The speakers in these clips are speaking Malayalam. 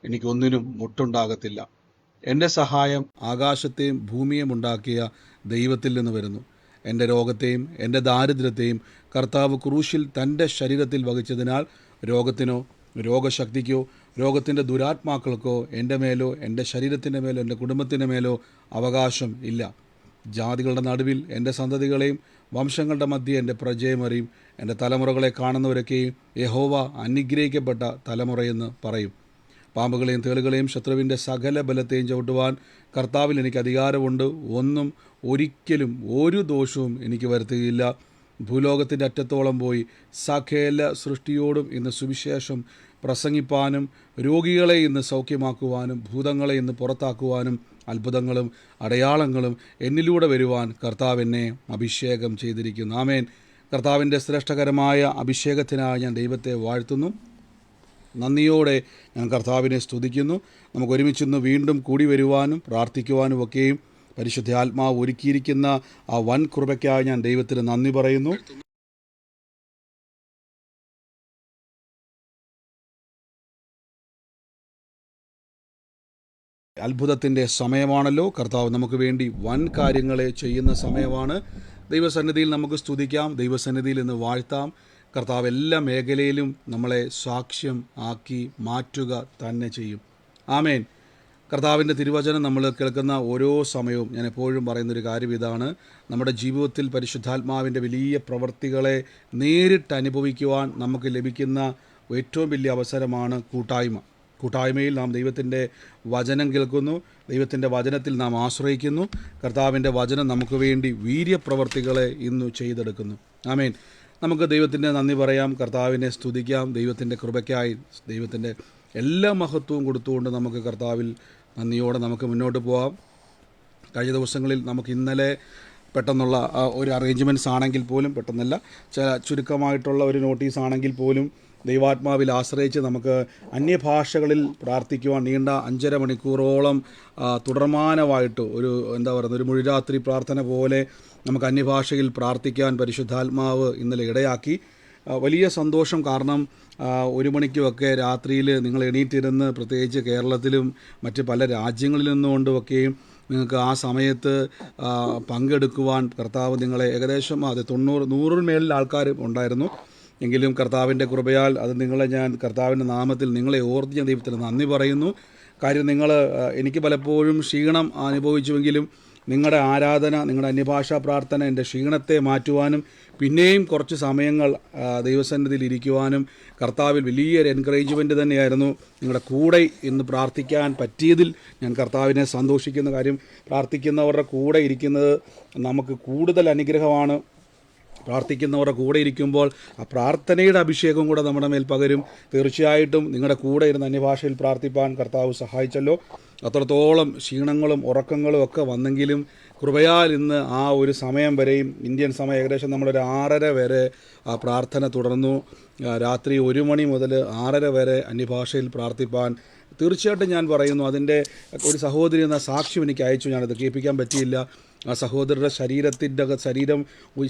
എനിക്കൊന്നിനും മുട്ടുണ്ടാകത്തില്ല. എൻ്റെ സഹായം ആകാശത്തെയും ഭൂമിയെയും ഉണ്ടാക്കിയ ദൈവത്തിൽ നിന്ന് വരുന്നു. എൻ്റെ രോഗത്തെയും എൻ്റെ ദാരിദ്ര്യത്തെയും കർത്താവ് ക്രൂശിൽ തൻ്റെ ശരീരത്തിൽ വഹിച്ചതിനാൽ രോഗത്തിനോ രോഗശക്തിക്കോ രോഗത്തിൻ്റെ ദുരാത്മാക്കൾക്കോ എൻ്റെ മേലോ എൻ്റെ ശരീരത്തിൻ്റെ മേലോ എൻ്റെ കുടുംബത്തിൻ്റെ മേലോ അവകാശം ഇല്ല. ജാതികളുടെ നടുവിൽ എൻ്റെ സന്തതികളെയും വംശങ്ങളുടെ മധ്യേ എൻ്റെ പ്രജയും അറിയും. എൻ്റെ തലമുറകളെ കാണുന്നവരൊക്കെയും യഹോവ അനുഗ്രഹിക്കപ്പെട്ട തലമുറയെന്ന് പറയും. പാമ്പുകളെയും തേളുകളെയും ശത്രുവിൻ്റെ സകല ബലത്തെയും ചവിട്ടുവാൻ കർത്താവിൽ എനിക്ക് അധികാരമുണ്ട്. ഒന്നും ഒരിക്കലും ഒരു ദോഷവും എനിക്ക് വരുത്തുകയില്ല. ഭൂലോകത്തിൻ്റെ അറ്റത്തോളം പോയി സകല സൃഷ്ടിയോടും ഇന്ന് സുവിശേഷം പ്രസംഗിപ്പാനും രോഗികളെ ഇന്ന് സൗഖ്യമാക്കുവാനും ഭൂതങ്ങളെ ഇന്ന് പുറത്താക്കുവാനും അത്ഭുതങ്ങളും അടയാളങ്ങളും എന്നിലൂടെ വരുവാൻ കർത്താവ് എന്നെ അഭിഷേകം ചെയ്തിരിക്കുന്നു. ആമേൻ. കർത്താവിൻ്റെ ശ്രേഷ്ഠകരമായ അഭിഷേകത്തിനായി ഞാൻ ദൈവത്തെ വാഴ്ത്തുന്നു. നന്ദിയോടെ ഞാൻ കർത്താവിനെ സ്തുതിക്കുന്നു. നമുക്ക് ഒരുമിച്ചിന്ന് വീണ്ടും കൂടി വരുവാനും പ്രാർത്ഥിക്കുവാനും ഒക്കെയും പരിശുദ്ധ ആത്മാവ് ഒരുക്കിയിരിക്കുന്ന ആ വൻ കൃപയ്ക്കായി ഞാൻ ദൈവത്തിന് നന്ദി പറയുന്നു. അത്ഭുതത്തിൻ്റെ സമയമാണല്ലോ. കർത്താവ് നമുക്ക് വേണ്ടി വൻ കാര്യങ്ങളെ ചെയ്യുന്ന സമയമാണ്. ദൈവസന്നിധിയിൽ നമുക്ക് സ്തുതിക്കാം, ദൈവസന്നിധിയിൽ ഇന്ന് വാഴ്ത്താം. കർത്താവ് എല്ലാ മേഖലയിലും നമ്മളെ സാക്ഷ്യം ആക്കി മാറ്റുക തന്നെ ചെയ്യും. ആമേൻ. കർത്താവിൻ്റെ തിരുവചനം നമ്മൾ കേൾക്കുന്ന ഓരോ സമയവും ഞാൻ എപ്പോഴും പറയുന്നൊരു കാര്യം ഇതാണ്: നമ്മുടെ ജീവിതത്തിൽ പരിശുദ്ധാത്മാവിൻ്റെ വലിയ പ്രവൃത്തികളെ നേരിട്ട് അനുഭവിക്കുവാൻ നമുക്ക് ലഭിക്കുന്ന ഏറ്റവും വലിയ അവസരമാണ് കൂട്ടായ്മ. കൂട്ടായ്മയിൽ നാം ദൈവത്തിൻ്റെ വചനം കേൾക്കുന്നു, ദൈവത്തിൻ്റെ വചനത്തിൽ നാം ആശ്രയിക്കുന്നു. കർത്താവിൻ്റെ വചനം നമുക്ക് വേണ്ടി വീര്യപ്രവർത്തികളെ ഇന്ന് ചെയ്തെടുക്കുന്നു. ആമേൻ. നമുക്ക് ദൈവത്തിൻ്റെ നന്ദി പറയാം, കർത്താവിനെ സ്തുതിക്കാം. ദൈവത്തിൻ്റെ കൃപയ്ക്കായി ദൈവത്തിൻ്റെ എല്ലാ മഹത്വവും കൊടുത്തുകൊണ്ട് നമുക്ക് കർത്താവിൽ നന്ദിയോടെ നമുക്ക് മുന്നോട്ട് പോകാം. കഴിഞ്ഞ ദിവസങ്ങളിൽ നമുക്ക് ഇന്നലെ പെട്ടെന്നുള്ള ഒരു അറേഞ്ച്മെൻറ്റ്സ് ആണെങ്കിൽ പോലും, പെട്ടെന്നല്ല, ചുരുക്കമായിട്ടുള്ള ഒരു നോട്ടീസ് ആണെങ്കിൽ പോലും ദൈവാത്മാവിൽ ആശ്രയിച്ച് നമുക്ക് അന്യഭാഷകളിൽ പ്രാർത്ഥിക്കുവാൻ നീണ്ട 5.5 മണിക്കൂറോളം തുടർമാനമായിട്ട് ഒരു മുഴുരാത്രി പ്രാർത്ഥന പോലെ നമുക്ക് അന്യഭാഷയിൽ പ്രാർത്ഥിക്കാൻ പരിശുദ്ധാത്മാവ് ഇന്നലെ ഇടയാക്കി. വലിയ സന്തോഷം. കാരണം 1 മണിക്കുമൊക്കെ രാത്രിയിൽ നിങ്ങൾ എണീറ്റിരുന്ന്, പ്രത്യേകിച്ച് കേരളത്തിലും മറ്റ് പല രാജ്യങ്ങളിൽ നിന്നുകൊണ്ടുമൊക്കെയും നിങ്ങൾക്ക് ആ സമയത്ത് പങ്കെടുക്കുവാൻ കർത്താവ് നിങ്ങളെ ഏകദേശം 100 മേളിൽ ആൾക്കാർ ഉണ്ടായിരുന്നു. എങ്കിലും കർത്താവിൻ്റെ കൃപയാൽ അത് ഞാൻ കർത്താവിൻ്റെ നാമത്തിൽ നിങ്ങളെ ഓർത്ത് ഞാൻ ദൈവത്തിന് നന്ദി പറയുന്നു. കാര്യം എനിക്ക് പലപ്പോഴും ക്ഷീണം അനുഭവിച്ചുവെങ്കിലും നിങ്ങളുടെ ആരാധന, നിങ്ങളുടെ അന്യഭാഷാ പ്രാർത്ഥന എൻ്റെ ക്ഷീണത്തെ മാറ്റുവാനും പിന്നെയും കുറച്ച് സമയങ്ങൾ ദൈവസന്നിധിയിൽ ഇരിക്കുവാനും കർത്താവിൽ വലിയൊരു എൻകറേജ്മെൻറ്റ് തന്നെയായിരുന്നു. നിങ്ങളുടെ കൂടെ ഇന്ന് പ്രാർത്ഥിക്കാൻ പറ്റിയതിൽ ഞാൻ കർത്താവിനെ സന്തോഷിക്കുന്ന കാര്യം. പ്രാർത്ഥിക്കുന്നവരുടെ കൂടെ ഇരിക്കുന്നത് നമുക്ക് കൂടുതൽ അനുഗ്രഹമാണ്. പ്രാർത്ഥിക്കുന്നവരുടെ കൂടെ ഇരിക്കുമ്പോൾ ആ പ്രാർത്ഥനയുടെ അഭിഷേകം കൂടെ നമ്മുടെ മേൽ പകരും. തീർച്ചയായിട്ടും നിങ്ങളുടെ കൂടെ ഇരുന്ന് അന്യഭാഷയിൽ പ്രാർത്ഥിപ്പാൻ കർത്താവ് സഹായിച്ചല്ലോ. അത്രത്തോളം ക്ഷീണങ്ങളും ഉറക്കങ്ങളും ഒക്കെ വന്നെങ്കിലും കൃപയാൽ ഇന്ന് ആ ഒരു സമയം വരെയും, ഇന്ത്യൻ സമയം ഏകദേശം നമ്മളൊരു 6:30 വരെ ആ പ്രാർത്ഥന തുടർന്നു. രാത്രി 1 മണി മുതൽ 6:30 വരെ അന്യഭാഷയിൽ പ്രാർത്ഥിപ്പാൻ തീർച്ചയായിട്ടും ഞാൻ പറയുന്നു. അതിൻ്റെ ഒരു സഹോദരി എന്ന സാക്ഷ്യം എനിക്ക് അയച്ചു. ഞാനത് കേൾപ്പിക്കാൻ പറ്റിയില്ല. ആ സഹോദരരുടെ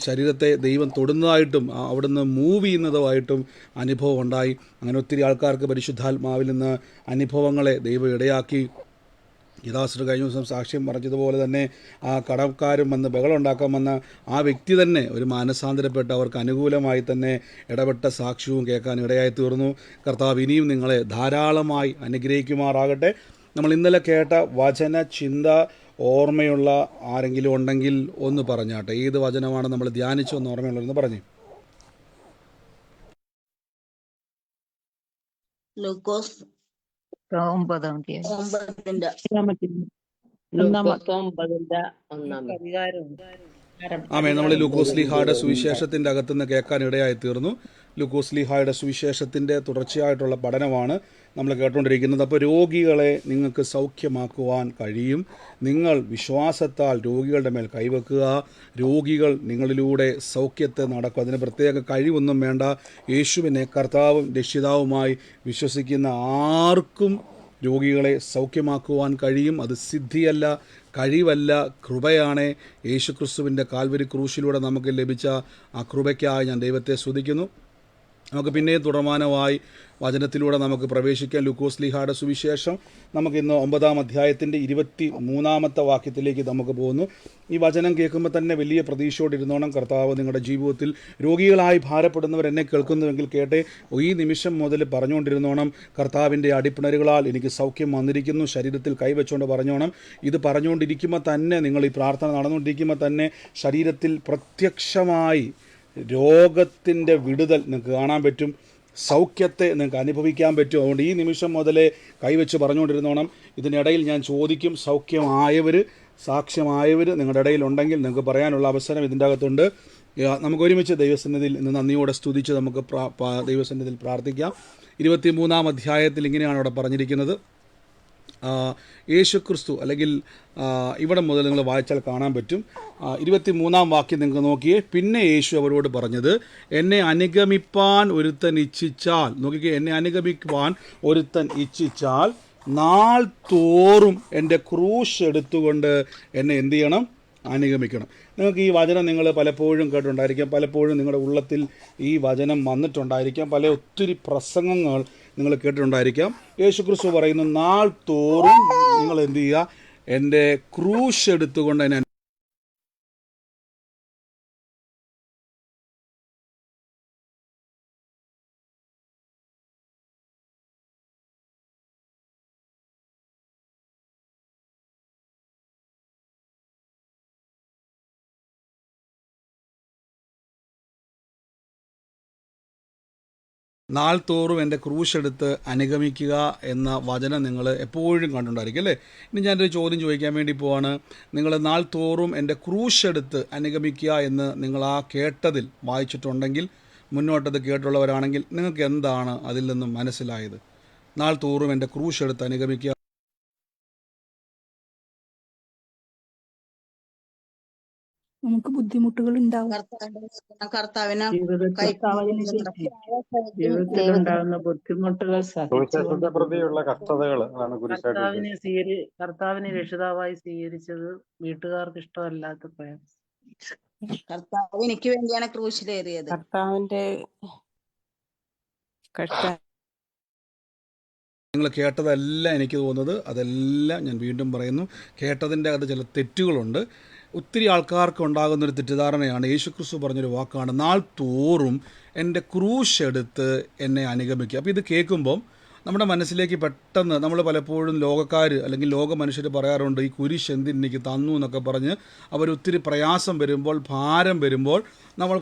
ശരീരത്തെ ദൈവം തൊടുന്നതായിട്ടും അവിടുന്ന് മൂവ് ചെയ്യുന്നതുമായിട്ടും അനുഭവം ഉണ്ടായി. അങ്ങനെ ഒത്തിരി ആൾക്കാർക്ക് പരിശുദ്ധാത്മാവിൽ നിന്ന് അനുഭവങ്ങളെ ദൈവം ഇടയാക്കി. യഥാർത്ഥ കഴിഞ്ഞ ദിവസം സാക്ഷ്യം പറഞ്ഞതുപോലെ തന്നെ ആ കടക്കാരും വന്ന് ബഹളമുണ്ടാക്കാൻ വന്ന ആ വ്യക്തി തന്നെ ഒരു മാനസാന്തരപ്പെട്ട് അവർക്ക് അനുകൂലമായി തന്നെ ഇടപെട്ട സാക്ഷ്യവും കേൾക്കാൻ ഇടയായി തീർന്നു. കർത്താവ് ഇനിയും നിങ്ങളെ ധാരാളമായി അനുഗ്രഹിക്കുമാറാകട്ടെ. നമ്മൾ ഇന്നലെ കേട്ട വചന ചിന്ത ഓർമ്മയുള്ള ആരെങ്കിലും ഉണ്ടെങ്കിൽ ഒന്ന് പറഞ്ഞാട്ടെ. ഏത് വചനമാണ് നമ്മൾ ധ്യാനിച്ചൊന്ന് ഓർമ്മയുള്ളതെന്ന് പറഞ്ഞു. ലൂക്കോസ് 9:1. ആമേ. നമ്മൾ ലൂക്കോസ് ലീഹായുടെ സുവിശേഷത്തിൻ്റെ അകത്തുനിന്ന് കേൾക്കാൻ ഇടയായി തീർന്നു. ലൂക്കോസ് ലീഹായുടെ സുവിശേഷത്തിൻ്റെ തുടർച്ചയായിട്ടുള്ള പഠനമാണ് നമ്മൾ കേട്ടുകൊണ്ടിരിക്കുന്നത്. അപ്പോൾ രോഗികളെ നിങ്ങൾക്ക് സൗഖ്യമാക്കുവാൻ കഴിയും. നിങ്ങൾ വിശ്വാസത്താൽ രോഗികളുടെ മേൽ കൈവെക്കുക. രോഗികൾ നിങ്ങളിലൂടെ സൗഖ്യത്തെ നടക്കും. അതിന് പ്രത്യേക കഴിവൊന്നും വേണ്ട. യേശുവിനെ കർത്താവും രക്ഷിതാവുമായി വിശ്വസിക്കുന്ന ആർക്കും രോഗികളെ സൗഖ്യമാക്കുവാൻ കഴിയും. അത് സിദ്ധിയല്ല, കഴിവല്ല, കൃപയാണ്. യേശുക്രിസ്തുവിൻ്റെ കാൽവരി ക്രൂശിലൂടെ നമുക്ക് ലഭിച്ച ആ കൃപയ്ക്കായി ഞാൻ ദൈവത്തെ സ്തുതിക്കുന്നു. നമുക്ക് പിന്നെയും തുടർമാനമായി വചനത്തിലൂടെ നമുക്ക് പ്രവേശിക്കാം. ലൂക്കോസ് ലീഹായുടെ സുവിശേഷം നമുക്കിന്ന് 9-ാം അധ്യായത്തിൻ്റെ 23-ാമത്തെ വാക്യത്തിലേക്ക് നമുക്ക് പോകുന്നു. ഈ വചനം കേൾക്കുമ്പോൾ തന്നെ വലിയ പ്രതീക്ഷയോടിരുന്നോണം. കർത്താവ് നിങ്ങളുടെ ജീവിതത്തിൽ രോഗികളായി ഭാരപ്പെടുന്നവർ എന്നെ കേൾക്കുന്നുവെങ്കിൽ കേട്ടെ, ഈ നിമിഷം മുതൽ പറഞ്ഞുകൊണ്ടിരുന്നോണം, കർത്താവിൻ്റെ അടിപ്പിണരുകളാൽ എനിക്ക് സൗഖ്യം വന്നിരിക്കുന്നു. ശരീരത്തിൽ കൈവച്ചുകൊണ്ട് പറഞ്ഞോണം. ഇത് പറഞ്ഞുകൊണ്ടിരിക്കുമ്പോൾ തന്നെ, നിങ്ങൾ ഈ പ്രാർത്ഥന നടന്നുകൊണ്ടിരിക്കുമ്പോൾ തന്നെ ശരീരത്തിൽ പ്രത്യക്ഷമായി രോഗത്തിൻ്റെ വിടുതൽ നിങ്ങൾക്ക് കാണാൻ പറ്റും, സൗഖ്യത്തെ നിങ്ങൾക്ക് അനുഭവിക്കാൻ പറ്റും. അതുകൊണ്ട് ഈ നിമിഷം മുതലേ കൈവച്ച് പറഞ്ഞുകൊണ്ടിരുന്നോണം. ഇതിനിടയിൽ ഞാൻ ചോദിക്കും, സൗഖ്യമായവർ, സാക്ഷ്യമായവർ നിങ്ങളുടെ ഇടയിലുണ്ടെങ്കിൽ നിങ്ങൾക്ക് പറയാനുള്ള അവസരം ഇതിൻ്റെ അകത്തുണ്ട്. നമുക്ക് ഒരുമിച്ച് ദൈവസന്നിധിയിൽ ഇന്ന് നന്ദിയോടെ സ്തുതിച്ച് നമുക്ക് ദൈവസന്നിധിയിൽ പ്രാർത്ഥിക്കാം. 23-ാം അധ്യായത്തിൽ ഇങ്ങനെയാണ് അവിടെ പറഞ്ഞിരിക്കുന്നത്. യേശു ക്രിസ്തു, അല്ലെങ്കിൽ ഇവിടെ മുതൽ നിങ്ങൾ വായിച്ചാൽ കാണാൻ പറ്റും. 23-ാം വാക്യം നിങ്ങൾക്ക് നോക്കിയേ. പിന്നെ യേശു അവരോട് പറഞ്ഞത്, എന്നെ അനുഗമിപ്പാൻ ഒരുത്തൻ ഇച്ഛിച്ചാൽ, നോക്കിക്കേ, എന്നെ അനുഗമിക്കുവാൻ ഒരുത്തൻ ഇച്ഛിച്ചാൽ നാൾ തോറും എൻ്റെ ക്രൂശ് എടുത്തുകൊണ്ട് എന്നെ എന്ത് ചെയ്യണം? അനുഗമിക്കണം. നിങ്ങൾക്ക് ഈ വചനം നിങ്ങൾ പലപ്പോഴും കേട്ടിട്ടുണ്ടായിരിക്കാം, പലപ്പോഴും നിങ്ങളുടെ ഉള്ളത്തിൽ ഈ വചനം വന്നിട്ടുണ്ടായിരിക്കാം, ഒത്തിരി പ്രസംഗങ്ങൾ നിങ്ങൾ കേട്ടിട്ടുണ്ടായിരിക്കാം. യേശുക്രിസ്തു പറയുന്നു, നാൾ തോറും നിങ്ങൾ എന്ത് ചെയ്യുക? എൻ്റെ ക്രൂശ് എടുത്തുകൊണ്ട് എന്നെ നാൾ തോറും എൻ്റെ ക്രൂശ് എടുത്ത് അനുഗമിക്കുക എന്ന വചനം നിങ്ങൾ എപ്പോഴും കണ്ടുണ്ടായിരിക്കും അല്ലേ? ഇനി ഞാനൊരു ചോദ്യം ചോദിക്കാൻ വേണ്ടി പോവാണ്. നിങ്ങൾ നാൾ തോറും എൻ്റെ ക്രൂശ് എടുത്ത് അനുഗമിക്കുക എന്ന് നിങ്ങൾ ആ കേട്ടതിൽ വായിച്ചിട്ടുണ്ടെങ്കിൽ, മുന്നോട്ടത് കേട്ടുള്ളവരാണെങ്കിൽ നിങ്ങൾക്ക് എന്താണ് അതിൽ നിന്നും മനസ്സിലായത്? നാൾ തോറും എൻ്റെ ക്രൂശ് എടുത്ത് അനുഗമിക്കുക. നമുക്ക് ബുദ്ധിമുട്ടുകൾ ഉണ്ടാവും. ജീവിതത്തിലുണ്ടാകുന്ന ബുദ്ധിമുട്ടുകൾ പ്രതിയുള്ള കഷ്ടതകൾ കർത്താവിനെ രക്ഷിതാവായി സ്വീകരിച്ചത് വീട്ടുകാർക്ക് ഇഷ്ടമല്ലാത്ത പ്രയാസം. കർത്താവ് എനിക്ക് വേണ്ടിയാണ് ക്രൂശിലേറിയത്. കർത്താവിന്റെ നിങ്ങൾ കേട്ടതെല്ലാം എനിക്ക് തോന്നുന്നത്, അതെല്ലാം ഞാൻ വീണ്ടും പറയുന്നു, കേട്ടതിൻ്റെ അകത്ത് ചില തെറ്റുകളുണ്ട്. ഒത്തിരി ആൾക്കാർക്ക് ഉണ്ടാകുന്നൊരു തെറ്റിദ്ധാരണയാണ്. യേശുക്രിസ്തു പറഞ്ഞൊരു വാക്കാണ്, നാൾ തോറും എൻ്റെ ക്രൂശ് എടുത്ത് എന്നെ അനുഗമിക്കുക. അപ്പോൾ ഇത് കേൾക്കുമ്പം നമ്മുടെ മനസ്സിലേക്ക് പെട്ടെന്ന്, നമ്മൾ പലപ്പോഴും ലോകക്കാർ അല്ലെങ്കിൽ ലോക മനുഷ്യർ പറയാറുണ്ട്, ഈ കുരിശ് എന്തിനെനിക്ക് തന്നു എന്നൊക്കെ പറഞ്ഞ് അവരൊത്തിരി പ്രയാസം വരുമ്പോൾ, ഭാരം വരുമ്പോൾ നമ്മൾ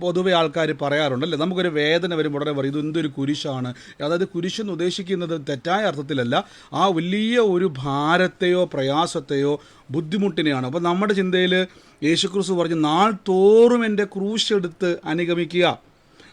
പൊതുവെ ആൾക്കാർ പറയാറുണ്ടല്ലേ, നമുക്കൊരു വേദന വരുമ്പോൾ ഉടനെ പറയും, ഇതെന്തൊരു കുരിശാണ്. അതായത് കുരിശെന്ന് ഉദ്ദേശിക്കുന്നത് തെറ്റായ അർത്ഥത്തിലല്ല, ആ വലിയ ഒരു ഭാരത്തെയോ പ്രയാസത്തെയോ ബുദ്ധിമുട്ടിനെയാണ്. അപ്പോൾ നമ്മുടെ ചിന്തയിൽ യേശുക്രിസ്തു പറഞ്ഞ് നാൾ തോറും എൻ്റെ ക്രൂശ് എടുത്ത് അനുഗമിക്കുക.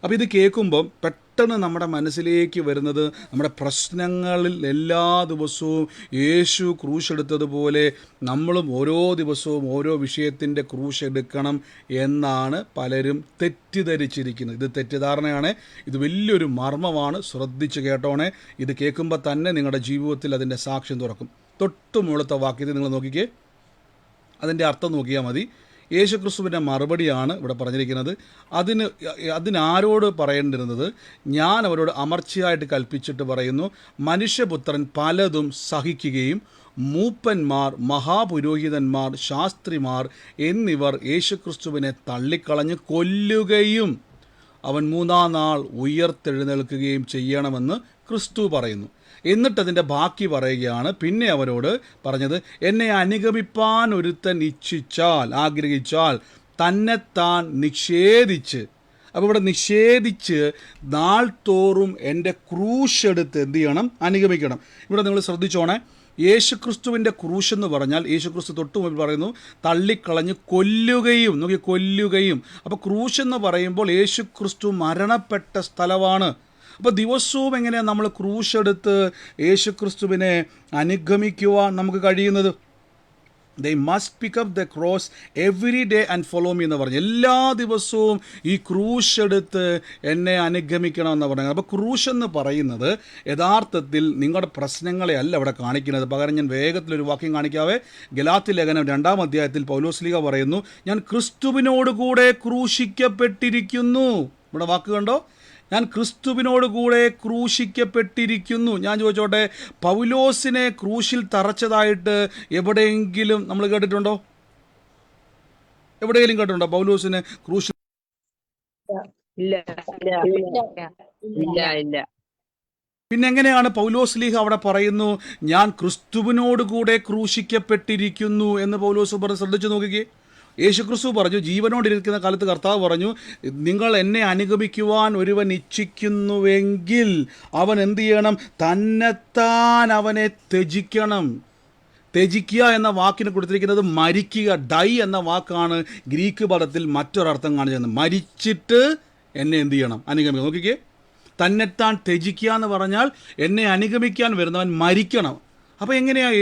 അപ്പോൾ ഇത് കേൾക്കുമ്പം പെട്ടെന്ന് നമ്മുടെ മനസ്സിലേക്ക് വരുന്നത്, നമ്മുടെ പ്രശ്നങ്ങളിൽ എല്ലാ ദിവസവും യേശു ക്രൂശ് എടുത്തതുപോലെ നമ്മളും ഓരോ ദിവസവും ഓരോ വിഷയത്തിൻ്റെ ക്രൂശ് എടുക്കണം എന്നാണ് പലരും തെറ്റിദ്ധരിച്ചിരിക്കുന്നത്. ഇത് തെറ്റിദ്ധാരണയാണ്. ഇത് വലിയൊരു മർമ്മമാണ്. ശ്രദ്ധിച്ച് കേട്ടോണേ. ഇത് കേൾക്കുമ്പോൾ തന്നെ നിങ്ങളുടെ ജീവിതത്തിൽ അതിൻ്റെ സാക്ഷ്യം തുറക്കും. തൊട്ട് മുകളിലത്തെ വാക്യത്തിൽ നിങ്ങൾ നോക്കിക്കേ, അതിൻ്റെ അർത്ഥം നോക്കിയാൽ മതി. യേശുക്രിസ്തുവിൻ്റെ മറുപടിയാണ് ഇവിടെ പറഞ്ഞിരിക്കുന്നത്. അതിനാരോട് പറയേണ്ടിരുന്നത്? ഞാൻ അവരോട് അമർച്ചയായിട്ട് കൽപ്പിച്ചിട്ട് പറയുന്നു, മനുഷ്യപുത്രൻ പലതും സഹിക്കുകയും മൂപ്പന്മാർ, മഹാപുരോഹിതന്മാർ, ശാസ്ത്രിമാർ എന്നിവർ യേശുക്രിസ്തുവിനെ തള്ളിക്കളഞ്ഞ് കൊല്ലുകയും അവൻ 3-ാം നാൾ ഉയർത്തെഴുന്നേൽക്കുകയും ചെയ്യണമെന്ന് ക്രിസ്തു പറയുന്നു. എന്നിട്ടതിൻ്റെ ബാക്കി പറയുകയാണ്. പിന്നെ അവരോട് പറഞ്ഞത്, എന്നെ അനുഗമിപ്പാൻ ഒരുത്തൻ ഇച്ഛിച്ചാൽ, ആഗ്രഹിച്ചാൽ തന്നെത്താൻ നിഷേധിച്ച്. അപ്പോൾ ഇവിടെ നിഷേധിച്ച് നാൾ തോറും എൻ്റെ ക്രൂശ് എടുത്ത് എന്ത് ചെയ്യണം? അനുഗമിക്കണം. ഇവിടെ നിങ്ങൾ ശ്രദ്ധിച്ചോണേ, യേശുക്രിസ്തുവിൻ്റെ ക്രൂശ് എന്ന് പറഞ്ഞാൽ, യേശുക്രിസ്തു തൊട്ട് മുമ്പിൽ പറയുന്നു തള്ളിക്കളഞ്ഞ് കൊല്ലുകയും. നോക്കി, കൊല്ലുകയും. അപ്പോൾ ക്രൂശ് എന്ന് പറയുമ്പോൾ യേശുക്രിസ്തു മരണപ്പെട്ട സ്ഥലമാണ്. അപ്പോൾ ദിവസവും എങ്ങനെയാണ് നമ്മൾ ക്രൂശ് എടുത്ത് യേശുക്രിസ്തുവിനെ അനുഗമിക്കുവാൻ നമുക്ക് കഴിയുന്നത്? They must pick up the cross every day and follow me എന്ന് പറഞ്ഞു. എല്ലാ ദിവസവും ഈ ക്രൂശ് എടുത്ത് എന്നെ അനുഗമിക്കണം എന്ന് പറഞ്ഞത്. അപ്പോൾ ക്രൂശ് എന്ന് പറയുന്നത് യഥാർത്ഥത്തിൽ നിങ്ങളുടെ പ്രശ്നങ്ങളെ അല്ല ഇവിടെ കാണിക്കുന്നത്. പകരം ഞാൻ വേഗത്തിലൊരു വാക്യം കാണിക്കാവേ. ഗലാത്യ ലേഖനം 2-ാം അധ്യായത്തിൽ പൗലോസ്ലീഹ പറയുന്നു, ഞാൻ ക്രിസ്തുവിനോട് കൂടെ ക്രൂശിക്കപ്പെട്ടിരിക്കുന്നു. ഇവിടെ വാക്ക് കണ്ടോ? ഞാൻ ക്രിസ്തുവിനോട് കൂടെ ക്രൂശിക്കപ്പെട്ടിരിക്കുന്നു. ഞാൻ ചോദിച്ചോട്ടെ, പൗലോസിനെ ക്രൂശിൽ തറച്ചതായിട്ട് എവിടെയെങ്കിലും നമ്മൾ കേട്ടിട്ടുണ്ടോ? എവിടെയെങ്കിലും കേട്ടിട്ടുണ്ടോ പൗലോസിനെ ക്രൂശിൽ? ഇല്ല ഇല്ല ഇല്ല. പിന്നെ എങ്ങനെയാണ് പൗലോസ് ലീഹ അവിടെ പറയുന്നു ഞാൻ ക്രിസ്തുവിനോട് കൂടെ ക്രൂശിക്കപ്പെട്ടിരിക്കുന്നു എന്ന് പൗലോസ് പറഞ്ഞ് ശ്രദ്ധിച്ചു നോക്കിക്കേ. യേശുക്രിസ്തു പറഞ്ഞു, ജീവനോടിരിക്കുന്ന കാലത്ത് കർത്താവ് പറഞ്ഞു, നിങ്ങൾ എന്നെ അനുഗമിക്കുവാൻ ഒരുവൻ ഇച്ഛിക്കുന്നുവെങ്കിൽ അവൻ എന്ത് ചെയ്യണം? തന്നെത്താൻ അവനെ ത്യജിക്കണം. ത്യജിക്കുക എന്ന വാക്കിന് കൊടുത്തിരിക്കുന്നത് മരിക്കുക, ഡൈ എന്ന വാക്കാണ് ഗ്രീക്ക് പദത്തിൽ മറ്റൊരർത്ഥം കാണിച്ചത്. മരിച്ചിട്ട് എന്നെ എന്ത് ചെയ്യണം? അനുഗമിക്കണം. നോക്കിക്കേ, തന്നെത്താൻ ത്യജിക്കുക എന്ന് പറഞ്ഞാൽ എന്നെ അനുഗമിക്കാൻ വരുന്നവൻ മരിക്കണം. അപ്പോൾ എങ്ങനെയാണ്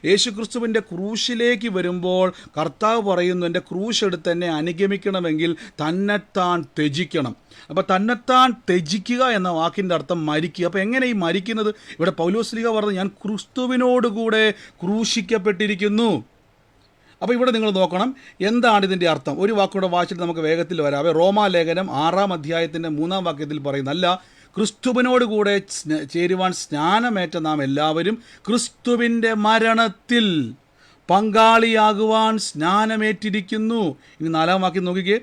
യേശുക്രിസ്തുവിൻ്റെ ക്രൂശിലേക്ക് വരുമ്പോൾ കർത്താവ് പറയുന്നു, എൻ്റെ ക്രൂശ് എടുത്ത് എന്നെ അനുഗമിക്കണമെങ്കിൽ തന്നെത്താൻ ത്യജിക്കണം. അപ്പോൾ തന്നെത്താൻ ത്യജിക്കുക എന്ന വാക്കിൻ്റെ അർത്ഥം മരിക്കുക. അപ്പോൾ എങ്ങനെ ഈ മരിക്കുന്നത്? ഇവിടെ പൗലോസ് ലീഹ പറഞ്ഞു, ഞാൻ ക്രിസ്തുവിനോടുകൂടെ ക്രൂശിക്കപ്പെട്ടിരിക്കുന്നു. അപ്പോൾ ഇവിടെ നിങ്ങൾ നോക്കണം, എന്താണ് ഇതിൻ്റെ അർത്ഥം? ഒരു വാക്കുകൂടെ വായിച്ചിട്ട് നമുക്ക് വേഗത്തിൽ വരാവേ. റോമാലേഖനം 6-ാം അധ്യായത്തിൻ്റെ 3-ാം വാക്യത്തിൽ പറയുന്നല്ല, ക്രിസ്തുവിനോട് കൂടെ ചേരുവാൻ സ്നാനമേറ്റ നാം എല്ലാവരും ക്രിസ്തുവിൻ്റെ മരണത്തിൽ പങ്കാളിയാകുവാൻ സ്നാനമേറ്റിരിക്കുന്നു. ഇനി 4-ാം വാക്യം നോക്കിക്കേ,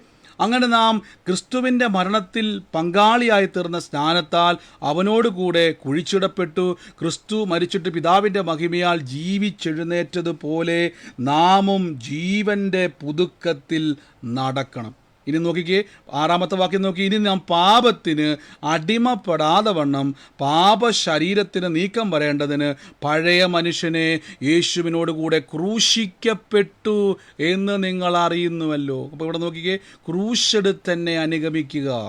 അങ്ങനെ നാം ക്രിസ്തുവിൻ്റെ മരണത്തിൽ പങ്കാളിയായി തീർന്ന സ്നാനത്താൽ അവനോടുകൂടെ കുഴിച്ചിടപ്പെട്ടു. ക്രിസ്തു മരിച്ചിട്ട് പിതാവിൻ്റെ മഹിമയാൽ ജീവിച്ചെഴുന്നേറ്റതുപോലെ നാമും ജീവൻ്റെ പുതുക്കത്തിൽ നടക്കണം. ഇനി നോക്കിക്കേ, 6-ാമത്തെ വാക്യം നോക്കി, ഇനി നാം പാപത്തിന് അടിമപ്പെടാതെ വണ്ണം പാപശരീരത്തിന് നീക്കം വരേണ്ടതിന് പഴയ മനുഷ്യനെ യേശുവിനോട് കൂടെ ക്രൂശിക്കപ്പെട്ടു എന്ന് നിങ്ങൾ അറിയുന്നുവല്ലോ. അപ്പോൾ ഇവിടെ നോക്കിക്കേ, ക്രൂശെടുത്ത് തന്നെ അനുഗമിക്കുക.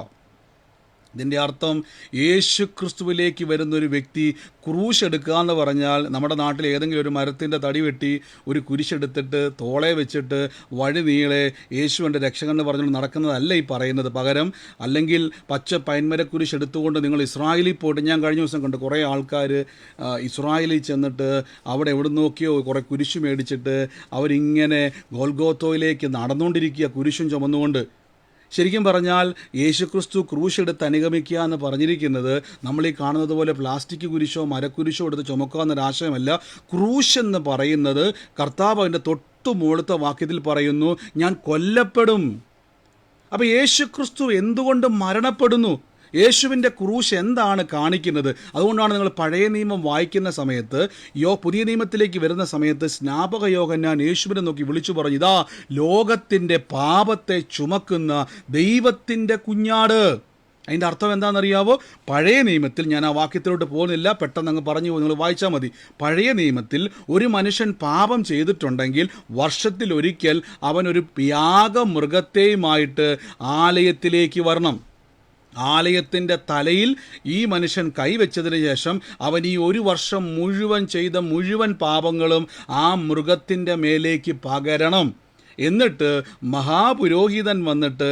ഇതിൻ്റെ അർത്ഥം യേശു ക്രിസ്തുവിലേക്ക് വരുന്നൊരു വ്യക്തി ക്രൂശ് എടുക്കുക എന്ന് പറഞ്ഞാൽ നമ്മുടെ നാട്ടിൽ ഏതെങ്കിലും ഒരു മരത്തിൻ്റെ തടി വെട്ടി ഒരു കുരിശെടുത്തിട്ട് തോളെ വെച്ചിട്ട് വഴി നീളെ യേശുവിൻ്റെ രക്ഷകൻ എന്ന് പറഞ്ഞുകൊണ്ട് നടക്കുന്നതല്ല ഈ പറയുന്നത്. പകരം അല്ലെങ്കിൽ പച്ച പൈൻമരക്കുരിശ് എടുത്തുകൊണ്ട് നിങ്ങൾ ഇസ്രായേലിൽ പോയിട്ട്, ഞാൻ കഴിഞ്ഞ ദിവസം കണ്ടു കുറേ ആൾക്കാർ ഇസ്രായേലിൽ ചെന്നിട്ട് അവിടെ എവിടെ നോക്കിയോ കുറേ കുരിശ് മേടിച്ചിട്ട് അവരിങ്ങനെ ഗോൽഗോത്തോയിലേക്ക് നടന്നുകൊണ്ടിരിക്കുക കുരിശും ചുമന്നുകൊണ്ട്. ശരിക്കും പറഞ്ഞാൽ യേശുക്രിസ്തു ക്രൂശെടുത്ത് അനുഗമിക്കുക എന്ന് പറഞ്ഞിരിക്കുന്നത് നമ്മൾ ഈ കാണുന്നത് പോലെ പ്ലാസ്റ്റിക് കുരിശോ മരക്കുരിശോ എടുത്ത് ചുമക്കുക എന്നൊരാശയമല്ല. ക്രൂശ് എന്ന് പറയുന്നത് കർത്താവ് അതിൻ്റെ തൊട്ടു മുകളിലത്തെ വാക്യത്തിൽ പറയുന്നു, ഞാൻ കൊല്ലപ്പെടും. അപ്പോൾ യേശുക്രിസ്തു എന്തുകൊണ്ട് മരണപ്പെടുന്നു? യേശുവിൻ്റെ ക്രൂശ് എന്താണ് കാണിക്കുന്നത്? അതുകൊണ്ടാണ് നിങ്ങൾ പഴയ നിയമം വായിക്കുന്ന സമയത്ത് പുതിയ നിയമത്തിലേക്ക് വരുന്ന സമയത്ത് സ്നാപക യോഹന്നാൻ യേശുവിനെ നോക്കി വിളിച്ചു പറഞ്ഞു, ഇതാ ലോകത്തിൻ്റെ പാപത്തെ ചുമക്കുന്ന ദൈവത്തിൻ്റെ കുഞ്ഞാട്. അതിൻ്റെ അർത്ഥം എന്താണെന്നറിയാവോ? പഴയ നിയമത്തിൽ, ഞാൻ ആ വാക്യത്തിലോട്ട് പോകുന്നില്ല, പെട്ടെന്ന് അങ്ങ് പറഞ്ഞു പോകും, നിങ്ങൾ വായിച്ചാൽ മതി. പഴയ നിയമത്തിൽ ഒരു മനുഷ്യൻ പാപം ചെയ്തിട്ടുണ്ടെങ്കിൽ വർഷത്തിലൊരിക്കൽ അവനൊരു യാഗമൃഗത്തെയുമായിട്ട് ആലയത്തിലേക്ക് വരണം. ആലയത്തിൻ്റെ തലയിൽ ഈ മനുഷ്യൻ കൈവച്ചതിന് ശേഷം അവൻ ഈ ഒരു വർഷം മുഴുവൻ ചെയ്ത മുഴുവൻ പാപങ്ങളും ആ മൃഗത്തിൻ്റെ മേലേക്ക് പകരണം. എന്നിട്ട് മഹാപുരോഹിതൻ വന്നിട്ട്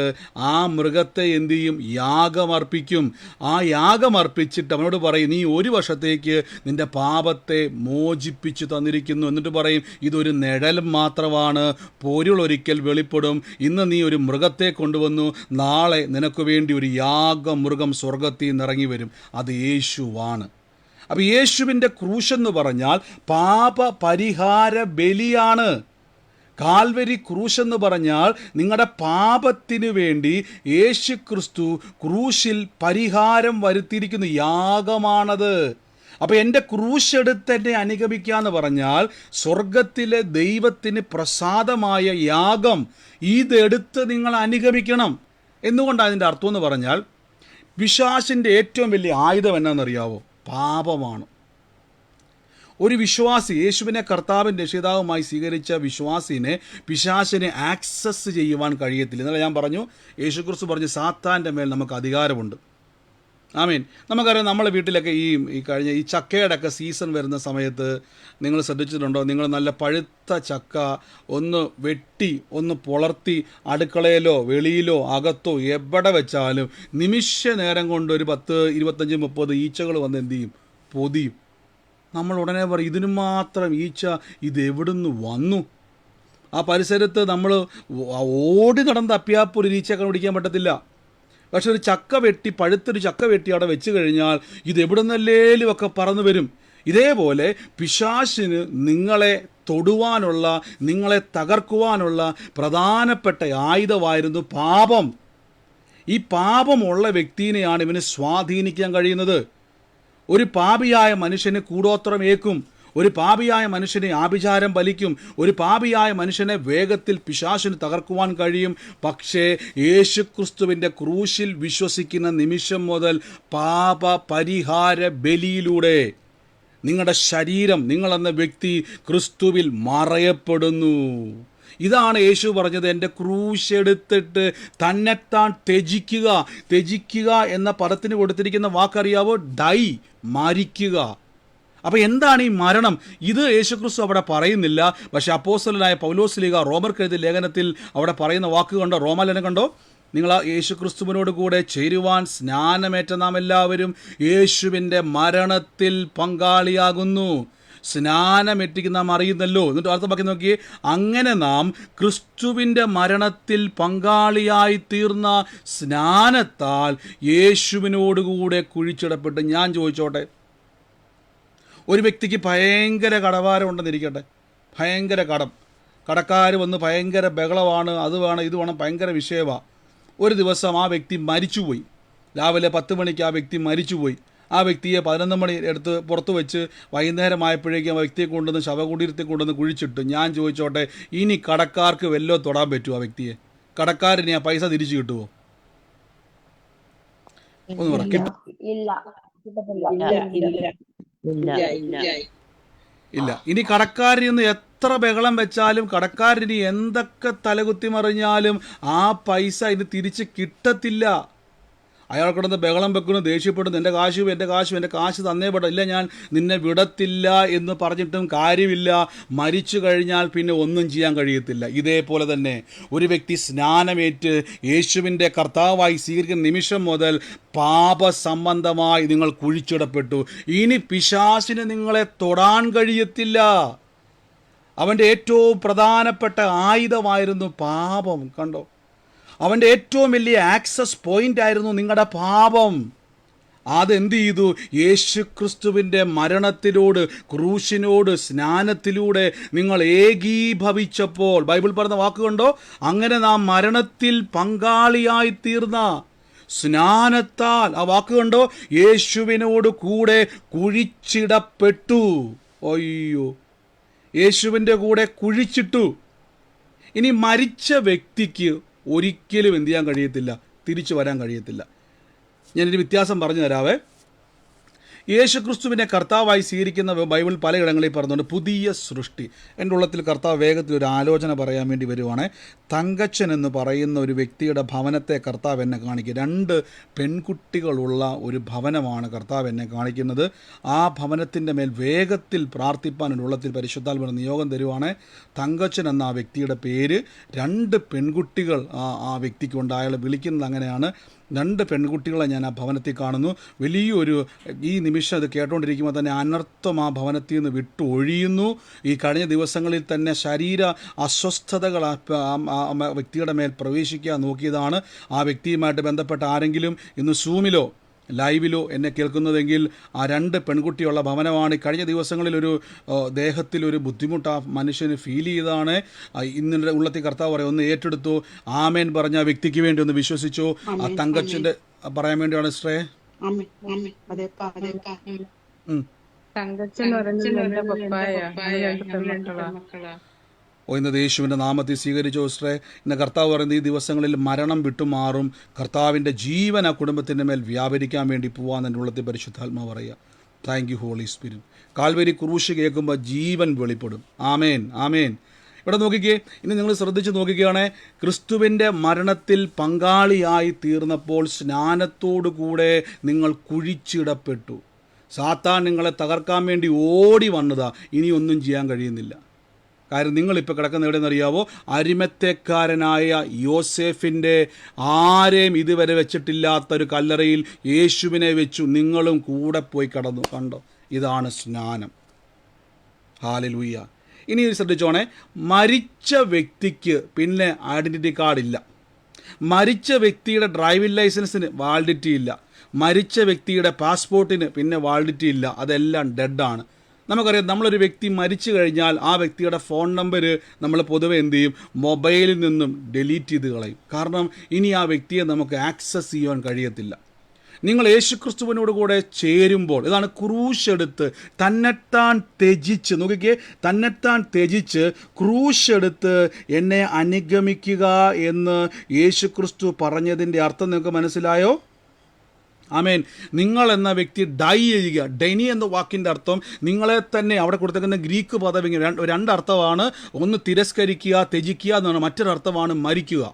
ആ മൃഗത്തെ എന്തു ചെയ്യും? യാഗമർപ്പിക്കും. ആ യാഗമർപ്പിച്ചിട്ട് അവനോട് പറയും, നീ ഒരു വർഷത്തേക്ക് നിൻ്റെ പാപത്തെ മോചിപ്പിച്ചു തന്നിരിക്കുന്നു. എന്നിട്ട് പറയും, ഇതൊരു നിഴൽ മാത്രമാണ്, പൊരുളൊരിക്കൽ വെളിപ്പെടും. ഇന്ന് നീ ഒരു മൃഗത്തെ കൊണ്ടുവന്നു, നാളെ നിനക്ക് വേണ്ടി ഒരു യാഗമൃഗം സ്വർഗത്തിൽ നിന്ന് ഇറങ്ങി വരും. അത് യേശുവാണ്. അപ്പോൾ യേശുവിൻ്റെ ക്രൂശെന്ന് പറഞ്ഞാൽ പാപ പരിഹാര ബലിയാണ്. കാൽവരി ക്രൂശെന്ന് പറഞ്ഞാൽ നിങ്ങളുടെ പാപത്തിന് വേണ്ടി യേശു ക്രിസ്തു ക്രൂശിൽ പരിഹാരം വരുത്തിയിരിക്കുന്ന യാഗമാണത്. അപ്പോൾ എൻ്റെ ക്രൂശെടുത്ത് എന്നെ അനുഗമിക്കുക എന്ന് പറഞ്ഞാൽ സ്വർഗത്തിലെ ദൈവത്തിന് പ്രസാദമായ യാഗം, ഇതെടുത്ത് നിങ്ങൾ അനുഗമിക്കണം. എന്തുകൊണ്ടാണ് അതിൻ്റെ അർത്ഥം എന്ന് പറഞ്ഞാൽ, പിശാചിൻ്റെ ഏറ്റവും വലിയ ആയുധം എന്നാണെന്നറിയാവോ? പാപമാണ്. ഒരു വിശ്വാസി, യേശുവിനെ കർത്താവിൻ്റെ രക്ഷിതാവുമായി സ്വീകരിച്ച വിശ്വാസിനെ പിശാചിനെ ആക്സസ് ചെയ്യുവാൻ കഴിയത്തില്ല. എന്നാലും ഞാൻ പറഞ്ഞു, യേശുക്രിസ്തു പറഞ്ഞു സാത്താൻ്റെ മേൽ നമുക്ക് അധികാരമുണ്ട്. ആമീൻ. നമുക്കറിയാം, നമ്മളെ വീട്ടിലൊക്കെ ഈ കഴിഞ്ഞ ഈ ചക്കയുടെ ഒക്കെ സീസൺ വരുന്ന സമയത്ത് നിങ്ങൾ ശ്രദ്ധിച്ചിട്ടുണ്ടോ? നിങ്ങൾ നല്ല പഴുത്ത ചക്ക ഒന്ന് വെട്ടി ഒന്ന് പുളർത്തി അടുക്കളയിലോ വെളിയിലോ അകത്തോ എവിടെ വെച്ചാലും നിമിഷ നേരം കൊണ്ട് ഒരു 10, 25, 30 ഈച്ചകൾ വന്ന് എന്ത് ചെയ്യും? പൊതിയും. നമ്മൾ ഉടനെ പറയും, ഇതിന് മാത്രം ഈച്ച ഇതെവിടുന്ന് വന്നു? ആ പരിസരത്ത് നമ്മൾ ഓടി നടന്ന് തപ്പിയാപ്പോൾ ഒരു ഈച്ചയൊക്കെ പിടിക്കാൻ പറ്റത്തില്ല. പക്ഷെ ഒരു ചക്ക വെട്ടി, പഴുത്തൊരു ചക്ക വെട്ടി അവിടെ വെച്ച് കഴിഞ്ഞാൽ ഇത് എവിടെ നിന്നല്ലേലും ഒക്കെ പറന്നു വരും. ഇതേപോലെ പിശാചിന് നിങ്ങളെ തൊടുവാനുള്ള, നിങ്ങളെ തകർക്കുവാനുള്ള പ്രധാനപ്പെട്ട ആയുധമായിരുന്നു പാപം. ഈ പാപമുള്ള വ്യക്തിയെയാണ് ഇവന് സ്വാധീനിക്കാൻ കഴിയുന്നത്. ഒരു പാപിയായ മനുഷ്യന് കൂടോത്രം ഏക്കും, ഒരു പാപിയായ മനുഷ്യനെ ആഭിചാരം വലിക്കും, ഒരു പാപിയായ മനുഷ്യനെ വേഗത്തിൽ പിശാചിന് തകർക്കുവാൻ കഴിയും. പക്ഷേ യേശുക്രിസ്തുവിൻ്റെ ക്രൂശിൽ വിശ്വസിക്കുന്ന നിമിഷം മുതൽ പാപ പരിഹാര ബലിയിലൂടെ നിങ്ങളുടെ ശരീരം, നിങ്ങളെന്ന വ്യക്തി ക്രിസ്തുവിൽ മറയപ്പെടുന്നു. ഇതാണ് യേശു പറഞ്ഞത്, എൻ്റെ ക്രൂശ് എടുത്തിട്ട് തന്നെത്താൻ ത്യജിക്കുക എന്ന പദത്തിന് കൊടുത്തിരിക്കുന്ന വാക്കറിയാവോ? ഡൈ, മരിക്കുക. അപ്പോൾ എന്താണ് ഈ മരണം? ഇത് യേശുക്രിസ്തു അവിടെ പറയുന്നില്ല. പക്ഷേ അപ്പോസ്തലനായ പൗലോസ്ലീഹ റോമർക്ക് എഴുതിയ ലേഖനത്തിൽ അവിടെ പറയുന്ന വാക്ക് കണ്ടോ? റോമാലേഖനം കണ്ടോ? നിങ്ങൾ ആ യേശുക്രിസ്തുവിനോട് കൂടെ ചേരുവാൻ സ്നാനമേറ്റ നാം എല്ലാവരും യേശുവിൻ്റെ മരണത്തിൽ പങ്കാളിയാകുന്നു. സ്നാനമേറ്റിക്ക് നാം അറിയുന്നല്ലോ. എന്നിട്ട് അടുത്ത വാക്യം നോക്കിയേ, അങ്ങനെ നാം ക്രിസ്തുവിൻ്റെ മരണത്തിൽ പങ്കാളിയായി തീർന്ന സ്നാനത്താൽ യേശുവിനോടുകൂടെ കുഴിച്ചിടപ്പെട്ട്. ഞാൻ ചോദിച്ചോട്ടെ, ഒരു വ്യക്തിക്ക് ഭയങ്കര കടഭാരം ഉണ്ടെന്നിരിക്കട്ടെ, ഭയങ്കര കടക്കാർ വന്ന് ഭയങ്കര ബഹളമാണ്, അത് വേണം ഇത് വേണം, ഭയങ്കര വിഷയമാണ്. ഒരു ദിവസം ആ വ്യക്തി മരിച്ചുപോയി. രാവിലെ 10 മണിക്ക് ആ വ്യക്തി മരിച്ചുപോയി. ആ വ്യക്തിയെ 11 മണി എടുത്ത് പുറത്ത് വെച്ച് വൈകുന്നേരമായപ്പോഴേക്കും ആ വ്യക്തിയെ കൊണ്ടുവന്ന് ശവകുടീരത്തിൽ കൊണ്ടുവന്ന് കുഴിച്ചിട്ട്. ഞാൻ ചോദിച്ചോട്ടെ, ഇനി കടക്കാർക്ക് വല്ലോ തൊടാൻ പറ്റുമോ ആ വ്യക്തിയെ? കടക്കാരന് ആ പൈസ തിരിച്ചു കിട്ടുമോ? ഒന്ന് പറ. ഇല്ല. ഇനി കടക്കാരിൽ നിന്ന് എത്ര ബഹളം വെച്ചാലും, കടക്കാരന് എന്തൊക്കെ തലകുത്തി മറിഞ്ഞാലും ആ പൈസ ഇത് തിരിച്ച് കിട്ടത്തില്ല. അയാൾ കിടന്ന് ബഹളം വെക്കുന്നു, ദേഷ്യപ്പെടുന്നു, എൻ്റെ കാശ് തന്നേ പെടും, ഇല്ല ഞാൻ നിന്നെ വിടത്തില്ല എന്ന് പറഞ്ഞിട്ടും കാര്യമില്ല. മരിച്ചു കഴിഞ്ഞാൽ പിന്നെ ഒന്നും ചെയ്യാൻ കഴിയത്തില്ല. ഇതേപോലെ തന്നെ ഒരു വ്യക്തി സ്നാനമേറ്റ് യേശുവിൻ്റെ കർത്താവായി സ്വീകരിക്കുന്ന നിമിഷം മുതൽ പാപസംബന്ധമായി നിങ്ങൾ കുഴിച്ചിടപ്പെട്ടു. ഇനി പിശാചിന് നിങ്ങളെ തൊടാൻ കഴിയത്തില്ല. അവൻ്റെ ഏറ്റവും പ്രധാനപ്പെട്ട ആയുധമായിരുന്നു പാപം. കണ്ടോ? അവൻ്റെ ഏറ്റവും വലിയ ആക്സസ് പോയിന്റ് ആയിരുന്നു നിങ്ങളുടെ പാപം. അതെന്ത് ചെയ്തു? യേശുക്രിസ്തുവിൻ്റെ മരണത്തിനോട്, ക്രൂശിനോട്, സ്നാനത്തിലൂടെ നിങ്ങൾ ഏകീഭവിച്ചപ്പോൾ, ബൈബിൾ പറഞ്ഞ വാക്കുകൊണ്ടോ, അങ്ങനെ നാം മരണത്തിൽ പങ്കാളിയായി തീർന്ന സ്നാനത്താൽ, ആ വാക്കുകൊണ്ടോ, യേശുവിനോട് കൂടെ കുഴിച്ചിടപ്പെട്ടു. അയ്യോ, യേശുവിൻ്റെ കൂടെ കുഴിച്ചിട്ടു. ഇനി മരിച്ച വ്യക്തിക്ക് ഒരിക്കലും എന്ത് ചെയ്യാൻ കഴിയത്തില്ല? തിരിച്ചു വരാൻ കഴിയത്തില്ല. ഞാനൊരു വ്യത്യാസം പറഞ്ഞു തരാവേ. യേശുക്രിസ്തുവിനെ കർത്താവായി സ്വീകരിക്കുന്ന ബൈബിൾ പലയിടങ്ങളിൽ പറഞ്ഞുകൊണ്ട് പുതിയ സൃഷ്ടി. എൻ്റെ ഉള്ളത്തിൽ കർത്താവ് വേഗത്തിൽ ഒരു ആലോചന പറയാൻ വേണ്ടി വരുവാണ്. തങ്കച്ചൻ എന്ന് പറയുന്ന ഒരു വ്യക്തിയുടെ ഭവനത്തെ കർത്താവ് എന്നെ കാണിക്കുക. 2 പെൺകുട്ടികളുള്ള ഒരു ഭവനമാണ് കർത്താവ് എന്നെ കാണിക്കുന്നത്. ആ ഭവനത്തിൻ്റെ മേൽ വേഗത്തിൽ പ്രാർത്ഥിപ്പാൻ എൻ്റെ ഉള്ളത്തിൽ പരിശുദ്ധാത്മാവ് നിയോഗം തരുവാണ്. തങ്കച്ചൻ എന്ന ആ വ്യക്തിയുടെ പേര്. 2 പെൺകുട്ടികൾ ആ വ്യക്തിക്കുണ്ട്. അയാൾ വിളിക്കുന്നത് അങ്ങനെയാണ്. 2 പെൺകുട്ടികളെ ഞാൻ ആ ഭവനത്തിൽ കാണുന്നു. വലിയൊരു, ഈ നിമിഷം അത് കേട്ടുകൊണ്ടിരിക്കുമ്പോൾ തന്നെ അനർത്ഥം ആ ഭവനത്തിൽ നിന്ന് വിട്ടു ഒഴിയുന്നു. ഈ കഴിഞ്ഞ ദിവസങ്ങളിൽ തന്നെ ശരീര അസ്വസ്ഥതകൾ ആ വ്യക്തിയുടെ മേൽ പ്രവേശിക്കാൻ നോക്കിയതാണ്. ആ വ്യക്തിയുമായിട്ട് ബന്ധപ്പെട്ട ആരെങ്കിലും ഇന്ന് സൂമിലോ ലൈവിലോ എന്നെ കേൾക്കുന്നതെങ്കിൽ ആ 2 പെൺകുട്ടിയുള്ള ഭവനമാണ്. കഴിഞ്ഞ ദിവസങ്ങളിലൊരു ദേഹത്തിലൊരു ബുദ്ധിമുട്ട് ആ മനുഷ്യന് ഫീൽ ചെയ്താണ്. ഇന്നിൻ്റെ ഉള്ളത്തിൽ കർത്താവ് പറയും, ഒന്ന് ഏറ്റെടുത്തു, ആമേൻ പറഞ്ഞ ആ വ്യക്തിക്ക് വേണ്ടി ഒന്ന് വിശ്വസിച്ചു. ആ തങ്കച്ചൻ്റെ പറയാൻ വേണ്ടിയാണ് ശ്രേ. ഇന്ന് യേശുവിൻ്റെ നാമത്തിൽ സ്വീകരിച്ചു സിസ്റ്ററെ. ഇന്ന് കർത്താവ് പറയുന്നത് ഈ ദിവസങ്ങളിൽ മരണം വിട്ടുമാറും, കർത്താവിൻ്റെ ജീവൻ ആ കുടുംബത്തിൻ്റെ മേൽ വ്യാപരിക്കാൻ വേണ്ടി പോവാൻ എൻ്റെ ഉള്ളത്തിൽ പരിശുദ്ധാത്മാവ് പറയുക. Thank you holy spirit. Calvary ക്രൂശ് കേൾക്കുമ്പോൾ ജീവൻ വെളിപ്പെടും. ആമേൻ, ആമേൻ. ഇവിടെ നോക്കിക്കേ, ഇനി നിങ്ങൾ ശ്രദ്ധിച്ച് നോക്കുകയാണെ, ക്രിസ്തുവിൻ്റെ മരണത്തിൽ പങ്കാളിയായി തീർന്നപ്പോൾ സ്നാനത്തോടു കൂടെ നിങ്ങൾ കുഴിച്ചിടപ്പെട്ടു. സാത്താൻ നിങ്ങളെ തകർക്കാൻ വേണ്ടി ഓടി വന്നതാ. ഇനിയൊന്നും ചെയ്യാൻ കഴിയുന്നില്ല. കാര്യം നിങ്ങളിപ്പോൾ കിടക്കുന്ന എവിടെയെന്നറിയാവോ? അരിമത്തേക്കാരനായ യോസേഫിൻ്റെ ആരെയും ഇതുവരെ വെച്ചിട്ടില്ലാത്തൊരു കല്ലറയിൽ യേശുവിനെ വെച്ചു. നിങ്ങളും കൂടെ പോയി കിടന്നു. കണ്ടോ? ഇതാണ് സ്നാനം. ഹല്ലേലൂയ. ഇനി ശ്രദ്ധിച്ചോണേ, മരിച്ച വ്യക്തിക്ക് പിന്നെ ഐഡൻറ്റിറ്റി കാർഡില്ല. മരിച്ച വ്യക്തിയുടെ ഡ്രൈവിംഗ് ലൈസൻസിന് വാലിഡിറ്റി ഇല്ല, മരിച്ച വ്യക്തിയുടെ പാസ്പോർട്ടിന് പിന്നെ വാലിഡിറ്റി ഇല്ല, അതെല്ലാം ഡെഡാണ്. നമുക്കറിയാം, നമ്മളൊരു വ്യക്തി മരിച്ചു കഴിഞ്ഞാൽ ആ വ്യക്തിയുടെ ഫോൺ നമ്പർ നമ്മൾ പൊതുവെ എന്ത് ചെയ്യും, മൊബൈലിൽ നിന്നും ഡിലീറ്റ് ചെയ്ത് കളയും. കാരണം ഇനി ആ വ്യക്തിയെ നമുക്ക് ആക്സസ് ചെയ്യാൻ കഴിയത്തില്ല. നിങ്ങൾ യേശുക്രിസ്തുവിനോട് കൂടെ ചേരുമ്പോൾ, ഇതാണ് ക്രൂശ് എടുത്ത് തന്നെത്താൻ ത്യജിച്ച്, നോക്കിക്കേ, തന്നെത്താൻ ത്യജിച്ച് ക്രൂശ് എടുത്ത് എന്നെ അനുഗമിക്കുക എന്ന് യേശുക്രിസ്തു പറഞ്ഞതിൻ്റെ അർത്ഥം നിങ്ങൾക്ക് മനസ്സിലായോ? ആമേൻ. നിങ്ങൾ എന്ന വ്യക്തി ഡൈ ചെയ്യുക. ഡെനി എന്ന വാക്കിൻ്റെ അർത്ഥം നിങ്ങളെ തന്നെ, അവിടെ കൊടുത്തിരിക്കുന്ന ഗ്രീക്ക് പദം രണ്ടർത്ഥമാണ്. ഒന്ന് തിരസ്കരിക്കുക, ത്യജിക്കുക എന്നാണ്, മറ്റൊരർത്ഥമാണ് മരിക്കുക.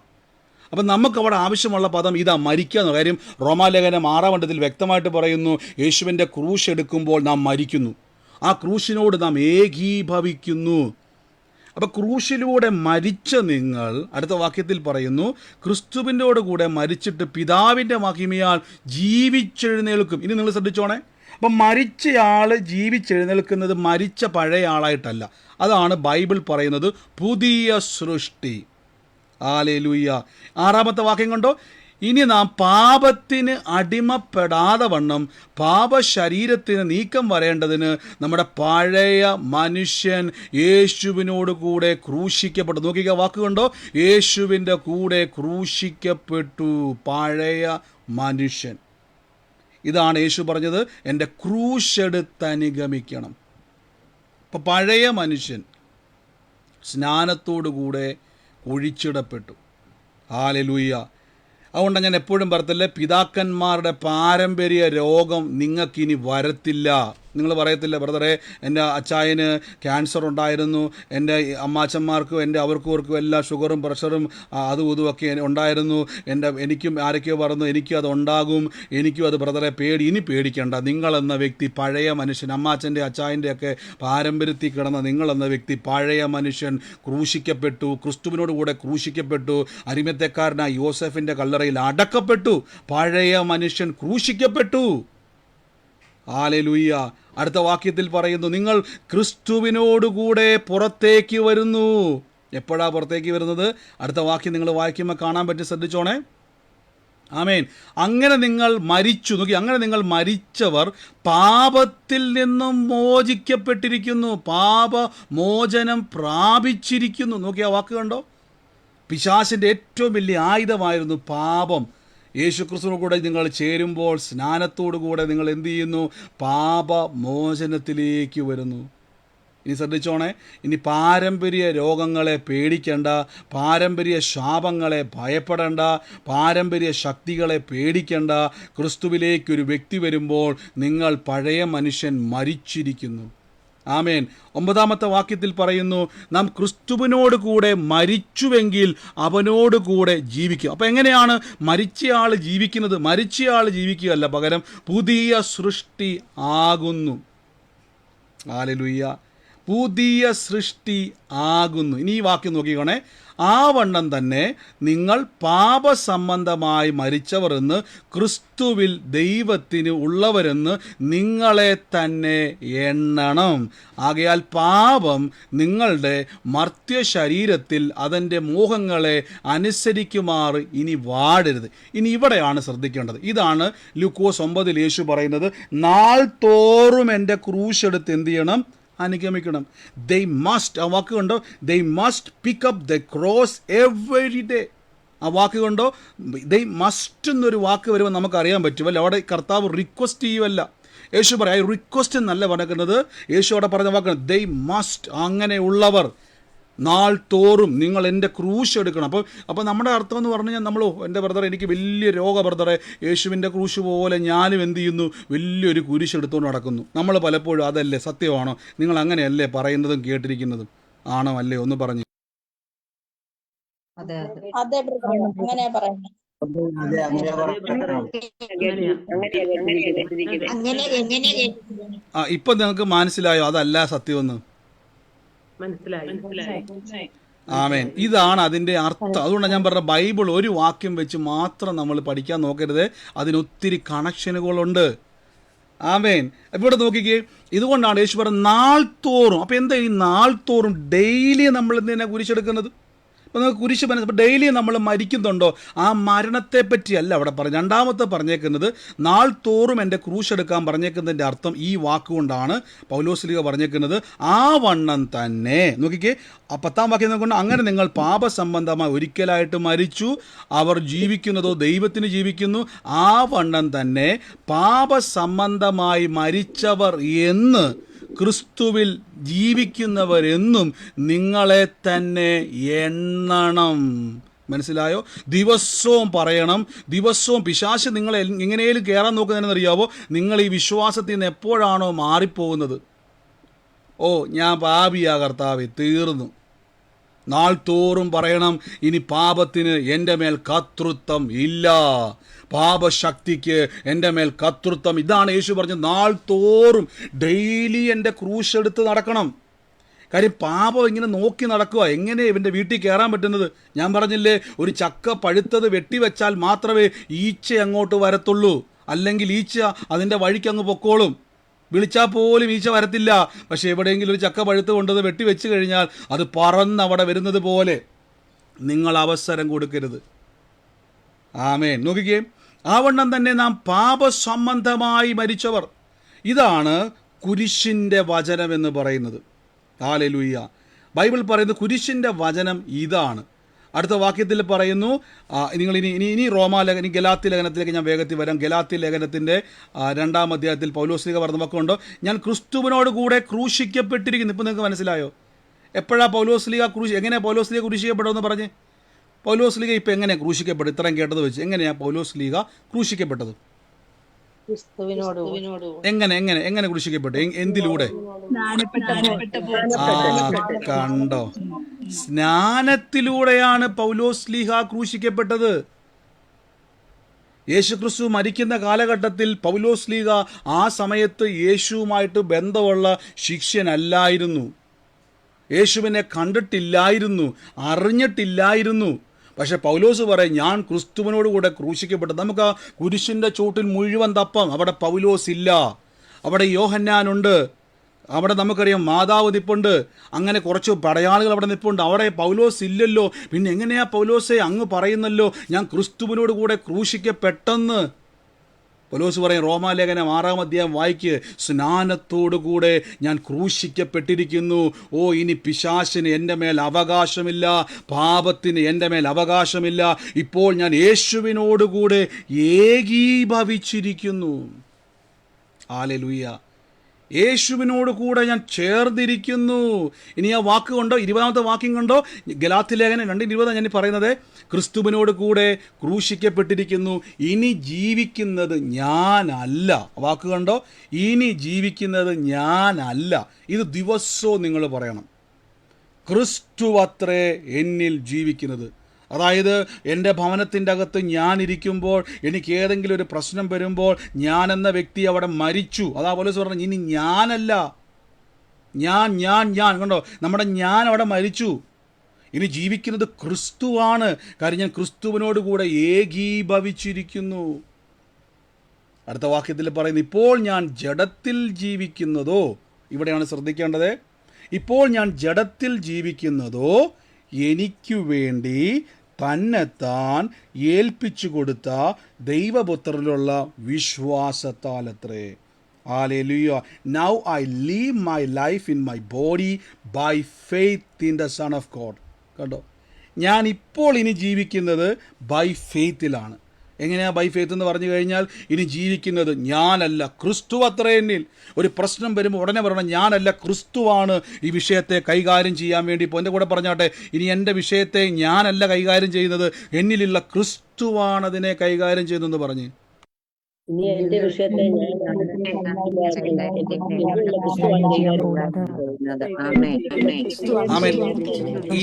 അപ്പം നമുക്ക് അവിടെ ആവശ്യമുള്ള പദം ഇതാ, മരിക്കുക എന്ന കാര്യം. റോമാലേഖനം 6 വ്യക്തമായിട്ട് പറയുന്നു, യേശുവിൻ്റെ ക്രൂശ് എടുക്കുമ്പോൾ നാം മരിക്കുന്നു, ആ ക്രൂശിനോട് നാം ഏകീഭവിക്കുന്നു. അപ്പം ക്രൂശിലൂടെ മരിച്ച നിങ്ങൾ, അടുത്ത വാക്യത്തിൽ പറയുന്നു, ക്രിസ്തുവിനോട് കൂടെ മരിച്ചിട്ട് പിതാവിൻ്റെ മഹിമയാൽ ജീവിച്ചെഴുന്നേൽക്കും. ഇനി നിങ്ങൾ ശ്രദ്ധിച്ചോണേ, അപ്പം മരിച്ചയാൾ ജീവിച്ചെഴുന്നേൽക്കുന്നത് മരിച്ച പഴയ ആളായിട്ടല്ല. അതാണ് ബൈബിൾ പറയുന്നത് പുതിയ സൃഷ്ടി. ഹല്ലേലൂയ. 6 വാക്യം കണ്ടോ, ഇനി നാം പാപത്തിന് അടിമപ്പെടാതെ വണ്ണം പാപശരീരത്തിന് നീക്കം വരേണ്ടതിന് നമ്മുടെ പഴയ മനുഷ്യൻ യേശുവിനോട് കൂടെ ക്രൂശിക്കപ്പെട്ടു. നോക്കിക്ക, വാക്ക് കണ്ടോ, യേശുവിൻ്റെ കൂടെ ക്രൂശിക്കപ്പെട്ടു പഴയ മനുഷ്യൻ. ഇതാണ് യേശു പറഞ്ഞത്, എൻ്റെ ക്രൂശെടുത്ത് അനുഗമിക്കണം. അപ്പം പഴയ മനുഷ്യൻ സ്നാനത്തോടു കൂടെ ഒഴിച്ചിടപ്പെട്ടു. ഹല്ലേലൂയ. അതുകൊണ്ട് ഞാൻ എപ്പോഴും പറയത്തില്ലേ, പിതാക്കന്മാരുടെ പാരമ്പര്യ രോഗം നിങ്ങൾക്കിനി വരത്തില്ല. നിങ്ങൾ പറയത്തില്ല, ബ്രദറെ എൻ്റെ അച്ചായന് ക്യാൻസർ ഉണ്ടായിരുന്നു, എൻ്റെ അമ്മാച്ചന്മാർക്കും അവർക്കും എല്ലാം ഷുഗറും പ്രഷറും അതും ഇതുമൊക്കെ ഉണ്ടായിരുന്നു, എനിക്കും ആരൊക്കെയോ പറഞ്ഞു എനിക്കും അത് ഉണ്ടാകും, എനിക്കും അത് ബ്രദറെ ഇനി പേടിക്കേണ്ട. നിങ്ങളെന്ന വ്യക്തി പഴയ മനുഷ്യൻ, അമ്മാച്ചൻ്റെ അച്ചായൻ്റെ ഒക്കെ പാരമ്പര്യത്തിൽ കിടന്ന നിങ്ങളെന്ന വ്യക്തി പഴയ മനുഷ്യൻ ക്രൂശിക്കപ്പെട്ടു, ക്രിസ്തുവിനോട് കൂടെ ക്രൂശിക്കപ്പെട്ടു, അരിമത്തെക്കാരനായ യോസെഫിൻ്റെ കല്ലറയിൽ അടക്കപ്പെട്ടു, പഴയ മനുഷ്യൻ ക്രൂശിക്കപ്പെട്ടു. ഹല്ലേലൂയ. അടുത്ത വാക്യത്തിൽ പറയുന്നു, നിങ്ങൾ ക്രിസ്തുവിനോടുകൂടെ പുറത്തേക്ക് വരുന്നു. എപ്പോഴാണ് പുറത്തേക്ക് വരുന്നത്? അടുത്ത വാക്യം നിങ്ങൾ വായിക്കുമ്പോൾ കാണാൻ പറ്റും, ശ്രദ്ധിച്ചോണേ. ആമേൻ. അങ്ങനെ നിങ്ങൾ മരിച്ചു. നോക്കി, അങ്ങനെ നിങ്ങൾ മരിച്ചവർ പാപത്തിൽ നിന്നും മോചിക്കപ്പെട്ടിരിക്കുന്നു, പാപമോചനം പ്രാപിച്ചിരിക്കുന്നു. നോക്കി, ആ വാക്ക് കണ്ടോ, പിശാചിൻ്റെ ഏറ്റവും വലിയ ആയുധമായിരുന്നു പാപം. യേശുക്രിസ്തുവിനോട് കൂടെ നിങ്ങൾ ചേരുമ്പോൾ സ്നാനത്തോടു കൂടെ നിങ്ങൾ എന്ത് ചെയ്യുന്നു? പാപമോചനത്തിലേക്ക് വരുന്നു. ഇനി ശ്രദ്ധിച്ചോണേ, ഇനി പാരമ്പര്യ രോഗങ്ങളെ പേടിക്കേണ്ട, പാരമ്പര്യ ശാപങ്ങളെ ഭയപ്പെടേണ്ട, പാരമ്പര്യ ശക്തികളെ പേടിക്കേണ്ട. ക്രിസ്തുവിലേക്കൊരു വ്യക്തി വരുമ്പോൾ നിങ്ങൾ പഴയ മനുഷ്യൻ മരിച്ചിരിക്കുന്നു. ആമേൻ. 9 വാക്യത്തിൽ പറയുന്നു, നാം ക്രിസ്തുവിനോട് കൂടെ മരിച്ചുവെങ്കിൽ അവനോട് കൂടെ ജീവിക്കും. അപ്പം എങ്ങനെയാണ് മരിച്ചയാൾ ജീവിക്കുന്നത്? മരിച്ചയാൾ ജീവിക്കുകയല്ല, പകരം പുതിയ സൃഷ്ടി ആകുന്നു. ഹല്ലേലൂയ. പുതിയ സൃഷ്ടി ആകുന്നു. ഇനി ഈ വാക്യം നോക്കിക്കോണേ, ആ വണ്ണം തന്നെ നിങ്ങൾ പാപസംബന്ധമായി മരിച്ചവർ എന്ന് ക്രിസ്തുവിൽ ദൈവത്തിന് ഉള്ളവരെന്ന് നിങ്ങളെ തന്നെ എണ്ണണം. ആകയാൽ പാപം നിങ്ങളുടെ മർത്യ ശരീരത്തിൽ അതിൻ്റെ മോഹങ്ങളെ അനുസരിക്കുമാറ് ഇനി വാടരുത്. ഇനി ഇവിടെയാണ് ശ്രദ്ധിക്കേണ്ടത്. ഇതാണ് ലൂക്കോസ് 9 യേശു പറയുന്നത്, നാൾ തോറും എൻ്റെ ക്രൂശ് എടുത്ത് എന്ത് ചെയ്യണം? അനുഗമിക്കണം. ദേ മസ്റ്റ്, ആ വാക്ക് കണ്ടോ, they must pick up the cross every day. ആ വാക്ക് കണ്ടോ, ദേ മസ്റ്റ് എന്നൊരു വാക്ക് വരുമ്പോൾ നമുക്കറിയാൻ പറ്റുമല്ലോ, അവിടെ കർത്താവ് റിക്വസ്റ്റ് ചെയ്യുമല്ല. യേശു പറയാം, റിക്വസ്റ്റ് എന്നല്ല പറയുന്നത്. യേശു അവിടെ പറഞ്ഞ വാക്കാണ് ദേ മസ്റ്റ്. അങ്ങനെയുള്ളവർ നാൾ തോറും നിങ്ങൾ എൻ്റെ ക്രൂശ് എടുക്കണം. അപ്പോൾ നമ്മുടെ അർത്ഥം എന്ന് പറഞ്ഞു കഴിഞ്ഞാൽ, എൻ്റെ ബ്രദറെ എനിക്ക് വലിയ രോഗ ബ്രദറെ, യേശുവിൻ്റെ ക്രൂശ് പോലെ ഞാനും എന്ത് ചെയ്യുന്നു? വലിയൊരു കുരിശ് എടുത്തുകൊണ്ട് നടക്കുന്നു. നമ്മൾ പലപ്പോഴും അതല്ലേ? സത്യമാണോ? നിങ്ങൾ അങ്ങനെയല്ലേ പറയുന്നതും കേട്ടിരിക്കുന്നതും? ആണോ അല്ലേ? ഒന്ന് പറഞ്ഞു. അതെ അങ്ങനെ പറയുന്നത്. ഇപ്പൊ നിങ്ങൾക്ക് മനസ്സിലായോ അതല്ല സത്യമെന്ന്? ആമേൻ. ഇതാണ് അതിൻ്റെ അർത്ഥം. അതുകൊണ്ടാണ് ഞാൻ പറഞ്ഞ ബൈബിൾ ഒരു വാക്യം വെച്ച് മാത്രം നമ്മൾ പഠിക്കാൻ നോക്കരുത്, അതിനൊത്തിരി കണക്ഷനുകളുണ്ട്. ആമേൻ. ഇവിടെ നോക്കിക്കേ, ഇതുകൊണ്ടാണ് യേശു പറഞ്ഞത് നാൾ തോറും. അപ്പം എന്താ ഈ നാൾ തോറും? ഡെയിലി നമ്മൾ എന്തിനാ കുരിശെടുക്കുന്നത്? അപ്പോൾ നിങ്ങൾക്ക് കുരിശ് ഇപ്പോൾ ഡെയിലി നമ്മൾ മരിക്കുന്നുണ്ടോ? ആ മരണത്തെ പറ്റിയല്ല അവിടെ പറഞ്ഞു. രണ്ടാമത്തെ പറഞ്ഞേക്കുന്നത് നാൾ തോറും എൻ്റെ ക്രൂശ് എടുക്കാൻ പറഞ്ഞേക്കുന്നതിൻ്റെ അർത്ഥം ഈ വാക്കുകൊണ്ടാണ് പൗലോസ്ലീഹ പറഞ്ഞേക്കുന്നത്. ആ വണ്ണം തന്നെ നോക്കിക്കേ, 10-ാം വാക്യം നോക്കൊണ്ട്, അങ്ങനെ നിങ്ങൾ പാപസംബന്ധമായി ഒരിക്കലായിട്ട് മരിച്ചു, അവർ ജീവിക്കുന്നതോ ദൈവത്തിന് ജീവിക്കുന്നു. ആ വണ്ണം തന്നെ പാപസംബന്ധമായി മരിച്ചവർ എന്ന് ക്രിസ്തുവിൽ ജീവിക്കുന്നവരെന്നും നിങ്ങളെ തന്നെ എണ്ണണം. മനസ്സിലായോ? ദിവസവും പറയണം. ദിവസവും പിശാച് നിങ്ങളെ എങ്ങനെയും കയറാൻ നോക്കുന്നതെന്ന് അറിയാവോ? നിങ്ങൾ ഈ വിശ്വാസത്തിൽ നിന്ന് എപ്പോഴാണോ മാറിപ്പോകുന്നത്, ഓ ഞാൻ പാപിയാ കർത്താവേ, തീർന്നു. നാൾ തോറും പറയണം, ഇനി പാപത്തിന് എൻ്റെ മേൽ കർത്തൃത്വം ഇല്ല, പാപശക്തിക്ക് എൻ്റെ മേൽ കർത്തൃത്വം. ഇതാണ് യേശു പറഞ്ഞത്. നാൾ തോറും ഡെയിലി എൻ്റെ ക്രൂശ് എടുത്ത് നടക്കണം. കാര്യം പാപം ഇങ്ങനെ നോക്കി നടക്കുക. എങ്ങനെ ഇവൻ്റെ വീട്ടിൽ കയറാൻ പറ്റുന്നത്? ഞാൻ പറഞ്ഞില്ലേ, ഒരു ചക്ക പഴുത്തത് വെട്ടിവെച്ചാൽ മാത്രമേ ഈച്ച അങ്ങോട്ട് വരത്തുള്ളൂ, അല്ലെങ്കിൽ ഈച്ച അതിൻ്റെ വഴിക്ക് അങ്ങ് പൊക്കോളും. വിളിച്ചാൽ പോലും ഈച്ച വരത്തില്ല. പക്ഷേ എവിടെയെങ്കിലും ഒരു ചക്ക പഴുത്ത് കൊണ്ടത് വെട്ടിവെച്ച് കഴിഞ്ഞാൽ അത് പറന്ന് അവിടെ വരുന്നത് പോലെ നിങ്ങൾ അവസരം കൊടുക്കരുത്. ആമേൻ. നോക്കിക്കേ, ആവണ്ണം തന്നെ നാം പാപസംബന്ധമായി മരിച്ചവർ. ഇതാണ് കുരിശിൻ്റെ വചനം എന്ന് പറയുന്നത്. ഹല്ലേലൂയ. ബൈബിൾ പറയുന്നത് കുരിശിൻ്റെ വചനം ഇതാണ്. അടുത്ത വാക്യത്തിൽ പറയുന്നു, നിങ്ങൾ ഇനി ഇനി ഗലാത്യ ലേഖനത്തിലേക്ക് ഞാൻ വേഗത്തിൽ വരാം. ഗലാത്യ ലേഖനത്തിൻ്റെ 2-ാം അധ്യായത്തിൽ പൗലോസ്ലീഹ പറഞ്ഞ വാക്കുണ്ടോ, ഞാൻ ക്രിസ്തുവിനോട് കൂടെ ക്രൂശിക്കപ്പെട്ടിരിക്കുന്നു. ഇപ്പോൾ നിങ്ങൾക്ക് മനസ്സിലായോ എപ്പോഴാണ് എങ്ങനെയാണ് പൗലോസ്ലീഹ ക്രൂശിക്കപ്പെട്ടതെന്ന് പറഞ്ഞ്? പൗലോസ്ലീഹ ഇപ്പം എങ്ങനെയാണ് ക്രൂശിക്കപ്പെട്ടത്? ഇത്രയും കേട്ടത് വെച്ച് എങ്ങനെയാണ് പൗലോസ്ലീഹ ക്രൂശിക്കപ്പെട്ടത്? എങ്ങനെ ക്രൂശിക്കപ്പെട്ടു? എന്തിലൂടെ? കണ്ടോ, സ്നാനത്തിലൂടെയാണ് പൗലോസ്ലീഹ ക്രൂശിക്കപ്പെട്ടത്. യേശുക്രിസ്തു മരിക്കുന്ന കാലഘട്ടത്തിൽ പൗലോസ്ലീഹ ആ സമയത്ത് യേശുവുമായിട്ട് ബന്ധമുള്ള ശിഷ്യനല്ലായിരുന്നു. യേശുവിനെ കണ്ടിട്ടില്ലായിരുന്നു, അറിഞ്ഞിട്ടില്ലായിരുന്നു. പക്ഷെ പൗലോസ് പറയും, ഞാൻ ക്രിസ്തുവിനോട് കൂടെ ക്രൂശിക്കപ്പെട്ടു. നമുക്ക് ആ കുരിശിൻ്റെ ചൂട്ടിൽ മുഴുവൻ തപ്പം. അവിടെ പൗലോസ് ഇല്ല, അവിടെ യോഹന്നാനുണ്ട്, അവിടെ നമുക്കറിയാം മാതാവ് നിപ്പുണ്ട്, അങ്ങനെ കുറച്ച് പടയാളികൾ അവിടെ നിപ്പുണ്ട്. അവിടെ പൗലോസ് ഇല്ലല്ലോ. പിന്നെ എങ്ങനെയാ പൗലോസെ അങ്ങ് പറയുന്നല്ലോ ഞാൻ ക്രിസ്തുവിനോട് കൂടെ ക്രൂശിക്കപ്പെട്ടെന്ന്? പൗലോസ് പറയും, റോമാലേഖനം 6-ാം അധ്യായം വായിക്ക്, സ്നാനത്തോടുകൂടെ ഞാൻ ക്രൂശിക്കപ്പെട്ടിരിക്കുന്നു. ഓ, ഇനി പിശാചിന് എൻ്റെ മേൽ അവകാശമില്ല, പാപത്തിന് എൻ്റെ മേൽ അവകാശമില്ല. ഇപ്പോൾ ഞാൻ യേശുവിനോടുകൂടെ ഏകീഭവിച്ചിരിക്കുന്നു. ഹല്ലേലൂയ. യേശുവിനോട് കൂടെ ഞാൻ ചേർന്നിരിക്കുന്നു. ഇനി ആ വാക്ക് കൊണ്ടോ 20-ാമത്തെ വാക്യം കൊണ്ടോ ഗലാത്യ ലേഖനം 2:20 ഞാൻ പറയുന്നത്, ക്രിസ്തുവിനോട് കൂടെ ക്രൂശിക്കപ്പെട്ടിരിക്കുന്നു. ഇനി ജീവിക്കുന്നത് ഞാനല്ല. വാക്ക് കണ്ടോ, ഇനി ജീവിക്കുന്നത് ഞാനല്ല. ഇത് ദിവസവും നിങ്ങൾ പറയണം. ക്രിസ്തു അത്രേ എന്നിൽ ജീവിക്കുന്നത്. അതായത് എൻ്റെ ഭവനത്തിൻ്റെ അകത്ത് ഞാനിരിക്കുമ്പോൾ എനിക്ക് ഏതെങ്കിലും ഒരു പ്രശ്നം വരുമ്പോൾ ഞാനെന്ന വ്യക്തി അവിടെ മരിച്ചു. അതാ പൗലോസ് പറഞ്ഞു, ഇനി ഞാനല്ല, ഞാൻ കണ്ടോ, നമ്മുടെ ഞാൻ അവിടെ മരിച്ചു. ഇനി ജീവിക്കുന്നത് ക്രിസ്തുവാണ്. കാര്യം ഞാൻ ക്രിസ്തുവിനോട് കൂടെ ഏകീഭവിച്ചിരിക്കുന്നു. അടുത്ത വാക്യത്തിൽ പറയുന്നു, ഇപ്പോൾ ഞാൻ ജഡത്തിൽ ജീവിക്കുന്നതോ, ഇവിടെയാണ് ശ്രദ്ധിക്കേണ്ടത്, ഇപ്പോൾ ഞാൻ ജഡത്തിൽ ജീവിക്കുന്നതോ എനിക്കു വേണ്ടി തന്നെത്താൻ ഏൽപ്പിച്ചു കൊടുത്ത ദൈവപുത്രനിലുള്ള വിശ്വാസത്താലത്രേ. Hallelujah. Now I live my life in my body by faith in the Son of God. കണ്ടോ, ഞാൻ ഇപ്പോൾ ഇനി ജീവിക്കുന്നത് ബൈ ഫെയ്ത്തിലാണ്. എങ്ങനെയാ ബൈ ഫെയ്ത്ത് എന്ന് പറഞ്ഞു കഴിഞ്ഞാൽ, ഇനി ജീവിക്കുന്നത് ഞാനല്ല, ക്രിസ്തു അത്ര എന്നിൽ. ഒരു പ്രശ്നം വരുമ്പോൾ ഉടനെ പറയണം, ഞാനല്ല, ക്രിസ്തുവാണ് ഈ വിഷയത്തെ കൈകാര്യം ചെയ്യാൻ വേണ്ടി. ഇപ്പോൾ എൻ്റെ കൂടെ പറഞ്ഞാട്ടെ, ഇനി എൻ്റെ വിഷയത്തെ ഞാനല്ല കൈകാര്യം ചെയ്യുന്നത്, എന്നിലുള്ള ക്രിസ്തുവാണ് അതിനെ കൈകാര്യം ചെയ്യുന്നതെന്ന് പറഞ്ഞ്. ഇനി എന്റെ വിഷയത്തെ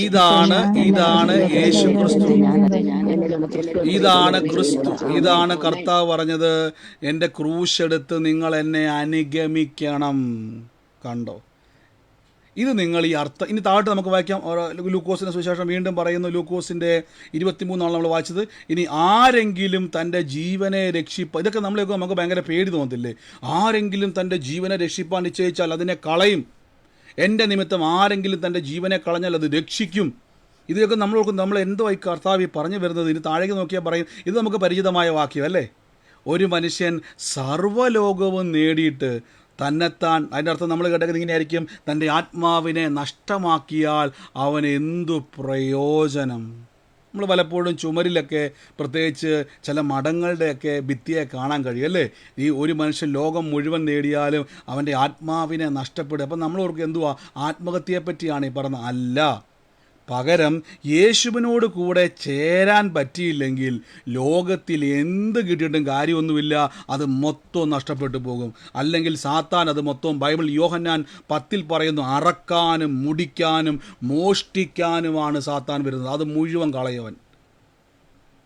ഇതാണ് യേശു ക്രിസ്തു, ഇതാണ് ക്രിസ്തു, ഇതാണ് കർത്താവ് പറഞ്ഞത്, എൻ്റെ ക്രൂശെടുത്ത് നിങ്ങൾ എന്നെ അനുഗമിക്കണം. കണ്ടോ, ഇത് നിങ്ങൾ ഈ അർത്ഥം ഇനി താഴോട്ട് നമുക്ക് വായിക്കാം. ലൂക്കോസിൻ്റെ സുവിശേഷം വീണ്ടും പറയുന്നു, ലൂക്കോസിൻ്റെ 23 നമ്മൾ വായിച്ചത്. ഇനി ആരെങ്കിലും തൻ്റെ ജീവനെ ഇതൊക്കെ നമ്മളെയൊക്കെ നമുക്ക് ഭയങ്കര പേടി തോന്നത്തില്ലേ? ആരെങ്കിലും തൻ്റെ ജീവനെ രക്ഷിപ്പാൻ നിശ്ചയിച്ചാൽ അതിനെ കളയും. എൻ്റെ നിമിത്തം ആരെങ്കിലും തൻ്റെ ജീവനെ കളഞ്ഞാൽ അത് രക്ഷിക്കും. ഇതൊക്കെ നമ്മൾ എന്തോ ഈ കർത്താവ് പറഞ്ഞു വരുന്നത്? ഇനി താഴേക്ക് നോക്കിയാൽ പറയും, ഇത് നമുക്ക് പരിചിതമായ വാക്യം അല്ലേ? ഒരു മനുഷ്യൻ സർവ്വലോകവും നേടിയിട്ട് തന്നെത്താൻ, അതിൻ്റെ അർത്ഥം നമ്മൾ കേട്ടത് ഇങ്ങനെയായിരിക്കും, തൻ്റെ ആത്മാവിനെ നഷ്ടമാക്കിയാൽ അവന് എന്തു പ്രയോജനം? നമ്മൾ പലപ്പോഴും ചുമരിലൊക്കെ പ്രത്യേകിച്ച് ചില മഠങ്ങളുടെയൊക്കെ ഭിത്തിയെ കാണാൻ കഴിയും അല്ലേ? ഈ ഒരു മനുഷ്യൻ ലോകം മുഴുവൻ നേടിയാലും അവൻ്റെ ആത്മാവിനെ നഷ്ടപ്പെടും. അപ്പം നമ്മൾ ഓർക്കും എന്തുവാ, ആത്മഹത്യയെപ്പറ്റിയാണ് ഈ പറഞ്ഞത്? അല്ല, പകരം യേശുവിനോട് കൂടെ ചേരാൻ പറ്റിയില്ലെങ്കിൽ ലോകത്തിൽ എന്ത് കിട്ടിയിട്ടും കാര്യമൊന്നുമില്ല, അത് മൊത്തം നഷ്ടപ്പെട്ടു പോകും. അല്ലെങ്കിൽ സാത്താൻ അത് മൊത്തം, ബൈബിൾ യോഹന്നാൻ 10 പറയുന്നു, അറക്കാനും മുടിക്കാനും മോഷ്ടിക്കാനുമാണ് സാത്താൻ വരുന്നത്, അത് മുഴുവൻ കളയവൻ.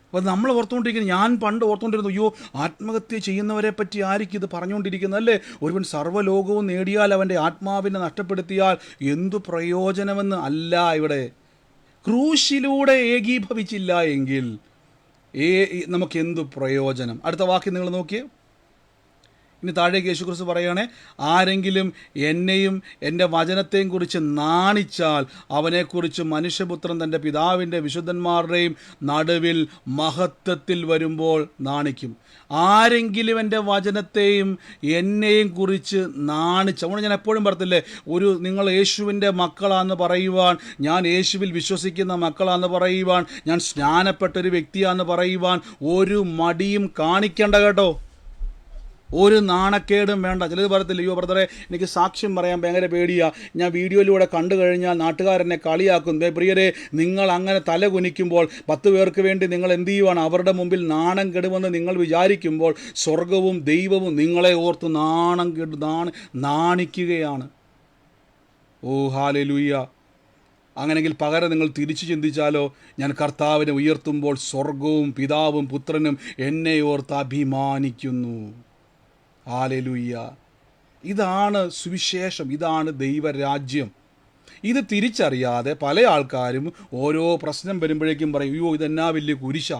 അപ്പോൾ നമ്മൾ ഓർത്തുകൊണ്ടിരിക്കുന്നത്, ഞാൻ പണ്ട് ഓർത്തുകൊണ്ടിരുന്നു, അയ്യോ ആത്മഹത്യ ചെയ്യുന്നവരെ പറ്റി ആയിരിക്കും ഇത് പറഞ്ഞുകൊണ്ടിരിക്കുന്നത് അല്ലേ? ഒരുവൻ സർവ്വലോകവും നേടിയാൽ അവൻ്റെ ആത്മാവിനെ നഷ്ടപ്പെടുത്തിയാൽ എന്തു പ്രയോജനമെന്ന് അല്ല. ഇവിടെ ക്രൂശിലൂടെ ഏകീഭവിച്ചില്ല എങ്കിൽ നമുക്ക് എന്തു പ്രയോജനം? അടുത്ത വാക്യം നിങ്ങൾ നോക്കിയേ. ഇനി താഴേക്ക് യേശുക്രിസ്തു പറയുകയാണെ, ആരെങ്കിലും എന്നെയും എൻ്റെ വചനത്തെയും കുറിച്ച് നാണിച്ചാൽ അവനെക്കുറിച്ച് മനുഷ്യപുത്രൻ തൻ്റെ പിതാവിൻ്റെ വിശുദ്ധന്മാരുടെയും നടുവിൽ മഹത്വത്തിൽ വരുമ്പോൾ നാണിക്കും. ആരെങ്കിലും എൻ്റെ വചനത്തെയും എന്നെയും കുറിച്ച് നാണിച്ച്, അതുകൊണ്ട് ഞാൻ എപ്പോഴും പറയത്തില്ലേ, നിങ്ങൾ യേശുവിൻ്റെ മക്കളാണെന്ന് പറയുവാൻ, ഞാൻ യേശുവിൽ വിശ്വസിക്കുന്ന മക്കളാണെന്ന് പറയുവാൻ, ഞാൻ സ്നാനപ്പെട്ടൊരു വ്യക്തിയാണെന്ന് പറയുവാൻ ഒരു മടിയും കാണിക്കേണ്ട കേട്ടോ. ഒരു നാണക്കേടും വേണ്ട. ചിലത് പറയത്തില്ല, അയ്യോ ബ്രദറെ എനിക്ക് സാക്ഷ്യം പറയാൻ ഭയങ്കര പേടിയാണ്, ഞാൻ വീഡിയോയിലൂടെ കണ്ടു കഴിഞ്ഞാൽ നാട്ടുകാരെന്നെ കളിയാക്കും. പ്രിയരെ, നിങ്ങൾ അങ്ങനെ തല കുനിക്കുമ്പോൾ 10 പേർക്ക് വേണ്ടി നിങ്ങൾ എന്ത് ചെയ്യുവാണ്? അവരുടെ മുമ്പിൽ നാണം കെടുമെന്ന് നിങ്ങൾ വിചാരിക്കുമ്പോൾ സ്വർഗവും ദൈവവും നിങ്ങളെ ഓർത്ത് നാണിക്കുകയാണ്. ഓ ഹല്ലേലൂയ. അങ്ങനെങ്കിൽ പകരം നിങ്ങൾ തിരിച്ചു ചിന്തിച്ചാലോ, ഞാൻ കർത്താവിനെ ഉയർത്തുമ്പോൾ സ്വർഗവും പിതാവും പുത്രനും എന്നെ ഓർത്ത് അഭിമാനിക്കുന്നു. ഹല്ലേലൂയ. ഇതാണ് സുവിശേഷം, ഇതാണ് ദൈവരാജ്യം. ഇത് തിരിച്ചറിയാതെ പല ആൾക്കാരും ഓരോ പ്രശ്നം വരുമ്പോഴേക്കും പറയും, അയ്യോ ഇതെന്നാ വലിയ കുരിശ,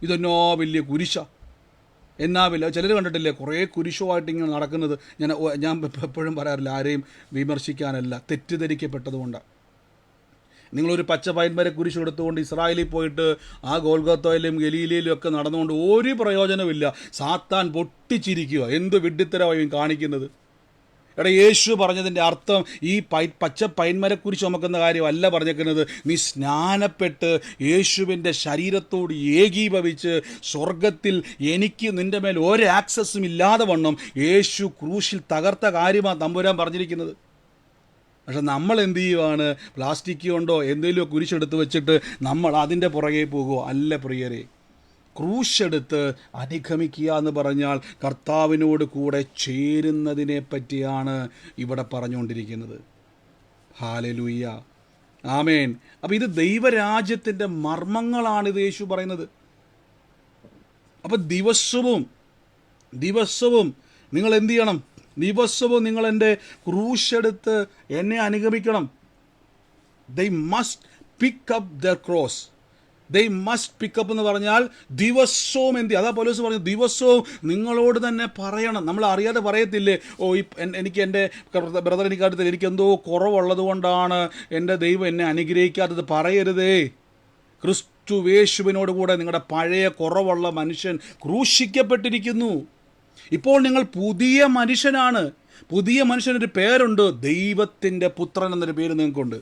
ഇതെന്നോ വലിയ കുരിശ, എന്നാ വലിയ. ചിലർ കണ്ടിട്ടില്ലേ കുറേ കുരിശുമായിട്ട് ഇങ്ങനെ നടക്കുന്നത്? ഞാൻ എപ്പോഴും പറയാറില്ല, ആരെയും വിമർശിക്കാനല്ല, തെറ്റിദ്ധരിക്കപ്പെട്ടതുകൊണ്ടാണ്. നിങ്ങളൊരു പച്ച പൈൻമര കുരിശ് എടുത്തുകൊണ്ട് ഇസ്രായേലിൽ പോയിട്ട് ആ ഗോൽഗോത്തോയിലും ഗലീലയിലും ഒക്കെ നടന്നുകൊണ്ട് ഒരു പ്രയോജനമില്ല. സാത്താൻ പൊട്ടിച്ചിരിക്കുക, എന്ത് വിഡ്ഢിത്തരമായും കാണിക്കുന്നത്. എടാ, യേശു പറഞ്ഞതിൻ്റെ അർത്ഥം ഈ പച്ച പൈൻമരക്കുരിശ് ചുമക്കുന്ന കാര്യമല്ല പറഞ്ഞേക്കുന്നത്. നീ സ്നാനപ്പെട്ട് യേശുവിൻ്റെ ശരീരത്തോട് ഏകീഭവിച്ച് സ്വർഗത്തിൽ എനിക്ക് നിൻ്റെ മേൽ ഒരു ആക്സസും ഇല്ലാതെ വണ്ണം യേശു ക്രൂശിൽ തകർത്ത കാര്യമാണ് തമ്പുരാൻ പറഞ്ഞിരിക്കുന്നത്. പക്ഷെ നമ്മൾ എന്ത് ചെയ്യുവാണ്? പ്ലാസ്റ്റിക് കൊണ്ടോ എന്തെങ്കിലും കുരിശെടുത്ത് വെച്ചിട്ട് നമ്മൾ അതിൻ്റെ പുറകെ പോകുമോ? അല്ല പ്രിയരെ, ക്രൂശെടുത്ത് അനുഗമിക്കുക എന്ന് പറഞ്ഞാൽ കർത്താവിനോട് കൂടെ ചേരുന്നതിനെ പറ്റിയാണ് ഇവിടെ പറഞ്ഞുകൊണ്ടിരിക്കുന്നത്. ഹല്ലേലൂയ, ആമേൻ. അപ്പോൾ ഇത് ദൈവരാജ്യത്തിൻ്റെ മർമ്മങ്ങളാണിത് യേശു പറയുന്നത്. അപ്പോൾ ദിവസവും നിങ്ങൾ എന്ത് ചെയ്യണം? ദിവസവും നിങ്ങൾ എൻ്റെ ക്രൂശെടുത്ത് എന്നെ അനുഗമിക്കണം. They must pick up their cross. They must pick up എന്ന് പറഞ്ഞാൽ ദിവസവും അതാ പൗലോസ് പറഞ്ഞു, ദിവസവും നിങ്ങളോട് തന്നെ പറയണം. നമ്മൾ അറിയാതെ പറയത്തില്ലേ, ഓ എനിക്ക് എൻ്റെ ബ്രദർ എനിക്കടുത്തില്ല, എനിക്കെന്തോ കുറവുള്ളത് കൊണ്ടാണ് എൻ്റെ ദൈവം എന്നെ അനുഗ്രഹിക്കാത്തത്. പറയരുതേ. ക്രിസ്തുവേശുവിനോട് കൂടെ നിങ്ങളുടെ പഴയ കുറവുള്ള മനുഷ്യൻ ക്രൂശിക്കപ്പെട്ടിരിക്കുന്നു. ഇപ്പോൾ നിങ്ങൾ പുതിയ മനുഷ്യനാണ്. പുതിയ മനുഷ്യനൊരു പേരുണ്ട്, ദൈവത്തിൻ്റെ പുത്രൻ എന്നൊരു പേര് നിങ്ങൾക്കുണ്ട്.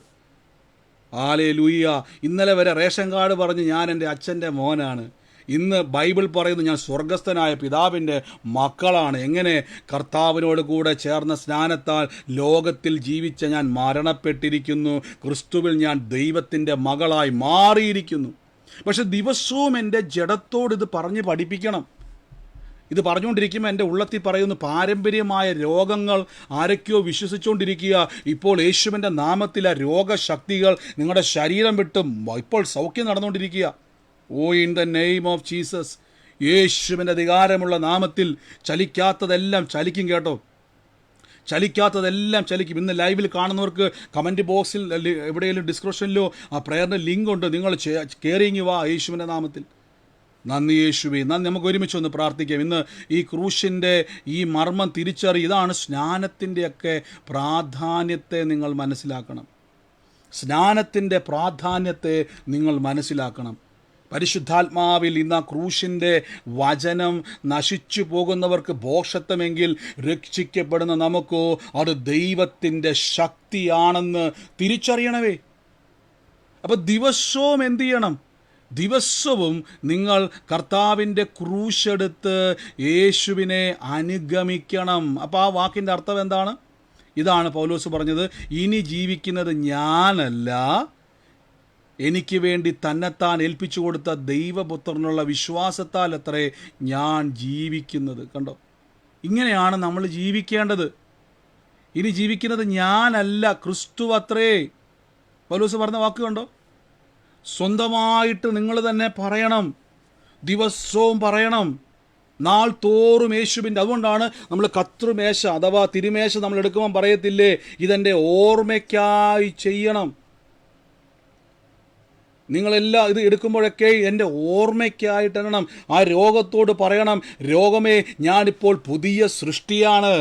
ഹല്ലേലൂയ. ഇന്നലെ വരെ റേഷൻ കാർഡ് പറഞ്ഞ് ഞാൻ എൻ്റെ അച്ഛൻ്റെ മോനാണ്. ഇന്ന് ബൈബിൾ പറയുന്നു ഞാൻ സ്വർഗസ്ഥനായ പിതാവിൻ്റെ മക്കളാണ്. എങ്ങനെ? കർത്താവിനോട് കൂടെ ചേർന്ന സ്നാനത്താൽ ലോകത്തിൽ ജീവിച്ച ഞാൻ മരണപ്പെട്ടിരിക്കുന്നു, ക്രിസ്തുവിൽ ഞാൻ ദൈവത്തിൻ്റെ മകളായി മാറിയിരിക്കുന്നു. പക്ഷെ ദിവസവും എൻ്റെ ജഡത്തോട് ഇത് പറഞ്ഞ് പഠിപ്പിക്കണം. ഇത് പറഞ്ഞുകൊണ്ടിരിക്കുമ്പോൾ എൻ്റെ ഉള്ളത്തിൽ പറയുന്നു, പാരമ്പര്യമായ രോഗങ്ങൾ ആരൊക്കെയോ വിശ്വസിച്ചുകൊണ്ടിരിക്കുക. ഇപ്പോൾ യേശുവിൻ്റെ നാമത്തിൽ ആ രോഗശക്തികൾ നിങ്ങളുടെ ശരീരം വിട്ടും ഇപ്പോൾ സൗഖ്യം നടന്നുകൊണ്ടിരിക്കുക. Oh in the name of Jesus. യേശുവിൻ്റെ അധികാരമുള്ള നാമത്തിൽ ചലിക്കാത്തതെല്ലാം ചലിക്കും കേട്ടോ, ചലിക്കാത്തതെല്ലാം ചലിക്കും. ഇന്ന് ലൈവിൽ കാണുന്നവർക്ക് കമൻറ്റ് ബോക്സിൽ എവിടെയെങ്കിലും ഡിസ്ക്രിപ്ഷനിലോ ആ പ്രേയറിൻ്റെ ലിങ്ക് ഉണ്ട്, നിങ്ങൾ കയറിങ്ങി വാ യേശുവിൻ്റെ നാമത്തിൽ. നന്ദി യേശുവേ, നന്ദി. നമുക്ക് ഒരുമിച്ച് ഒന്ന് പ്രാർത്ഥിക്കാം. ഇന്ന് ഈ ക്രൂശിൻ്റെ ഈ മർമ്മം തിരിച്ചറി. ഇതാണ് സ്നാനത്തിൻ്റെയൊക്കെ പ്രാധാന്യത്തെ നിങ്ങൾ മനസ്സിലാക്കണം. സ്നാനത്തിൻ്റെ പ്രാധാന്യത്തെ നിങ്ങൾ മനസ്സിലാക്കണം. പരിശുദ്ധാത്മാവിൽ ഇന്ന് ആ ക്രൂശിൻ്റെ വചനം നശിച്ചു പോകുന്നവർക്ക് ഭോഷത്വമെങ്കിൽ രക്ഷിക്കപ്പെടുന്ന നമുക്കോ അത് ദൈവത്തിൻ്റെ ശക്തിയാണെന്ന് തിരിച്ചറിയണമേ. അപ്പോൾ ദിവസവും എന്ത് ചെയ്യണം? ദിവസവും നിങ്ങൾ കർത്താവിൻ്റെ ക്രൂശെടുത്ത് യേശുവിനെ അനുഗമിക്കണം. അപ്പോൾ ആ വാക്കിൻ്റെ അർത്ഥം എന്താണ്? ഇതാണ് പൗലോസ് പറഞ്ഞത്, ഇനി ജീവിക്കുന്നത് ഞാനല്ല, എനിക്ക് വേണ്ടി തന്നെത്താൻ ഏൽപ്പിച്ചു കൊടുത്ത ദൈവപുത്രനുള്ള വിശ്വാസത്താൽ അത്രേ ഞാൻ ജീവിക്കുന്നത്. കണ്ടോ, ഇങ്ങനെയാണ് നമ്മൾ ജീവിക്കേണ്ടത്. ഇനി ജീവിക്കുന്നത് ഞാനല്ല, ക്രിസ്തു അത്രേ. പൗലോസ് പറഞ്ഞ വാക്ക് കണ്ടോ? സ്വന്തമായിട്ട് നിങ്ങൾ തന്നെ പറയണം, ദിവസവും പറയണം, നാൾ തോറും യേശുവിൻ്റെ. അതുകൊണ്ടാണ് നമ്മൾ കർത്തൃമേശ അഥവാ തിരുമേശ നമ്മൾ എടുക്കുമ്പോൾ പറയത്തില്ലേ, ഇതെൻ്റെ ഓർമ്മയ്ക്കായി ചെയ്യണം. നിങ്ങളെല്ലാം ഇത് എടുക്കുമ്പോഴൊക്കെ എൻ്റെ ഓർമ്മയ്ക്കായിട്ട് എണ്ണണം. ആ രോഗത്തോട് പറയണം, രോഗമേ ഞാനിപ്പോൾ പുതിയ സൃഷ്ടിയാണ്.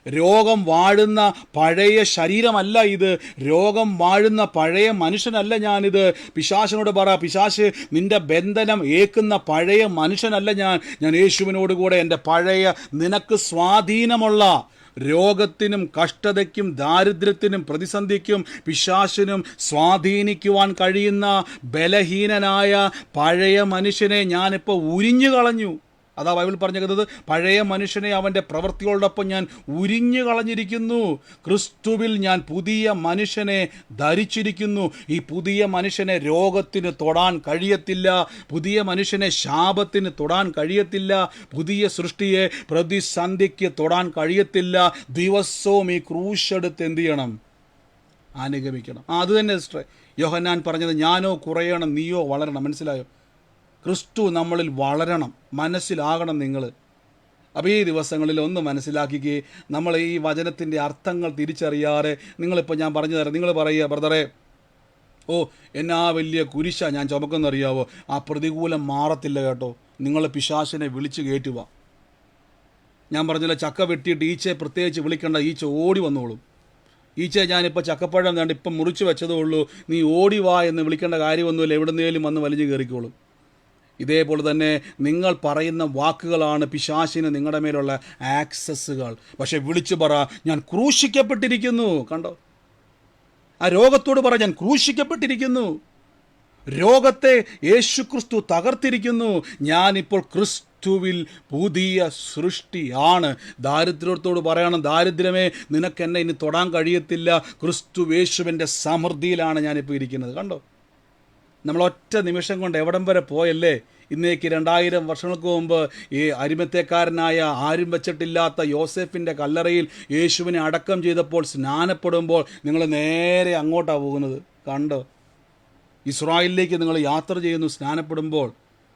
രോഗം വാഴുന്ന പഴയ ശരീരമല്ല ഇത്, രോഗം വാഴുന്ന പഴയ മനുഷ്യനല്ല ഞാനിത്. പിശാചിനോട് പറ, പിശാച് നിൻ്റെ ബന്ധനം ഏക്കുന്ന പഴയ മനുഷ്യനല്ല ഞാൻ യേശുവിനോട് കൂടെ എൻ്റെ പഴയ നിനക്ക് സ്വാധീനമുള്ള രോഗത്തിനും കഷ്ടതയ്ക്കും ദാരിദ്ര്യത്തിനും പ്രതിസന്ധിക്കും പിശാചിനും സ്വാധീനിക്കുവാൻ കഴിയുന്ന ബലഹീനനായ പഴയ മനുഷ്യനെ ഞാനിപ്പോൾ ഉരിഞ്ഞു കളഞ്ഞു. അതാ ബൈബിൾ പറഞ്ഞിരിക്കുന്നത്, പഴയ മനുഷ്യനെ അവൻ്റെ പ്രവൃത്തികളോടൊപ്പം ഞാൻ ഉരിഞ്ഞു കളഞ്ഞിരിക്കുന്നു. ക്രിസ്തുവിൽ ഞാൻ പുതിയ മനുഷ്യനെ ധരിച്ചിരിക്കുന്നു. ഈ പുതിയ മനുഷ്യനെ രോഗത്തിന് തൊടാൻ കഴിയത്തില്ല, പുതിയ മനുഷ്യനെ ശാപത്തിന് തൊടാൻ കഴിയത്തില്ല, പുതിയ സൃഷ്ടിയെ പ്രതിസന്ധിക്ക് തൊടാൻ കഴിയത്തില്ല. ദിവസവും ഈ ക്രൂശെടുത്ത് എന്ത് ചെയ്യണം? അനുഗമിക്കണം. അത് തന്നെ സിസ്റ്ററെ യോഹന്നാൻ പറഞ്ഞത്, ഞാനോ കുറയണം നീയോ വളരണം. മനസ്സിലായോ? ക്രിസ്തു നമ്മളിൽ വളരണം, മനസ്സിലാകണം നിങ്ങൾ. അപ്പോൾ ഈ ദിവസങ്ങളിൽ ഒന്ന് മനസ്സിലാക്കിക്കേ, നമ്മൾ ഈ വചനത്തിൻ്റെ അർത്ഥങ്ങൾ തിരിച്ചറിയാതെ നിങ്ങളിപ്പോൾ ഞാൻ പറഞ്ഞു തരാം. നിങ്ങൾ പറയുക, ബ്രദറെ, ഓ എന്നാ വലിയ കുരിശ ഞാൻ ചുമക്കുന്നറിയാവോ, ആ പ്രതികൂലം മാറത്തില്ല കേട്ടോ. നിങ്ങൾ പിശാചിനെ വിളിച്ച് കയറ്റുക. ഞാൻ പറഞ്ഞില്ല, ചക്ക വെട്ടിയിട്ട് ഈച്ചയെ പ്രത്യേകിച്ച് വിളിക്കേണ്ട, ഈച്ച ഓടി വന്നോളും. ഈച്ച ഞാനിപ്പോൾ ചക്കപ്പഴം കണ്ട് ഇപ്പം മുറിച്ച് വെച്ചതേ ഉള്ളൂ, നീ ഓടി വാ എന്ന് വിളിക്കേണ്ട കാര്യമൊന്നുമില്ല, എവിടുന്നേലും വന്ന് വലിഞ്ഞു കയറിക്കോളും. ഇതേപോലെ തന്നെ നിങ്ങൾ പറയുന്ന വാക്കുകളാണ് പിശാചിന് നിങ്ങളുടെ മേലുള്ള ആക്സസ്സുകൾ. പക്ഷെ വിളിച്ചു പറ, ഞാൻ ക്രൂശിക്കപ്പെട്ടിരിക്കുന്നു. കണ്ടോ? ആ രോഗത്തോട് പറ, ഞാൻ ക്രൂശിക്കപ്പെട്ടിരിക്കുന്നു. രോഗത്തെ യേശുക്രിസ്തു തകർത്തിരിക്കുന്നു. ഞാനിപ്പോൾ ക്രിസ്തുവിൽ പുതിയ സൃഷ്ടിയാണ്. ദാരിദ്ര്യത്തോട് പറയണം, ദാരിദ്ര്യമേ നിനക്കെന്നെ ഇനി തൊടാൻ കഴിയത്തില്ല, ക്രിസ്തു യേശുവിൻ്റെ സമൃദ്ധിയിലാണ് ഞാനിപ്പോൾ ഇരിക്കുന്നത്. കണ്ടോ? നമ്മൾ ഒറ്റ നിമിഷം കൊണ്ട് എവിടം വരെ പോയല്ലേ. ഇന്നേക്ക് 2000 വർഷങ്ങൾക്ക് മുമ്പ് ഈ അരിമത്തേക്കാരനായ ആരും വെച്ചിട്ടില്ലാത്ത യോസേഫിൻ്റെ കല്ലറയിൽ യേശുവിനെ അടക്കം ചെയ്തപ്പോൾ സ്നാനപ്പെടുമ്പോൾ നിങ്ങൾ നേരെ അങ്ങോട്ടാണ് പോകുന്നത്. കണ്ടോ? ഇസ്രായേലിലേക്ക് നിങ്ങൾ യാത്ര ചെയ്യുന്നു. സ്നാനപ്പെടുമ്പോൾ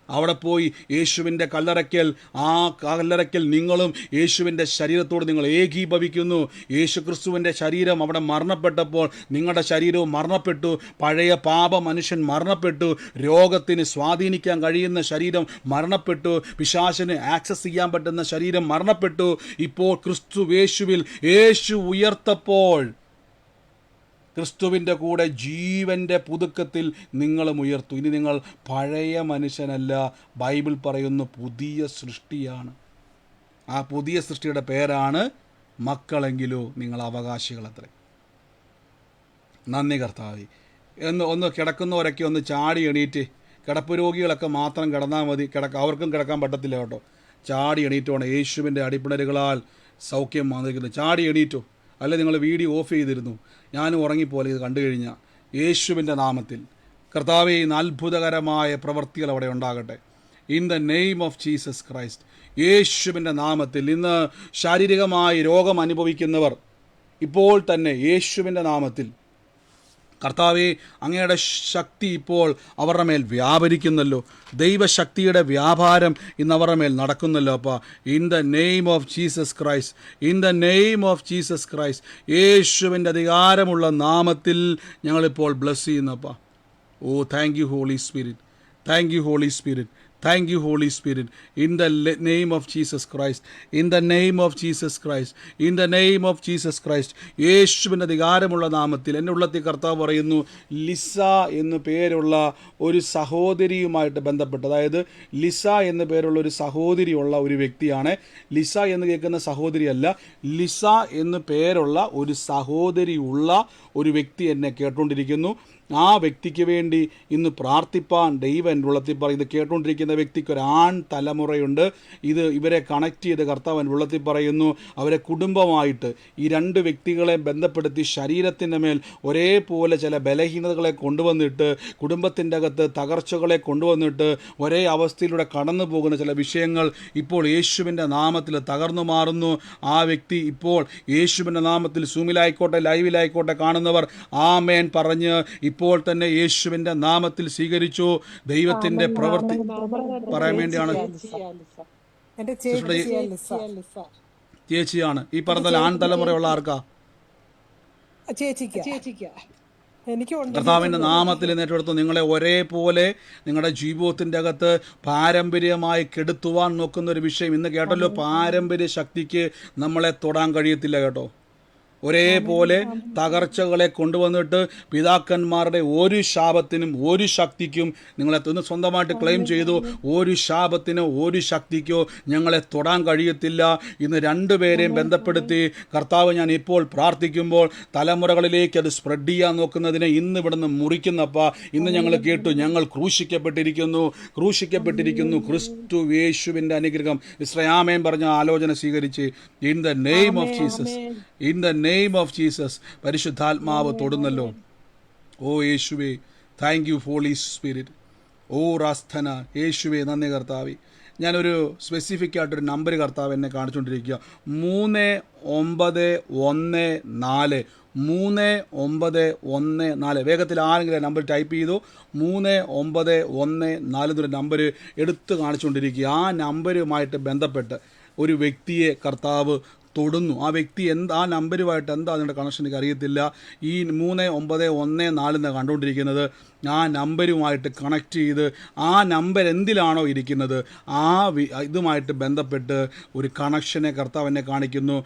അവിടെ പോയി യേശുവിൻ്റെ കല്ലറയ്ക്കൽ, ആ കല്ലറയ്ക്കൽ നിങ്ങളും യേശുവിൻ്റെ ശരീരത്തോട് നിങ്ങൾ ഏകീഭവിക്കുന്നു. യേശു ക്രിസ്തുവിൻ്റെ ശരീരം അവിടെ മരണപ്പെട്ടപ്പോൾ നിങ്ങളുടെ ശരീരവും മരണപ്പെട്ടു. പഴയ പാപ മനുഷ്യൻ മരണപ്പെട്ടു. രോഗത്തിന് സ്വാധീനിക്കാൻ കഴിയുന്ന ശരീരം മരണപ്പെട്ടു. പിശാചിന് ആക്സസ് ചെയ്യാൻ പറ്റുന്ന ശരീരം മരണപ്പെട്ടു. ഇപ്പോൾ ക്രിസ്തു യേശുവിൽ യേശു ഉയർത്തപ്പോൾ ക്രിസ്തുവിൻ്റെ കൂടെ ജീവൻ്റെ പുതുക്കത്തിൽ നിങ്ങളും ഉയർത്തു. ഇനി നിങ്ങൾ പഴയ മനുഷ്യനല്ല, ബൈബിൾ പറയുന്നു പുതിയ സൃഷ്ടിയാണ്. ആ പുതിയ സൃഷ്ടിയുടെ പേരാണ് മക്കളെങ്കിലോ നിങ്ങൾ അവകാശികളത്രേ. നന്ദി കർത്താവേ. ഒന്ന് കിടക്കുന്നവരൊക്കെ ഒന്ന് ചാടി എണീറ്റ്, കിടപ്പ് രോഗികളൊക്കെ മാത്രം കിടന്നാൽ മതി, അവർക്കും കിടക്കാൻ പറ്റത്തില്ല കേട്ടോ. ചാടി എണീറ്റോണം. യേശുവിൻ്റെ അടിപ്പിണരുകളാൽ സൗഖ്യം വന്നിരിക്കുന്നു. ചാടി എണീറ്റോ. അല്ലെ നിങ്ങൾ വീഡിയോ ഓഫ് ചെയ്തിരുന്നു, ഞാനും ഉറങ്ങിപ്പോലെ ഇത് കണ്ടു കഴിഞ്ഞാൽ. യേശുവിൻ്റെ നാമത്തിൽ കർത്താവേ, ഇന്ന് അത്ഭുതകരമായ പ്രവൃത്തികൾ അവിടെ ഉണ്ടാകട്ടെ. In the name of Jesus Christ. യേശുവിൻ്റെ നാമത്തിൽ ഇന്ന് ശാരീരികമായി രോഗം അനുഭവിക്കുന്നവർ ഇപ്പോൾ തന്നെ യേശുവിൻ്റെ നാമത്തിൽ കർത്താവേ, അങ്ങയുടെ ശക്തി ഇപ്പോൾ അവരുടെ മേൽ വ്യാപരിക്കുന്നല്ലോ. ദൈവശക്തിയുടെ വ്യാപാരം ഇന്ന് അവരുടെ മേൽ നടക്കുന്നല്ലോ അപ്പാ. In the name of Jesus Christ, in the name of Jesus Christ, യേശുവിൻ്റെ അധികാരമുള്ള നാമത്തിൽ ഞങ്ങളിപ്പോൾ ബ്ലസ് ചെയ്യുന്നപ്പാ. Oh thank you holy Spirit, thank you holy Spirit, Thank you, Holy Spirit. In the name of Jesus Christ. In the name of Jesus Christ. In the name of Jesus Christ. യേശുവിൻ്റെ അധികാരമുള്ള നാമത്തിൽ എൻ്റെ ഉള്ളത്തിൽ കർത്താവ് പറയുന്നു, ലിസ എന്നു പേരുള്ള ഒരു സഹോദരിയുമായിട്ട് ബന്ധപ്പെട്ട്, അതായത് ലിസ എന്നു പേരുള്ള ഒരു സഹോദരിയുള്ള ഒരു വ്യക്തിയാണ്. ലിസ എന്ന് കേൾക്കുന്ന സഹോദരിയല്ല, ലിസ എന്നു പേരുള്ള ഒരു സഹോദരിയുള്ള ഒരു വ്യക്തി എന്നെ കേട്ടുകൊണ്ടിരിക്കുന്നു. ആ വ്യക്തിക്ക് വേണ്ടി ഇന്ന് പ്രാർത്ഥിപ്പാൻ ദൈവം എൻ്റെ ഉള്ളത്തിൽ പറയും. ഇത് കേട്ടുകൊണ്ടിരിക്കുന്ന വ്യക്തിക്ക് ഒരു ആൺ തലമുറയുണ്ട്. ഇവരെ കണക്ട് ചെയ്ത് കർത്താവ് എൻ്റെ ഉള്ളത്തിൽ പറയുന്നു, അവരെ കുടുംബമായിട്ട് ഈ രണ്ട് വ്യക്തികളെ ബന്ധപ്പെടുത്തി ശരീരത്തിൻ്റെ മേൽ ഒരേപോലെ ചില ബലഹീനതകളെ കൊണ്ടുവന്നിട്ട്, കുടുംബത്തിൻ്റെ അകത്ത് തകർച്ചകളെ കൊണ്ടുവന്നിട്ട് ഒരേ അവസ്ഥയിലൂടെ കടന്നു പോകുന്ന ചില വിഷയങ്ങൾ ഇപ്പോൾ യേശുവിൻ്റെ നാമത്തിൽ തകർന്നു മാറുന്നു. ആ വ്യക്തി ഇപ്പോൾ യേശുവിൻ്റെ നാമത്തിൽ സൂമിലായിക്കോട്ടെ ലൈവിലായിക്കോട്ടെ കാണുന്നവർ ആമേൻ പറഞ്ഞ് ഇപ്പോൾ തന്നെ യേശുവിൻ്റെ നാമത്തിൽ സ്വീകരിച്ചു. ദൈവത്തിൻ്റെ പ്രവൃത്തി പറയാൻ വേണ്ടിയാണ്. ചേച്ചിയാണ് ഈ പറഞ്ഞ ആൺ തലമുറയുള്ള ആർക്കാ? കർത്താവിൻ്റെ നാമത്തിൽ നേറ്റെടുത്തു. നിങ്ങളെ ഒരേപോലെ നിങ്ങളുടെ ജീവിതത്തിൻ്റെ അകത്ത് പാരമ്പര്യമായി കെടുത്തുവാൻ നോക്കുന്ന ഒരു വിഷയം ഇന്ന് കേട്ടല്ലോ. പാരമ്പര്യ ശക്തിക്ക് നമ്മളെ തൊടാൻ കഴിയത്തില്ല കേട്ടോ. ഒരേപോലെ തകർച്ചകളെ കൊണ്ടുവന്നിട്ട് പിതാക്കന്മാരുടെ ഒരു ശാപത്തിനും ഒരു ശക്തിക്കും നിങ്ങളെ ഒന്ന് സ്വന്തമായിട്ട് ക്ലെയിം ചെയ്തു. ഒരു ശാപത്തിനോ ഒരു ശക്തിക്കോ ഞങ്ങളെ തൊടാൻ കഴിയത്തില്ല. ഇന്ന് രണ്ടുപേരെയും ബന്ധപ്പെടുത്തി കർത്താവ് ഞാൻ ഇപ്പോൾ പ്രാർത്ഥിക്കുമ്പോൾ തലമുറകളിലേക്ക് അത് സ്പ്രെഡ് ചെയ്യാൻ നോക്കുന്നതിനെ ഇന്ന് ഇവിടുന്ന് മുറിക്കുന്നപ്പ ഇന്ന് ഞങ്ങൾ കേട്ടു, ഞങ്ങൾ ക്രൂശിക്കപ്പെട്ടിരിക്കുന്നു, ക്രൂശിക്കപ്പെട്ടിരിക്കുന്നു. ക്രിസ്തു യേശുവിൻ്റെ അനുഗ്രഹം ഇസ്രായേൽ പറഞ്ഞ ആലോചന സ്വീകരിച്ച് in the name of Jesus, in the name of Jesus പരിശുദ്ധാത്മാവ് തൊടുന്നല്ലോ. ഓ യേശുവേ, താങ്ക് യു ഹോളി സ്പിരിറ്റ്. ഓ റാസ്ഥന, യേശുവേ നന്ദി കർത്താവേ. ഞാനൊരു സ്പെസിഫിക് ആയിട്ടൊരു നമ്പർ കർത്താവ് എന്നെ കാണിച്ചുകൊണ്ടിരിക്കുക. 3914 3914. വേഗത്തിൽ ആരെങ്കിലും നമ്പർ ടൈപ്പ് ചെയ്തു. 3914 എന്നൊരു നമ്പർ എടുത്ത് കാണിച്ചുകൊണ്ടിരിക്കുക. ആ നമ്പരുമായിട്ട് ബന്ധപ്പെട്ട് ഒരു വ്യക്തിയെ കർത്താവ് തൊടുന്നു. ആ വ്യക്തി ആ നമ്പരുമായിട്ട് എന്താ അതിൻ്റെ കണക്ഷൻ എനിക്ക് അറിയത്തില്ല. ഈ 3914 കണ്ടുകൊണ്ടിരിക്കുന്നത് ആ നമ്പരുമായിട്ട് കണക്ട് ചെയ്ത് ആ നമ്പർ എന്തിലാണോ ഇരിക്കുന്നത് ഇതുമായിട്ട് ബന്ധപ്പെട്ട് ഒരു കണക്ഷനെ കർത്താവ് എന്നെ കാണിക്കുന്നു,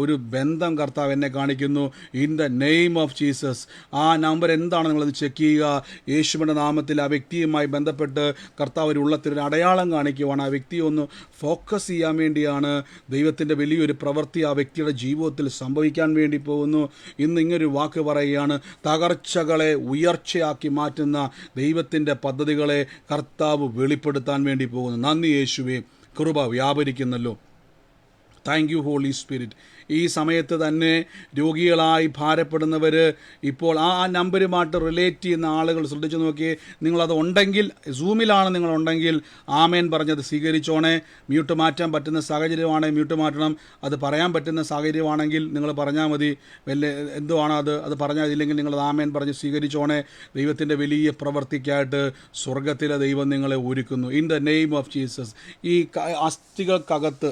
ഒരു ബന്ധം കർത്താവ് എന്നെ കാണിക്കുന്നു. In the name of Jesus ആ നമ്പർ എന്താണ് നിങ്ങളത് ചെക്ക് ചെയ്യുക. യേശുവിൻ്റെ നാമത്തിൽ ആ വ്യക്തിയുമായി ബന്ധപ്പെട്ട് കർത്താവ് ഒരു ഉള്ളത്തിലൊരു അടയാളം കാണിക്കുവാണ്. ആ വ്യക്തിയെ ഒന്ന് ഫോക്കസ് ചെയ്യാൻ വേണ്ടിയാണ്. ദൈവത്തിൻ്റെ വലിയൊരു പ്രവൃത്തി ആ വ്യക്തിയുടെ ജീവിതത്തിൽ സംഭവിക്കാൻ വേണ്ടി പോകുന്നു. ഇന്ന് ഇങ്ങനൊരു വാക്ക് പറയുകയാണ്, തകർച്ചകളെ ഉയർച്ചയാക്കി മാറ്റുന്ന ദൈവത്തിൻ്റെ പദ്ധതികളെ കർത്താവ് വെളിപ്പെടുത്താൻ വേണ്ടി പോകുന്നു. നന്ദി യേശുവേ, കൃപ വ്യാപരിക്കുന്നല്ലോ. Thank you holy Spirit. ഈ സമയത്ത് തന്നെ രോഗികളായി ഭാരപ്പെടുന്നവർ ഇപ്പോൾ ആ നമ്പരുമായിട്ട് റിലേറ്റ് ചെയ്യുന്ന ആളുകൾ ശ്രദ്ധിച്ചു നോക്കിയേ. നിങ്ങളത് ഉണ്ടെങ്കിൽ, സൂമിലാണ് നിങ്ങളുണ്ടെങ്കിൽ ആമേൻ പറഞ്ഞത് സ്വീകരിച്ചോണേ. മ്യൂട്ട് മാറ്റാൻ പറ്റുന്ന സാഹചര്യമാണെങ്കിൽ മ്യൂട്ട് മാറ്റണം. അത് പറയാൻ പറ്റുന്ന സാഹചര്യമാണെങ്കിൽ നിങ്ങൾ പറഞ്ഞാൽ മതി. എന്തുവാണ് അത് പറഞ്ഞാൽ ഇല്ലെങ്കിൽ നിങ്ങളത് ആമേൻ പറഞ്ഞ് സ്വീകരിച്ചോണേ. ദൈവത്തിൻ്റെ വലിയ പ്രവൃത്തിക്കായിട്ട് സ്വർഗത്തിലെ ദൈവം നിങ്ങളെ ഒരുക്കുന്നു. In the name of Jesus. ഈ അസ്ഥികൾക്കകത്ത്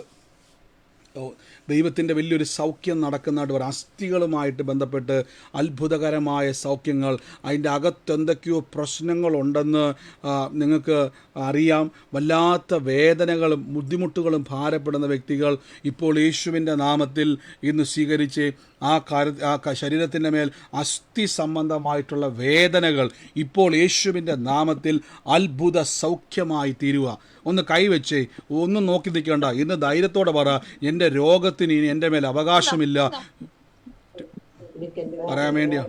ദൈവത്തിൻ്റെ വലിയൊരു സൗഖ്യം നടക്കുന്നതായിട്ട് വരും. അസ്ഥികളുമായിട്ട് ബന്ധപ്പെട്ട് അത്ഭുതകരമായ സൗഖ്യങ്ങൾ, അതിൻ്റെ അകത്ത് എന്തൊക്കെയോ പ്രശ്നങ്ങളുണ്ടെന്ന് നിങ്ങൾക്ക് അറിയാം. വല്ലാത്ത വേദനകളും ബുദ്ധിമുട്ടുകളും ഭാരപ്പെടുന്ന വ്യക്തികൾ ഇപ്പോൾ യേശുവിൻ്റെ നാമത്തിൽ ഇന്ന് സ്വീകരിച്ച് ആ ശരീരത്തിൻ്റെ മേൽ അസ്ഥി സംബന്ധമായിട്ടുള്ള വേദനകൾ ഇപ്പോൾ യേശുവിൻ്റെ നാമത്തിൽ അത്ഭുത സൗഖ്യമായി തീരുക. ഒന്ന് കൈവച്ചേ, ഒന്നും നോക്കി നിൽക്കേണ്ട. ഇന്ന് ധൈര്യത്തോടെ പറ, എൻ്റെ രോഗത്തിന് ഇനി എൻ്റെ മേൽ അവകാശമില്ല. പറയാൻ വേണ്ടിയാ.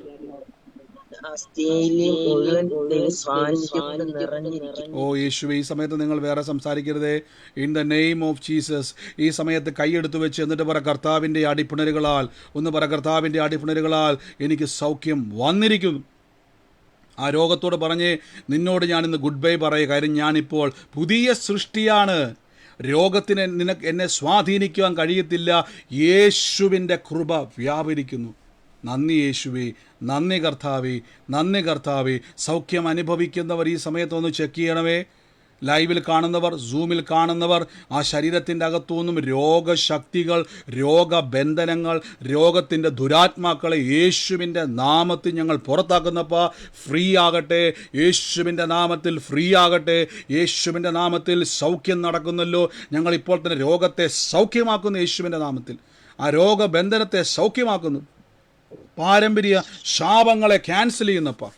ഓ യേശുവേ, ഈ സമയത്ത് നിങ്ങൾ വേറെ സംസാരിക്കരുതേ. In the name of Jesus ഈ സമയത്ത് കൈയെടുത്ത് വെച്ച് എന്നിട്ട് പറ, കർത്താവിൻ്റെ അടിപ്പിണരുകളാൽ, ഒന്ന് പറ, കർത്താവിൻ്റെ അടിപ്പിണരുകളാൽ എനിക്ക് സൗഖ്യം വന്നിരിക്കുന്നു. ആ രോഗത്തോട് പറഞ്ഞ് നിന്നോട് ഞാനിന്ന് ഗുഡ് ബൈ പറയുക. കാര്യം ഞാനിപ്പോൾ പുതിയ സൃഷ്ടിയാണ്. രോഗത്തിന് എന്നെ സ്വാധീനിക്കുവാൻ കഴിയത്തില്ല. യേശുവിൻ്റെ കൃപ വ്യാപരിക്കുന്നു. നന്ദി യേശുവേ, നന്ദി കർത്താവേ, നന്ദി കർത്താവേ. സൗഖ്യം അനുഭവിക്കുന്നവർ ഈ സമയത്തൊന്ന് ചെക്ക് ചെയ്യണമേ. ലൈവിൽ കാണുന്നവർ, സൂമിൽ കാണുന്നവർ, ആ ശരീരത്തിൻ്റെ അകത്തുനിന്നും രോഗശക്തികൾ, രോഗബന്ധനങ്ങൾ, രോഗത്തിൻ്റെ ദുരാത്മാക്കളെ യേശുവിൻ്റെ നാമത്തിൽ ഞങ്ങൾ പുറത്താക്കുന്നപ്പോൾ ഫ്രീ ആകട്ടെ. യേശുവിൻ്റെ നാമത്തിൽ ഫ്രീ ആകട്ടെ. യേശുവിൻ്റെ നാമത്തിൽ സൗഖ്യം നടക്കുന്നല്ലോ. ഞങ്ങൾ ഇപ്പോൾ തന്നെ രോഗത്തെ സൗഖ്യമാക്കുന്നു യേശുവിൻ്റെ നാമത്തിൽ. ആ രോഗബന്ധനത്തെ സൗഖ്യമാക്കുന്നു. പാരമ്പര്യ ശാപങ്ങളെ ക്യാൻസൽ ചെയ്യുന്നപ്പോൾ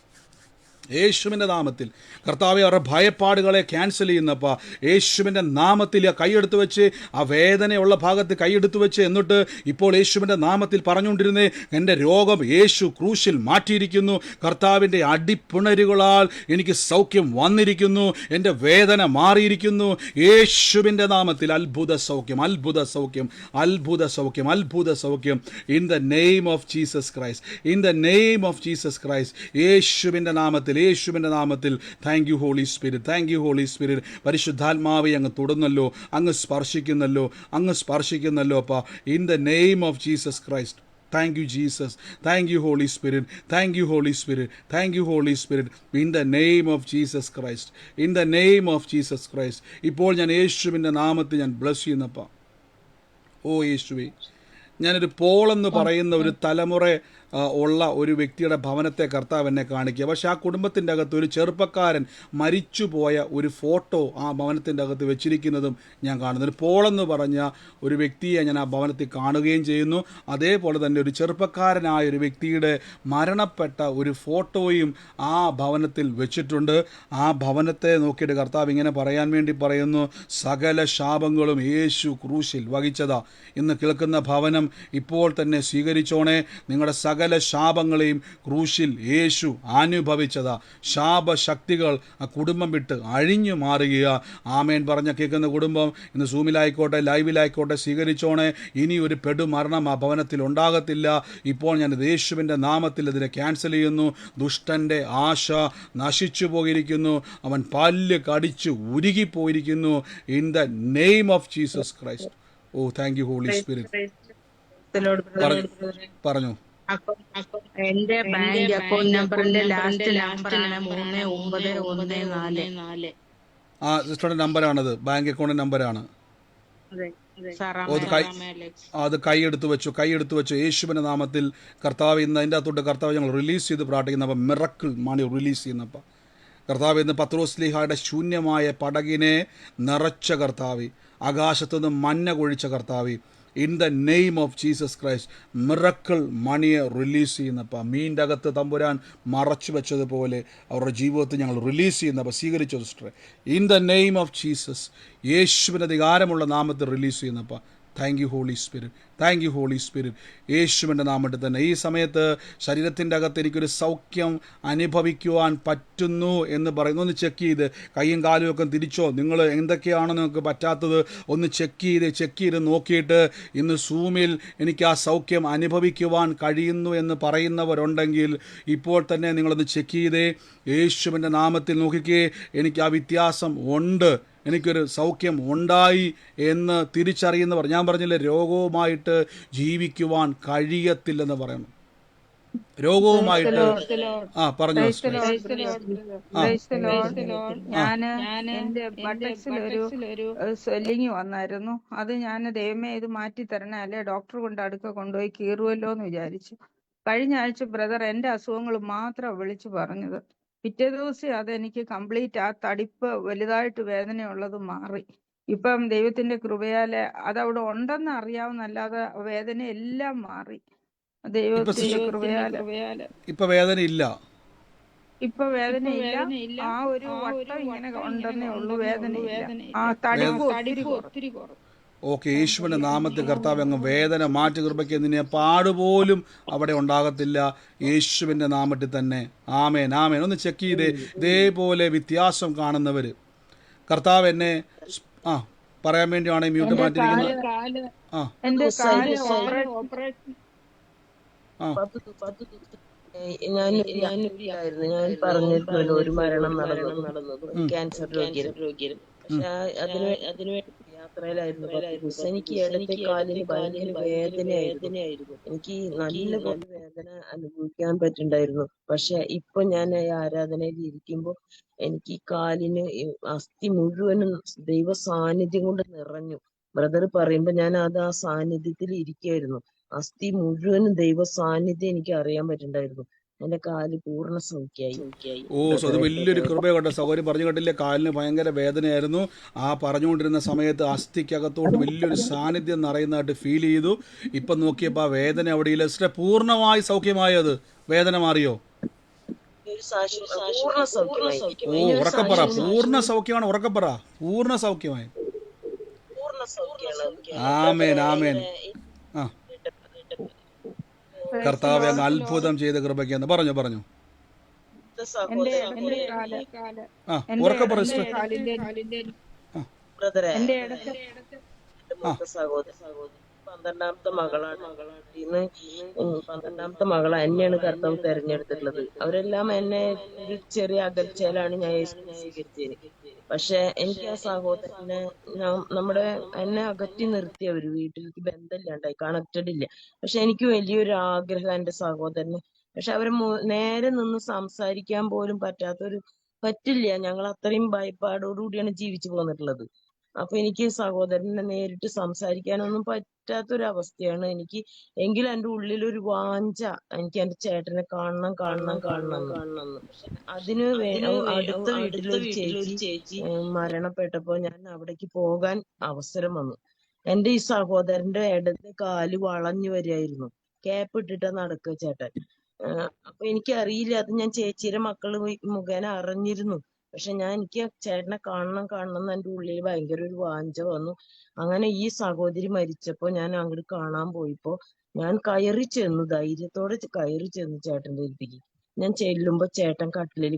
യേശുവിൻ്റെ നാമത്തിൽ. കർത്താവെ, അവരുടെ ഭയപ്പാടുകളെ ക്യാൻസൽ ചെയ്യുന്നപ്പോൾ യേശുവിൻ്റെ നാമത്തിൽ കൈയെടുത്ത് വെച്ച്, ആ വേദനയുള്ള ഭാഗത്ത് കൈയെടുത്ത് വെച്ച്, എന്നിട്ട് ഇപ്പോൾ യേശുവിൻ്റെ നാമത്തിൽ പറഞ്ഞുകൊണ്ടിരുന്നേ, എൻ്റെ രോഗം യേശു ക്രൂശിൽ മാറ്റിയിരിക്കുന്നു. കർത്താവിൻ്റെ അടിപ്പിണരുകളാൽ എനിക്ക് സൗഖ്യം വന്നിരിക്കുന്നു. എൻ്റെ വേദന മാറിയിരിക്കുന്നു. യേശുവിൻ്റെ നാമത്തിൽ അത്ഭുത സൗഖ്യം, അത്ഭുത സൗഖ്യം, അത്ഭുത സൗഖ്യം, അത്ഭുത സൗഖ്യം. In the name of Jesus Christ, in the name of Jesus Christ. യേശുവിൻ്റെ നാമത്തിൽ, യേശുവിൻ്റെ നാമത്തിൽ. Thank you holy Spirit, thank you holy Spirit. പരിശുദ്ധാത്മാവെ അങ്ങ് തൊടുന്നല്ലോ, അങ്ങ് സ്പർശിക്കുന്നല്ലോ, അങ്ങ് സ്പർശിക്കുന്നല്ലോ അപ്പാ. In the name of Jesus Christ. Thank you Jesus, thank you holy Spirit, thank you holy Spirit, thank you holy Spirit. In the name of Jesus Christ, in the name of Jesus Christ. ഇപ്പോൾ ഞാൻ യേശുവിൻ്റെ നാമത്തിൽ ഞാൻ ബ്ലസ് ചെയ്യുന്നപ്പാ. ഓ യേശുവേ, ഞാനൊരു പോളെന്ന് പറയുന്ന ഒരു തലമുറ ഉള്ള ഒരു വ്യക്തിയുടെ ഭവനത്തെ കർത്താവ് എന്നെ കാണിക്കുക. പക്ഷേ ആ കുടുംബത്തിൻ്റെ അകത്ത് ഒരു ചെറുപ്പക്കാരൻ മരിച്ചുപോയ ഒരു ഫോട്ടോ ആ ഭവനത്തിൻ്റെ അകത്ത് വെച്ചിരിക്കുന്നതും ഞാൻ കാണുന്നു. ഒരു പോളെന്ന് പറഞ്ഞ ഒരു വ്യക്തിയെ ഞാൻ ആ ഭവനത്തിൽ കാണുകയും ചെയ്യുന്നു. അതേപോലെ തന്നെ ഒരു ചെറുപ്പക്കാരനായ ഒരു വ്യക്തിയുടെ മരണപ്പെട്ട ഒരു ഫോട്ടോയും ആ ഭവനത്തിൽ വെച്ചിട്ടുണ്ട്. ആ ഭവനത്തെ നോക്കിയിട്ട് കർത്താവ് ഇങ്ങനെ പറയാൻ വേണ്ടി പറയുന്നു, സകല ശാപങ്ങളും യേശു ക്രൂശിൽ വഹിച്ചതാ. ഇന്ന് കേൾക്കുന്ന ഭവനം ഇപ്പോൾ തന്നെ സ്വീകരിച്ചോണേ. നിങ്ങളുടെ സകല ശാപങ്ങളെയും ക്രൂശിൽ യേശു അനുഭവിച്ചതാ. ശാപശക്തികൾ ആ കുടുംബം വിട്ട് അഴിഞ്ഞു മാറുക. ആമേൻ പറഞ്ഞ കേൾക്കുന്ന കുടുംബം ഇന്ന് സൂമിലായിക്കോട്ടെ, ലൈവിലായിക്കോട്ടെ സ്വീകരിച്ചോണേ. ഇനി ഒരു പെടുമരണം ആ ഭവനത്തിൽ ഉണ്ടാകത്തില്ല. ഇപ്പോൾ ഞാൻ യേശുവിൻ്റെ നാമത്തിൽ അതിനെ ക്യാൻസൽ ചെയ്യുന്നു. ദുഷ്ടൻ്റെ ആശ നശിച്ചു പോയിരിക്കുന്നു. അവൻ പല്ല് കടിച്ച് ഉരുകിപ്പോയിരിക്കുന്നു. In the name of Jesus Christ. Oh thank you holy Spirit. പറഞ്ഞു. എന്റെ ബാങ്ക് അക്കൗണ്ട് നമ്പറിന്റെ ലാസ്റ്റ് നമ്പറാണ് 3914. ആ സിസ്റ്ററുടെ നമ്പറാണത്, ബാങ്ക് അക്കൗണ്ട് നമ്പറാണ്. അത് കൈയെടുത്ത് വെച്ചു യേശുവിൻ്റെ നാമത്തിൽ. കർത്താവ് ഇന്ന് അതിൻ്റെ അകത്തോട്ട് കർത്താവ് ഞങ്ങൾ റിലീസ് ചെയ്ത് പ്രാർത്ഥിക്കുന്നപ്പോൾ മിറക്കിൾ മണി റിലീസ് ചെയ്യുന്നപ്പോൾ കർത്താവ് ഇന്ന് പത്രോസ്ലീഹായുടെ ശൂന്യമായ പടകിനെ നിറച്ച കർത്താവ്, ആകാശത്തുനിന്ന് മഞ്ഞ കൊഴിച്ച കർത്താവ്, in the name of Jesus Christ miracle മണിയെ റിലീസ് ചെയ്യുന്നപ്പോൾ മീൻ്റെ അകത്ത് തമ്പുരാൻ മറച്ചു വെച്ചതുപോലെ അവരുടെ ജീവിതത്തിൽ ഞങ്ങൾ റിലീസ് ചെയ്യുന്നപ്പോൾ സ്വീകരിച്ചു സിസ്റ്ററെ. In the name of Jesus, യേശുവിൻ്റെ അധികാരമുള്ള നാമത്തിൽ റിലീസ് ചെയ്യുന്നപ്പോൾ thank you holy Spirit, thank you holy Spirit. യേശുവിൻ്റെ നാമത്തിൽ തന്നെ ഈ സമയത്ത് ശരീരത്തിൻ്റെ അകത്ത് എനിക്കൊരു സൗഖ്യം അനുഭവിക്കുവാൻ പറ്റുന്നു എന്ന് പറയുന്നു. ഒന്ന് ചെക്ക് ചെയ്ത് കൈയും കാലും ഒക്കെ തിരിച്ചോ, നിങ്ങൾ എന്തൊക്കെയാണോ നിങ്ങൾക്ക് പറ്റാത്തത് ഒന്ന് ചെക്ക് ചെയ്ത് നോക്കിയിട്ട് ഇന്ന് സൂമിൽ എനിക്ക് ആ സൗഖ്യം അനുഭവിക്കുവാൻ കഴിയുന്നു എന്ന് പറയുന്നവരുണ്ടെങ്കിൽ ഇപ്പോൾ തന്നെ നിങ്ങളൊന്ന് ചെക്ക് ചെയ്തേ. യേശുവിൻ്റെ നാമത്തിൽ നോക്കിക്കേ, എനിക്ക് ആ വ്യത്യാസം ഉണ്ട്, എനിക്കൊരു സൗഖ്യം ഉണ്ടായി എന്ന് തിരിച്ചറിയുന്നവർ. ഞാൻ പറഞ്ഞില്ലേ, രോഗവുമായിട്ട് ജീവിക്കുവാൻ കഴിയത്തില്ലെന്ന് പറയണം. രോഗവുമായിട്ട് പറഞ്ഞു. ഞാന് എന്റെ ബട്ടക്സിൽ ഒരു സ്വെല്ലിങ് വന്നായിരുന്നു. അത് ഞാൻ ദൈവമേ ഇത് മാറ്റി തരണേ, അല്ലെ ഡോക്ടർ കൊണ്ട് അടുക്ക കൊണ്ടുപോയി കീറുമല്ലോ എന്ന് വിചാരിച്ചു. കഴിഞ്ഞ ആഴ്ച ബ്രദർ എന്റെ അസുഖങ്ങൾ മാത്രം വിളിച്ചു പറഞ്ഞത്. പിറ്റേ ദിവസം അതെനിക്ക് കംപ്ലീറ്റ് ആ തടിപ്പ് വലുതായിട്ട് വേദനയുള്ളത് മാറി. ഇപ്പം ദൈവത്തിന്റെ കൃപയാലെ അതവിടെ ഉണ്ടെന്ന് അറിയാവുന്നല്ലാതെ വേദന എല്ലാം മാറി. ദൈവത്തിന്റെ കൃപയാലെ ഇപ്പൊ വേദനയില്ല. ഇപ്പൊ വേദനയില്ല. ആ ഒരു വട്ടം ഇങ്ങനെ ഉണ്ടെന്നേ ഉള്ളൂ, വേദനയില്ല. ആ തടിപ്പ് ഒത്തിരി കുറവ്. ഓക്കെ, യേശുവിൻ്റെ നാമത്തിൽ കർത്താവ് അങ്ങ് വേദന മാറ്റി കൃപയ്ക്ക് നിന്നെ പാടുപോലും അവിടെ ഉണ്ടാകത്തില്ല. യേശുവിൻ്റെ നാമത്തിൽ തന്നെ. ആമേൻ, ആമേൻ. ഒന്ന് ചെക്ക് ചെയ്തേ. ഇതേപോലെ വ്യത്യാസം കാണുന്നവർ കർത്താവ് എന്നെ പറയാൻ വേണ്ടിയാണ് മ്യൂട്ട് മാറ്റിയിരിക്കുന്നത്. ഞാൻ പറഞ്ഞിട്ടുണ്ടല്ലോ ഒരു മരണം നടന്നത് ക്യാൻസർ രോഗിയാണ്. പക്ഷെ അതിനുവേണ്ടി യാത്രയിലായിരുന്നു 10 ദിവസം. എനിക്ക് ഇടത്തെ കാലിന് ഭയങ്കര വേദനയായിരുന്നു. എനിക്ക് നല്ല പോലെ വേദന അനുഭവിക്കാൻ പറ്റുണ്ടായിരുന്നു. പക്ഷെ ഇപ്പൊ ഞാൻ ഈ ആരാധനയിൽ ഇരിക്കുമ്പോ എനിക്ക് ഈ കാലിന് ഈ അസ്ഥി മുഴുവനും ദൈവ സാന്നിധ്യം കൊണ്ട് നിറഞ്ഞു. ബ്രദർ പറയുമ്പോ ഞാൻ ആ സാന്നിധ്യത്തിൽ ഇരിക്കുകയായിരുന്നു. അസ്ഥി മുഴുവനും ദൈവ സാന്നിധ്യം എനിക്ക് അറിയാൻ പറ്റുണ്ടായിരുന്നു. എന്റെ കാല് പൂർണ്ണ സൗഖ്യായി. അത് വലിയൊരു കൃപയുണ്ട്. സഹോദരി പറഞ്ഞു കേട്ടില്ലേ, കാലിന് ഭയങ്കര വേദനയായിരുന്നു. ആ പറഞ്ഞുകൊണ്ടിരുന്ന സമയത്ത് അസ്ഥിക്കകത്തോട്ട് വലിയൊരു സാന്നിധ്യം നിറയുന്നതായിട്ട് ഫീൽ ചെയ്തു. ഇപ്പം നോക്കിയപ്പോൾ ആ വേദന അവിടെയില്ല. സിസ്റ്റർ പൂർണ്ണമായി സൗഖ്യമായത്, വേദന മാറിയോ? പൂർണ്ണ സൗഖ്യമായി. ഉറക്കപ്പറ, പൂർണ്ണ സൗഖ്യമാണ്. ഉറക്കപ്പറ, പൂർണ്ണ സൗഖ്യമായി. പൂർണ്ണ സൗഖ്യമാണ്. ആമേൻ, ആമേൻ. ആ, കർത്താവെ അങ്ങ് അത്ഭുതം ചെയ്ത കൃപയ്ക്ക് പറഞ്ഞു പറഞ്ഞു. എന്റെ കാല് ആ, എന്റെ ഉറക്കപ്പറ ഇടത്തെ സിസ്റ്റർ. കാലിന്റെ ബ്രദറെ, എന്റെ ഇടത്തെ മൂത്ത സഹോദരി 12ാമത്തെ മകളാണ്. ഇന്ന് 12ാമത്തെ മകളാ എന്നെയാണ് കർത്താവ് തെരഞ്ഞെടുത്തിട്ടുള്ളത്. അവരെല്ലാം എന്നെ ഒരു ചെറിയ അകൽച്ചയിലാണ് ഞാൻ യേശുവിനെ സ്വീകരിച്ചത്. പക്ഷെ എനിക്ക് ആ സഹോദരനെ എന്നെ അകറ്റി നിർത്തി. അവര് വീട്ടിലേക്ക് ബന്ധമില്ലാണ്ടായി, കണക്റ്റഡ് ഇല്ല. പക്ഷെ എനിക്ക് വലിയൊരു ആഗ്രഹം എന്റെ സഹോദരന്. പക്ഷെ അവരെ നേരെ നിന്ന് സംസാരിക്കാൻ പോലും പറ്റില്ല. ഞങ്ങൾ അത്രയും ഭയപ്പാടോടുകൂടിയാണ് ജീവിച്ചു പോന്നിട്ടുള്ളത്. അപ്പൊ എനിക്ക് സഹോദരനെ നേരിട്ട് സംസാരിക്കാനൊന്നും പറ്റാത്തൊരവസ്ഥയാണ് എനിക്ക്. എങ്കിലും എന്റെ ഉള്ളിലൊരു വാഞ്ച, എനിക്ക് എന്റെ ചേട്ടനെ കാണണം. അതിന് അടുത്ത വീട്ടിലൊരു ചേച്ചി മരണപ്പെട്ടപ്പോ ഞാൻ അവിടേക്ക് പോകാൻ അവസരം വന്നു. എന്റെ ഈ സഹോദരന്റെ ഇടത്തെ കാല് വളഞ്ഞു വരികയായിരുന്നു. ക്യാപ്പ് ഇട്ടിട്ടാ നടക്കുക ചേട്ടൻ. അപ്പൊ എനിക്കറിയില്ല, അത് ഞാൻ ചേച്ചിയുടെ മക്കള് മുഖേന അറിഞ്ഞിരുന്നു. പക്ഷെ എനിക്ക് ചേട്ടനെ കാണണം എന്ന് എന്റെ ഉള്ളിൽ ഭയങ്കര ഒരു വാഞ്ച വന്നു. അങ്ങനെ ഈ സഹോദരി മരിച്ചപ്പോ ഞാൻ അങ്ങോട്ട് കാണാൻ പോയപ്പോ ഞാൻ ധൈര്യത്തോടെ കയറി ചെന്നു ചേട്ടന്റെ അടുത്തേക്ക്. ഞാൻ ചെല്ലുമ്പോ ചേട്ടൻ കട്ടിലിൽ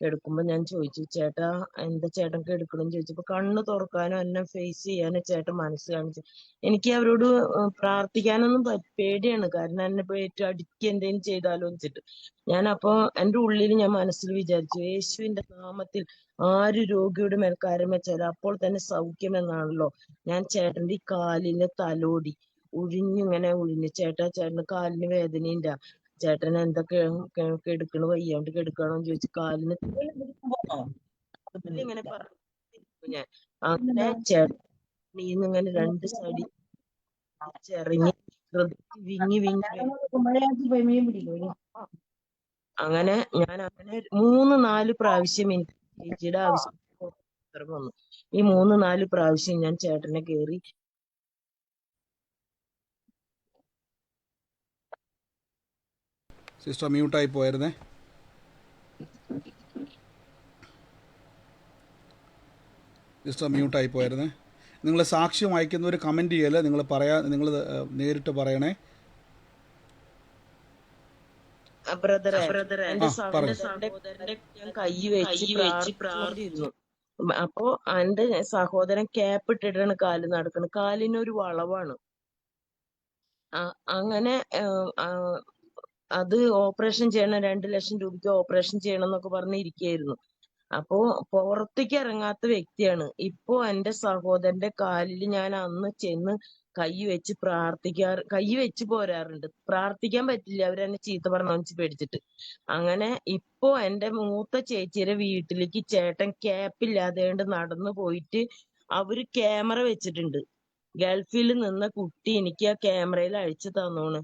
കിടക്കുമ്പോ ഞാൻ ചോദിച്ചു, ചേട്ടാ എന്താ ചേട്ടൻ കിടക്കണം ചോദിച്ചപ്പോ കണ്ണ് തുറക്കാനോ എന്നെ ഫേസ് ചെയ്യാനോ ചേട്ടൻ മനസ്സ് കാണിച്ചു. എനിക്ക് അവരോട് പ്രാർത്ഥിക്കാനൊന്നും പേടിയാണ്. കാരണം എന്നെ പോയിട്ട് അടിക്കുക എന്തെങ്കിലും ചെയ്താലോ വെച്ചിട്ട്. അപ്പോ എന്റെ ഉള്ളിൽ ഞാൻ മനസ്സിൽ വിചാരിച്ചു, യേശുവിന്റെ നാമത്തിൽ ആര് രോഗിയുടെ മേൽ കരം വെച്ചാലും അപ്പോൾ തന്നെ സൗഖ്യമെന്നാണല്ലോ. ഞാൻ ചേട്ടന്റെ ഈ കാലിന് തലോടി ഉഴിഞ്ഞു. ചേട്ടന് കാലിന് വേദനയില്ല, ചേട്ടൻ എന്തൊക്കെ കെടുക്കണു, വയ്യാണ്ട് കെടുക്കണോന്ന് ചോദിച്ചു. കാലിന് ഇങ്ങനെ പറഞ്ഞു ഞാൻ. അങ്ങനെ ചേട്ടനിങ്ങനെ രണ്ട് സൈഡിൽ ഇറങ്ങി വിങ്ങി. അങ്ങനെ ഞാൻ 3-4 പ്രാവശ്യം എനിക്ക് ചേച്ചിയുടെ ആവശ്യം വന്നു. ഈ 3-4 പ്രാവശ്യം ഞാൻ ചേട്ടനെ കേറി സിസ്റ്റർ മ്യൂട്ടായി പോയിരുന്നേ. നിങ്ങൾ സാക്ഷ്യം അയക്കുന്നവർ കമൻറ്റ് ചെയ്യല്ലേ, നിങ്ങൾ നേരിട്ട് പറയണേ. ബ്രദറെ, എന്റെ സഹോദരന്റെ ഞാൻ കൈ വെച്ച് പ്രാർത്ഥിച്ചിരുന്നു. അപ്പോ എന്റെ സഹോദരൻ ക്യാപ്പ് ഇട്ടിട്ടാണ് കാല് നടക്കുന്നത്. കാലിനൊരു വളവാണ്. അങ്ങനെ അത് ഓപ്പറേഷൻ ചെയ്യണം, 2 ലക്ഷം രൂപയ്ക്ക് ഓപ്പറേഷൻ ചെയ്യണം എന്നൊക്കെ പറഞ്ഞിരിക്കുകയായിരുന്നു. അപ്പോ പുറത്തേക്ക് ഇറങ്ങാത്ത വ്യക്തിയാണ്. ഇപ്പോ എന്റെ സഹോദരന്റെ കാലിൽ ഞാൻ അന്ന് ചെന്ന് കൈ വെച്ച് പോരാറുണ്ട്. പ്രാർത്ഥിക്കാൻ പറ്റില്ല, അവരെന്നെ ചീത്ത പറഞ്ഞ പേടിച്ചിട്ട്. അങ്ങനെ ഇപ്പോ എന്റെ മൂത്ത ചേച്ചിയുടെ വീട്ടിലേക്ക് ചേട്ടൻ ക്യാപ്പില്ലാതെ നടന്നു പോയിട്ട് അവര് ക്യാമറ വെച്ചിട്ടുണ്ട്. ഗൾഫിൽ നിന്ന കുട്ടി എനിക്ക് ആ ക്യാമറയിൽ അഴിച്ചു തന്നോണ്.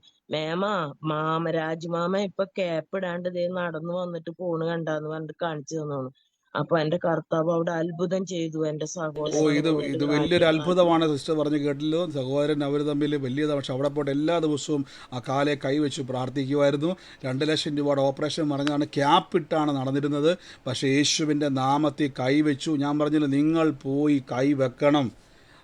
രാജുമാമ ഇപ്പൊ ക്യാപ്പ് ഇടാണ്ട് ഇതേ നടന്നു വന്നിട്ട് ഫോണ് കണ്ടാന്ന് പറഞ്ഞിട്ട് കാണിച്ചു തന്നോണ്. അപ്പൊ എന്റെ കർത്താവ് അവിടെ അത്ഭുതം ചെയ്തു എന്റെ സഹോദരൻ. ഇത് വലിയൊരു അത്ഭുതമാണ് സിസ്റ്റർ പറഞ്ഞു കേട്ടല്ലോ. സഹോദരൻ അവർ തമ്മിൽ വലിയതാണ്. പക്ഷെ അവിടെ പോയിട്ട് എല്ലാ ദിവസവും ആ കാലെ കൈവച്ച് പ്രാർത്ഥിക്കുമായിരുന്നു. 2 ലക്ഷം രൂപയുടെ ഓപ്പറേഷൻ പറഞ്ഞാണ്, ക്യാപ്പിട്ടാണ് നടന്നിരുന്നത്. പക്ഷേ യേശുവിൻ്റെ നാമത്തിൽ കൈവച്ചു. ഞാൻ പറഞ്ഞില്ല, നിങ്ങൾ പോയി കൈവെക്കണം.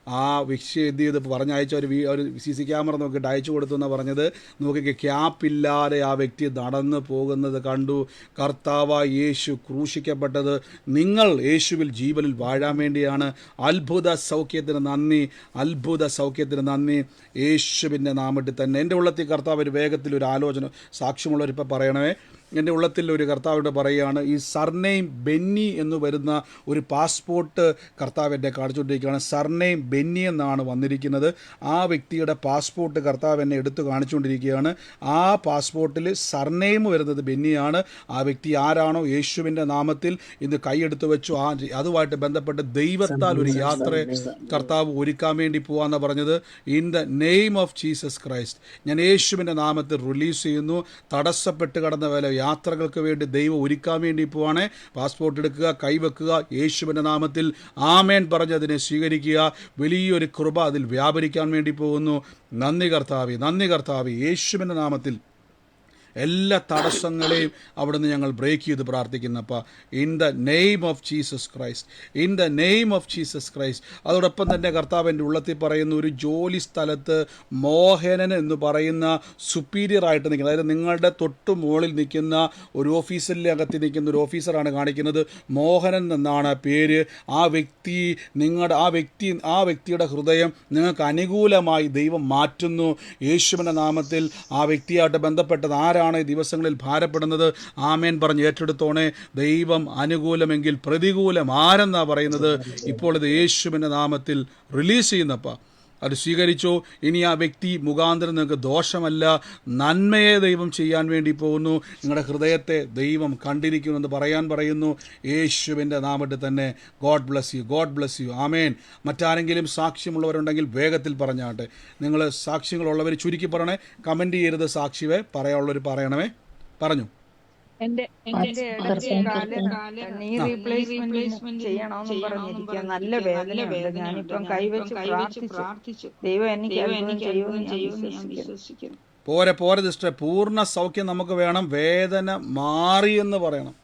ആ വ്യക്തി എന്ത് ചെയ്ത് പറഞ്ഞയച്ച ഒരു CC ക്യാമറ നോക്കിയിട്ട് അയച്ചു കൊടുത്തു എന്നാണ് പറഞ്ഞത്. നോക്കി ക്യാപ്പില്ലാതെ ആ വ്യക്തി നടന്നു പോകുന്നത് കണ്ടു. കർത്താവായ യേശു ക്രൂശിക്കപ്പെട്ടത് നിങ്ങൾ യേശുവിൽ ജീവനിൽ വാഴാൻ വേണ്ടിയാണ്. അത്ഭുത സൗഖ്യത്തിന് നന്ദി. യേശുവിൻ്റെ നാമത്തിൽ തന്നെ എൻ്റെ ഉള്ളത്തിൽ കർത്താവ് ഒരു വേഗത്തിൽ ഒരു ആലോചന സാക്ഷ്യമുള്ളവരിപ്പോൾ പറയണമേ. എൻ്റെ ഉള്ളത്തിൽ ഒരു കർത്താവിൻ്റെ പറയുകയാണ്, ഈ സർനെയിം ബെന്നി എന്ന് വരുന്ന ഒരു പാസ്പോർട്ട് കർത്താവ് എന്നെ കാണിച്ചുകൊണ്ടിരിക്കുകയാണ്. സർനെയിം ബെന്നി എന്നാണ് വന്നിരിക്കുന്നത്. ആ വ്യക്തിയുടെ പാസ്പോർട്ട് കർത്താവ് എന്നെ എടുത്തു കാണിച്ചുകൊണ്ടിരിക്കുകയാണ്. ആ പാസ്പോർട്ടിൽ സർനെയിം വരുന്നത് ബെന്നിയാണ്. ആ വ്യക്തി ആരാണോ യേശുവിൻ്റെ നാമത്തിൽ ഇന്ന് കൈയെടുത്ത് വെച്ചു, അതുമായിട്ട് ബന്ധപ്പെട്ട് ദൈവത്താൽ ഒരു യാത്ര കർത്താവ് ഒരുക്കാൻ വേണ്ടി പോകാമെന്ന് പറഞ്ഞത്. In the name of Jesus Christ ഞാൻ യേശുവിൻ്റെ നാമത്തിൽ റിലീസ് ചെയ്യുന്നു. തടസ്സപ്പെട്ട് കടന്ന വേല യാത്രകൾക്ക് വേണ്ടി ദൈവം ഒരുക്കാൻ വേണ്ടി പോവാണ്. പാസ്പോർട്ട് എടുക്കുക, കൈവെക്കുക, യേശുവിൻ്റെ നാമത്തിൽ ആമേൻ പറഞ്ഞ് അതിനെ സ്വീകരിക്കുക. വലിയൊരു കൃപ അതിൽ വ്യാപരിക്കാൻ വേണ്ടി പോകുന്നു. നന്ദി കർത്താവേ, നന്ദി കർത്താവേ. യേശുവിൻ്റെ നാമത്തിൽ എല്ലാ തടസ്സങ്ങളെയും അവിടുന്ന് ഞങ്ങൾ ബ്രേക്ക് ചെയ്ത് പ്രാർത്ഥിക്കുന്നപ്പോൾ in the name of Jesus Christ, in the name of Jesus Christ. അതോടൊപ്പം തന്നെ കർത്താവ് എൻ്റെ ഉള്ളത്തിൽ പറയുന്ന ഒരു ജോലി സ്ഥലത്ത് മോഹനൻ എന്ന് പറയുന്ന സുപ്പീരിയർ ആയിട്ട് നിൽക്കുന്നത്, അതായത് നിങ്ങളുടെ തൊട്ട് മുകളിൽ നിൽക്കുന്ന ഒരു ഓഫീസറിൻ്റെ അകത്ത് നിൽക്കുന്ന ഒരു ഓഫീസറാണ് കാണിക്കുന്നത്. മോഹനൻ എന്നാണ് പേര്. ആ വ്യക്തിയുടെ ഹൃദയം നിങ്ങൾക്ക് അനുകൂലമായി ദൈവം മാറ്റുന്നു യേശുവിൻ്റെ നാമത്തിൽ. ആ വ്യക്തിയായിട്ട് ബന്ധപ്പെട്ടത് ആരാണ് ഈ ദിവസങ്ങളിൽ ഭാരപ്പെടുന്നത്? ആമേൻ പറഞ്ഞ് ഏറ്റെടുത്തോണേ. ദൈവം അനുകൂലമെങ്കിൽ പ്രതികൂലം ആരെന്നാ പറയുന്നത്? ഇപ്പോൾ ഇത് യേശുവിൻ്റെ നാമത്തിൽ റിലീസ് ചെയ്യുന്നപ്പാ അത് സ്വീകരിച്ചോ. ഇനി ആ വ്യക്തി മുഖാന്തരം നിങ്ങൾക്ക് ദോഷമല്ല, നന്മയെ ദൈവം ചെയ്യാൻ വേണ്ടി പോകുന്നു. നിങ്ങളുടെ ഹൃദയത്തെ ദൈവം കണ്ടിരിക്കുമെന്ന് പറയുന്നു യേശുവിൻ്റെ നാമത്തിൽ തന്നെ. God bless you, God bless you. ആമേൻ. മറ്റാരെങ്കിലും സാക്ഷ്യമുള്ളവരുണ്ടെങ്കിൽ വേഗത്തിൽ പറഞ്ഞാട്ടെ. നിങ്ങൾ സാക്ഷ്യങ്ങളുള്ളവർ ചുരുക്കി പറയണേ, കമൻറ്റ് ചെയ്യരുത്. സാക്ഷിയെ പറയാനുള്ളവർ പറയണമേ. പറഞ്ഞു. എന്റെ കാല് നീ റീപ്ലേസ്മെന്റ് ചെയ്യണമെന്നും പറഞ്ഞിരിക്കുക. നല്ല വേദനയുണ്ട്. ഞാനിപ്പം കൈവച്ച് പ്രാർത്ഥിച്ചു. ദൈവം എനിക്ക് അത്ഭുതം ചെയ്യുമെന്ന് ഞാൻ വിശ്വസിക്കുന്നു. പോരെ സിസ്റ്ററെ, പൂർണ്ണ സൗഖ്യം നമുക്ക് വേണം. വേദന മാറിയെന്ന് പറയണം.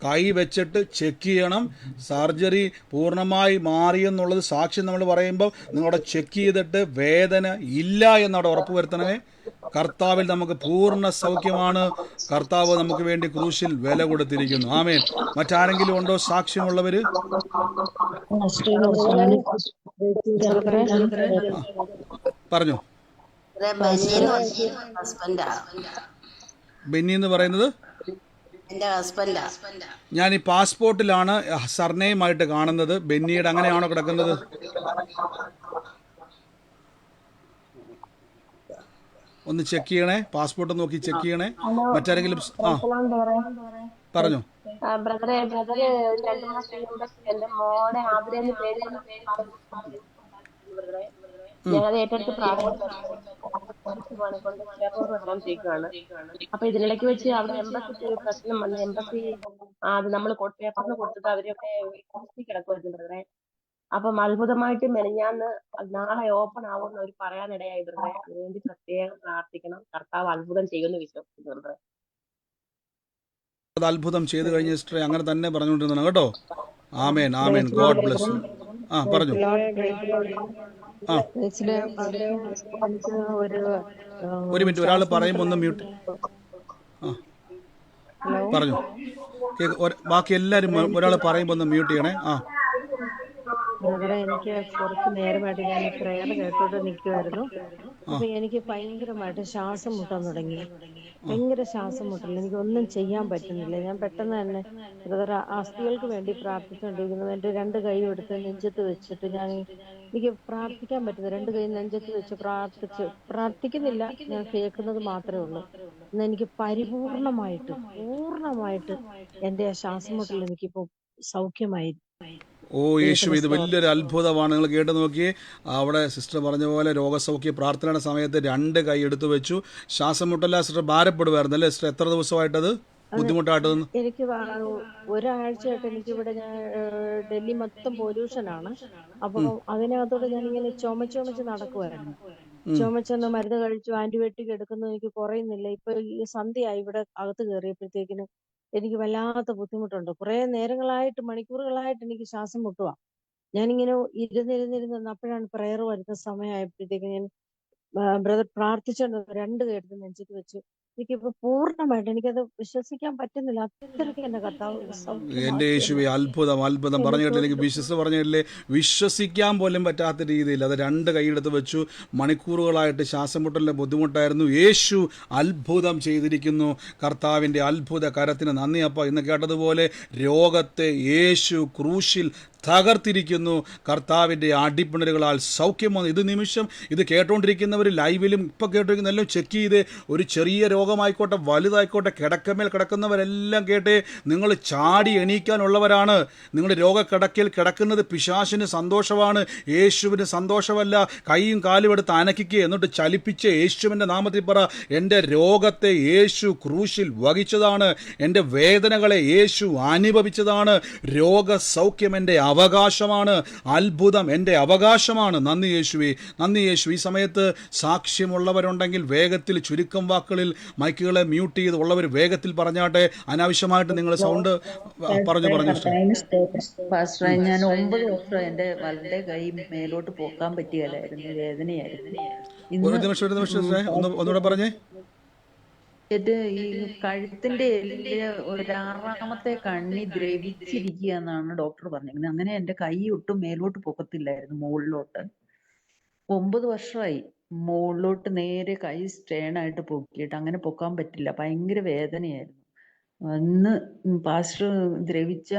കൈ വെച്ചിട്ട് ചെക്ക് ചെയ്യണം. സർജറി പൂർണ്ണമായി മാറിയെന്നുള്ളത് സാക്ഷ്യം നമ്മൾ പറയുമ്പോൾ നിങ്ങളവിടെ ചെക്ക് ചെയ്തിട്ട് വേദന ഇല്ല എന്നവിടെ ഉറപ്പ് വരുത്തണമേ. കർത്താവിൽ നമുക്ക് പൂർണ്ണ സൗഖ്യമാണ്. കർത്താവ് നമുക്ക് വേണ്ടി ക്രൂശിൽ വില കൊടുത്തിരിക്കുന്നു. ആമേൻ. മറ്റാരെങ്കിലും ഉണ്ടോ സാക്ഷ്യമുള്ളവര്? പറഞ്ഞു. ബെന്നി എന്ന് പറയുന്നത് ഞാൻ ഈ പാസ്പോർട്ടിലാണ് സർനെയിമായിട്ട് കാണുന്നത്. ബെന്നിയുടെ അങ്ങനെയാണോ കിടക്കുന്നത്? ഒന്ന് ചെക്ക് ചെയ്യണേ, പാസ്പോർട്ട് നോക്കി ചെക്ക് ചെയ്യണേ. മറ്റാരെങ്കിലും പറഞ്ഞു. ബ്രദറെ 2 മാസം മുമ്പ് എന്റെ മോടെ ആതിരേന്ന് പേര് ഞങ്ങൾ ഏറ്റെടുത്ത് പ്രാർത്ഥന ചെയ്യുകയാണ്. അപ്പൊ ഇതിനിടയ്ക്ക് വെച്ച് അവിടെ എംബസിക്ക് ഒരു പ്രശ്നം വന്നു. എംബസി അത് നമ്മൾ പേപ്പറിന് കൊടുത്തിട്ട് അവരൊക്കെ കിടക്കുമായിരുന്നു ബ്രദറെ. അപ്പം അത്ഭുതമായിട്ട് മെനഞ്ഞാന്ന് നാളെ ഓപ്പൺ ആവുമെന്ന് അവർ പറയാനിടയായി ബ്രദറെ. അതിനുവേണ്ടി പ്രത്യേകം പ്രാർത്ഥിക്കണം. കർത്താവ് അത്ഭുതം ചെയ്യുമെന്ന് വിശ്വസിക്കുന്നു ബ്രദറെ. അത്ഭുതം ചെയ്തു കഴിഞ്ഞ സിസ്റ്ററെ അങ്ങനെ തന്നെ പറഞ്ഞുകൊണ്ടിരുന്നു കേട്ടോ. ആമേൻ, ആമേൻ. God bless you. പറഞ്ഞു. ഒരു മിനിറ്റ്, ഒരാൾ പറയുമ്പോൾ ഒന്ന് മ്യൂട്ട്. പറഞ്ഞു. ബാക്കി എല്ലാവരും ഒരാൾ പറയുമ്പോൾ ഒന്ന് മ്യൂട്ട് ചെയ്യണേ. ബ്രദറെ, എനിക്ക് കുറച്ച് നേരമായിട്ട് ഞാൻ പ്രേയർ കേട്ടോണ്ട് നിൽക്കുമായിരുന്നു. അപ്പൊ എനിക്ക് ഭയങ്കരമായിട്ട് ശ്വാസം മുട്ടാൻ തുടങ്ങി. ഭയങ്കര ശ്വാസം മുട്ടൽ. എനിക്ക് ഒന്നും ചെയ്യാൻ പറ്റുന്നില്ല. ഞാൻ പെട്ടെന്ന് തന്നെ ബ്രദർ അസ്ഥികൾക്ക് വേണ്ടി പ്രാർത്ഥിച്ചുകൊണ്ടിരിക്കുന്നത്. എന്റെ 2 കൈ എടുത്ത് നെഞ്ചത്ത് വെച്ചിട്ട് എനിക്ക് പ്രാർത്ഥിക്കാൻ പറ്റുന്നത് 2 കൈ നെഞ്ചത്ത് വെച്ച് പ്രാർത്ഥിക്കുന്നില്ല. ഞാൻ കേൾക്കുന്നത് മാത്രമേ ഉള്ളൂ. എന്നാൽ എനിക്ക് പൂർണ്ണമായിട്ട് എന്റെ ശ്വാസം മുട്ടൽ എനിക്കിപ്പോ സൗഖ്യമായി. ഓ യേശു, ഇത് വലിയൊരു അത്ഭുതമാണ്. നിങ്ങൾ കേട്ട് നോക്കിയേ. അവിടെ സിസ്റ്റർ പറഞ്ഞ പോലെ രോഗസൗഖ്യ പ്രാർത്ഥനയുടെ സമയത്ത് 2 കൈ എടുത്തു വെച്ചു. ശ്വാസം മുട്ടല്ല സിസ്റ്റർ ഭാരപ്പെടുമായിരുന്നു അല്ലേ സിസ്റ്റർ? എത്ര ദിവസമായിട്ടത് ബുദ്ധിമുട്ടായിട്ട്? എനിക്ക് ഒരാഴ്ചയായിട്ട് എനിക്കിവിടെ ഞാൻ ഡൽഹി മൊത്തം പൊല്യൂഷനാണ്. അപ്പൊ അതിനകത്തോടെ ഞാനിങ്ങനെ ചുമച്ച് നടക്കുമായിരുന്നു. ചുമച്ചെന്ന് മരുന്ന് കഴിച്ചു, ആന്റിബയോട്ടിക് എടുക്കുന്നു, എനിക്ക് കുറയുന്നില്ല. ഇപ്പൊ ഈ സന്ധ്യയായി ഇവിടെ അകത്ത് കയറിയപ്പോഴത്തേക്കിനും എനിക്ക് വല്ലാത്ത ബുദ്ധിമുട്ടുണ്ട്. കുറെ നേരങ്ങളായിട്ട്, മണിക്കൂറുകളായിട്ട് എനിക്ക് ശ്വാസം മുട്ടുക. ഞാനിങ്ങനെ ഇരുന്നിരുന്ന് അപ്പോഴാണ് പ്രയർ വരുന്ന സമയമായപ്പോഴത്തേക്ക് ഞാൻ ബ്രദർ പ്രാർത്ഥിച്ചോണ്ട് 2 കൈ എടുത്ത് നെഞ്ചത്ത് വെച്ച് എനിക്കിപ്പോ പൂർണ്ണമായിട്ട് എനിക്കത് വിശ്വസിക്കാൻ പറ്റുന്നില്ല. അത്രയ്ക്ക് എന്നെ കർത്താവ് എൻ്റെ സൗഖ്യമാക്കി യേശുവെ, എന്നെ. അത്ഭുതം അത്ഭുതം എന്റെ പറഞ്ഞു കേട്ടില്ല. എനിക്ക് ചോദ്യം പറഞ്ഞില്ലേ, വിശ്വസിക്കാൻ പോലും പറ്റാത്ത രീതിയിൽ അത് രണ്ട് കൈയെടുത്ത് വെച്ചു. മണിക്കൂറുകളായിട്ട് ശ്വാസം മുട്ടലിൻ്റെ ബുദ്ധിമുട്ടായിരുന്നു. യേശു അത്ഭുതം ചെയ്തിരിക്കുന്നു. കർത്താവിൻ്റെ അത്ഭുത കരത്തിന് നന്ദി അപ്പ. ഇന്ന് കേട്ടതുപോലെ രോഗത്തെ യേശു ക്രൂശിൽ തകർത്തിരിക്കുന്നു. കർത്താവിൻ്റെ അടിപ്പിണരുകളാൽ സൗഖ്യം വന്നു. ഇത് നിമിഷം ഇത് കേട്ടുകൊണ്ടിരിക്കുന്നവർ ലൈവിലും ഇപ്പോൾ കേട്ടിരിക്കുന്ന എല്ലാം ചെക്ക് ചെയ്ത്, ഒരു ചെറിയ രോഗമായിക്കോട്ടെ വലുതായിക്കോട്ടെ, കിടക്കമേൽ കിടക്കുന്നവരെല്ലാം കേട്ടേ, നിങ്ങൾ ചാടി എണീക്കാനുള്ളവരാണ്. നിങ്ങളുടെ രോഗക്കിടക്കയിൽ കിടക്കുന്നത് പിശാചിന് സന്തോഷമാണ്, യേശുവിന് സന്തോഷമല്ല. കൈയും കാലും എടുത്ത് അനക്കിക്കുക, എന്നിട്ട് ചലിപ്പിച്ച് യേശുവിൻ്റെ നാമത്തിൽ പറ, എൻ്റെ രോഗത്തെ യേശു ക്രൂശിൽ വഹിച്ചതാണ്, എൻ്റെ വേദനകളെ യേശു അനുഭവിച്ചതാണ്. രോഗസൗഖ്യം എൻ്റെ അവകാശമാണ്, അത്ഭുതം എൻ്റെ അവകാശമാണ്. നന്ദി യേശുവേ, നന്ദി യേശു. ഈ സമയത്ത് സാക്ഷ്യമുള്ളവരുണ്ടെങ്കിൽ വേഗത്തിൽ ചുരുക്കം വാക്കുകളിൽ മൈക്കുകളെ മ്യൂട്ട് ചെയ്ത് ഉള്ളവർ വേഗത്തിൽ പറഞ്ഞാട്ടെ. അനാവശ്യമായിട്ട് നിങ്ങൾ സൗണ്ട് പറഞ്ഞു പാസ്റ്ററെ, ഞാൻ 9 വർഷം എന്റെ വലത്തെ കൈ മേലോട്ട് പോക്കാൻ പറ്റിയല്ലായിരുന്നു, വേദനയായിരുന്നു. ഒരു നിമിഷം ഒന്നുകൂടെ പറഞ്ഞേ. ഇത് ഈ കഴുത്തിന്റെ എല്ലില് ഒരു 6ാമത്തെ കണ്ണി ദ്രവിച്ചിരിക്കുക എന്നാണ് ഡോക്ടർ പറഞ്ഞിരിക്കുന്നത്. അങ്ങനെ എന്റെ കൈ ഒട്ടും മേലോട്ട് പൊക്കത്തില്ലായിരുന്നു മുകളിലോട്ട്. 9 വർഷമായി മുകളിലോട്ട് നേരെ കൈ സ്റ്റേൺ ആയിട്ട് പൊക്കിയിട്ട് അങ്ങനെ പൊക്കാൻ പറ്റില്ല, ഭയങ്കര വേദനയായിരുന്നു. അന്ന് പാസ്റ്റർ ദ്രവിച്ച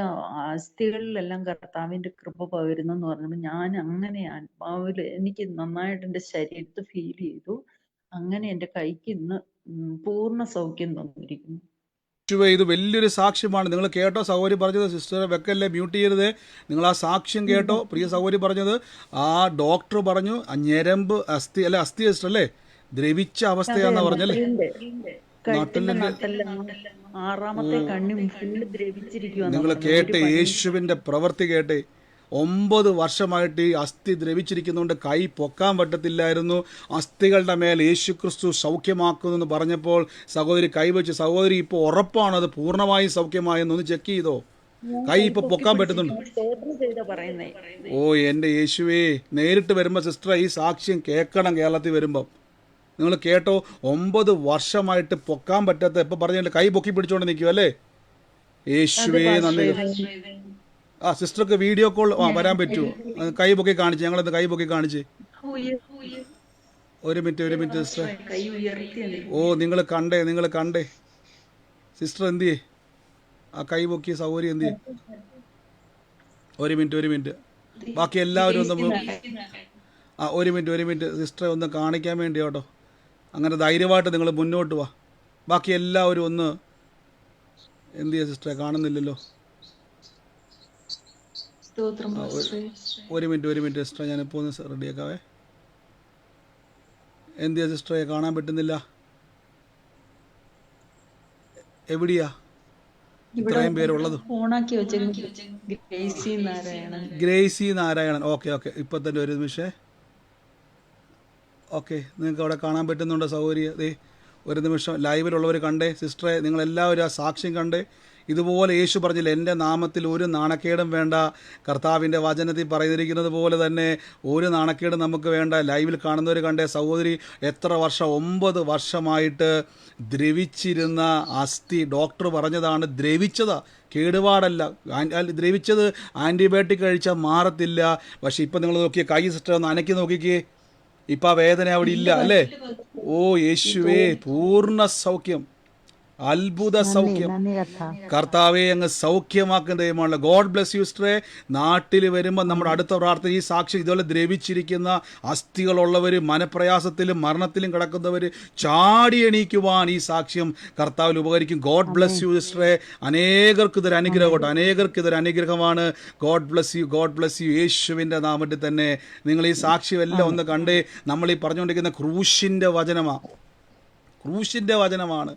അസ്ഥികളിലെല്ലാം കർത്താവിന്റെ കൃപ പകരുന്നെന്ന് പറഞ്ഞപ്പോൾ ഞാൻ അങ്ങനെ ആത്മാവില് എനിക്ക് നന്നായിട്ട് എൻ്റെ ശരീരത്ത് ഫീൽ ചെയ്തു. അങ്ങനെ എൻ്റെ കൈക്ക് ഇന്ന് പൂർണ്ണ സൗഖ്യം തന്നിരിക്കുന്നു. ഇത് വലിയൊരു സാക്ഷ്യമാണ്. നിങ്ങൾ കേട്ടോ സഹോദരി പറഞ്ഞത്? സിസ്റ്ററെ വെക്കല്ലേ, മ്യൂട്ട് ചെയ്യരുത്. നിങ്ങൾ ആ സാക്ഷ്യം കേട്ടോ? പ്രിയ സഹോദരി പറഞ്ഞത്, ആ ഡോക്ടർ പറഞ്ഞു ഞരമ്പ് അസ്ഥി അല്ലെ, അസ്ഥി സിസ്റ്റർ അല്ലേ, ദ്രവിച്ച അവസ്ഥയാണെന്ന് പറഞ്ഞല്ലേ? കഴുത്തിന്റെ 6ാമത്തെ കണ്ണി ഫുള്ള് ദ്രവിച്ചിരിക്കുക. നിങ്ങൾ കേട്ടെ, യേശുവിൻ്റെ പ്രവൃത്തി കേട്ടെ. 9 വർഷമായിട്ട് ഈ അസ്ഥി ദ്രവിച്ചിരിക്കുന്നതുകൊണ്ട് കൈ പൊക്കാൻ പറ്റത്തില്ലായിരുന്നു. അസ്ഥികളുടെ മേൽ യേശു ക്രിസ്തു സൗഖ്യമാക്കുമെന്ന് പറഞ്ഞപ്പോൾ സഹോദരി കൈവച്ച്, സഹോദരി ഇപ്പോൾ ഉറപ്പാണ് അത് പൂർണ്ണമായും സൗഖ്യമായെന്നൊന്ന് ചെക്ക് ചെയ്തോ? കൈ ഇപ്പോൾ പൊക്കാൻ പറ്റുന്നുണ്ട്. ഓ എൻ്റെ യേശുവേ, നേരിട്ട് വരുമ്പോൾ സിസ്റ്റർ ഈ സാക്ഷ്യം കേൾക്കണം. കേരളത്തിൽ വരുമ്പം നിങ്ങൾ കേട്ടോ, 9 വർഷമായിട്ട് പൊക്കാൻ പറ്റാത്ത, എപ്പോൾ പറഞ്ഞില്ല കൈ പൊക്കി പിടിച്ചോണ്ട് നിൽക്കും അല്ലേ? യേശുവേ നന്ദി. ആ സിസ്റ്റർക്ക് വീഡിയോ കോൾ വരാൻ പറ്റുമോ? കൈ പൊക്കി കാണിച്ച്, ഞങ്ങളത് കൈ പൊക്കി കാണിച്ച്. ഒരു മിനിറ്റ് സിസ്റ്റർ. ഓ നിങ്ങൾ കണ്ടേ സിസ്റ്റർ എന്ത് ചെയ്യേ? ആ കൈ പൊക്കിയ സൗകര്യം എന്ത് ചെയ്യേ? ഒരു മിനിറ്റ് ബാക്കി എല്ലാവരും ഒന്ന് ഒരു മിനിറ്റ് സിസ്റ്ററെ ഒന്ന് കാണിക്കാൻ വേണ്ടി കേട്ടോ. അങ്ങനെ ധൈര്യമായിട്ട് നിങ്ങൾ മുന്നോട്ട് വാ. ബാക്കി എല്ലാവരും ഒന്ന് എന്ത് ചെയ്യുക സിസ്റ്ററെ? കാണുന്നില്ലല്ലോ. ഒരു മിനിറ്റ് സിസ്റ്ററെ, ഞാനിപ്പോൾ ഒന്ന് റെഡിയാക്കാവേ. എന്ത് ചെയ്യുക സിസ്റ്ററെ? കാണാൻ പറ്റുന്നില്ല. എവിടെയാ ഇത്രയും പേരുള്ളത്? ഗ്രേസി നാരായണൻ. ഓക്കെ ഇപ്പം തന്നെ ഒരു നിമിഷേ. ഓക്കെ, നിങ്ങൾക്ക് അവിടെ കാണാൻ പറ്റുന്നുണ്ടോ സൗകര്യം? അതെ, ഒരു നിമിഷം ലൈവിലുള്ളവർ കണ്ടേ. സിസ്റ്ററെ നിങ്ങളെല്ലാവരും ആ സാക്ഷ്യം കണ്ടേ. ഇതുപോലെ യേശു പറഞ്ഞില്ല, എൻ്റെ നാമത്തിൽ ഒരു നാണക്കേടും വേണ്ട. കർത്താവിൻ്റെ വചനത്തിൽ പറഞ്ഞിരിക്കുന്നത് പോലെ തന്നെ ഒരു നാണക്കേടും നമുക്ക് വേണ്ട. ലൈവിൽ കാണുന്നവർ കണ്ടേ. സഹോദരി എത്ര വർഷം, 9 വർഷമായിട്ട് ദ്രവിച്ചിരുന്ന അസ്ഥി ഡോക്ടർ പറഞ്ഞതാണ് ദ്രവിച്ചതാ, കേടുപാടല്ല. ദ്രവിച്ചത് ആൻറ്റിബയോട്ടിക് കഴിച്ചാൽ മാറത്തില്ല. പക്ഷെ ഇപ്പം നിങ്ങൾ നോക്കിയേ, കൈ സിസ്റ്റർ ഒന്ന് അനക്കി നോക്കിക്കേ, ഇപ്പം ആ വേദന അവിടെ ഇല്ല അല്ലേ? ഓ യേശുവേ, പൂർണ്ണ സൗഖ്യം, അത്ഭുത സൗഖ്യം. കർത്താവെ അങ്ങ് സൗഖ്യമാക്കുന്ന ദൈവമാണല്ലോ. ഗോഡ് ബ്ലെസ് യു സിസ്റ്ററെ. നാട്ടിൽ വരുമ്പോൾ നമ്മുടെ അടുത്ത പ്രാർത്ഥന ഈ സാക്ഷി ഇതുപോലെ ദ്രവിച്ചിരിക്കുന്ന അസ്ഥികളുള്ളവർ, മനപ്രയാസത്തിലും മരണത്തിലും കിടക്കുന്നവർ ചാടി എണീക്കുവാൻ ഈ സാക്ഷ്യം കർത്താവിൽ ഉപകരിക്കും. ഗോഡ് ബ്ലെസ് യു സിസ്റ്ററെ. അനേകർക്ക് ഇതൊരു അനുഗ്രഹമാണ്, അനേകർക്ക് ഇതൊരു അനുഗ്രഹമാണ്. ഗോഡ് ബ്ലെസ് യു യേശുവിൻ്റെ നാമത്തിൽ തന്നെ. നിങ്ങൾ ഈ സാക്ഷ്യം എല്ലാം ഒന്ന് കണ്ടേ. നമ്മൾ ഈ പറഞ്ഞുകൊണ്ടിരിക്കുന്ന ക്രൂശിൻ്റെ വചനമാണ്.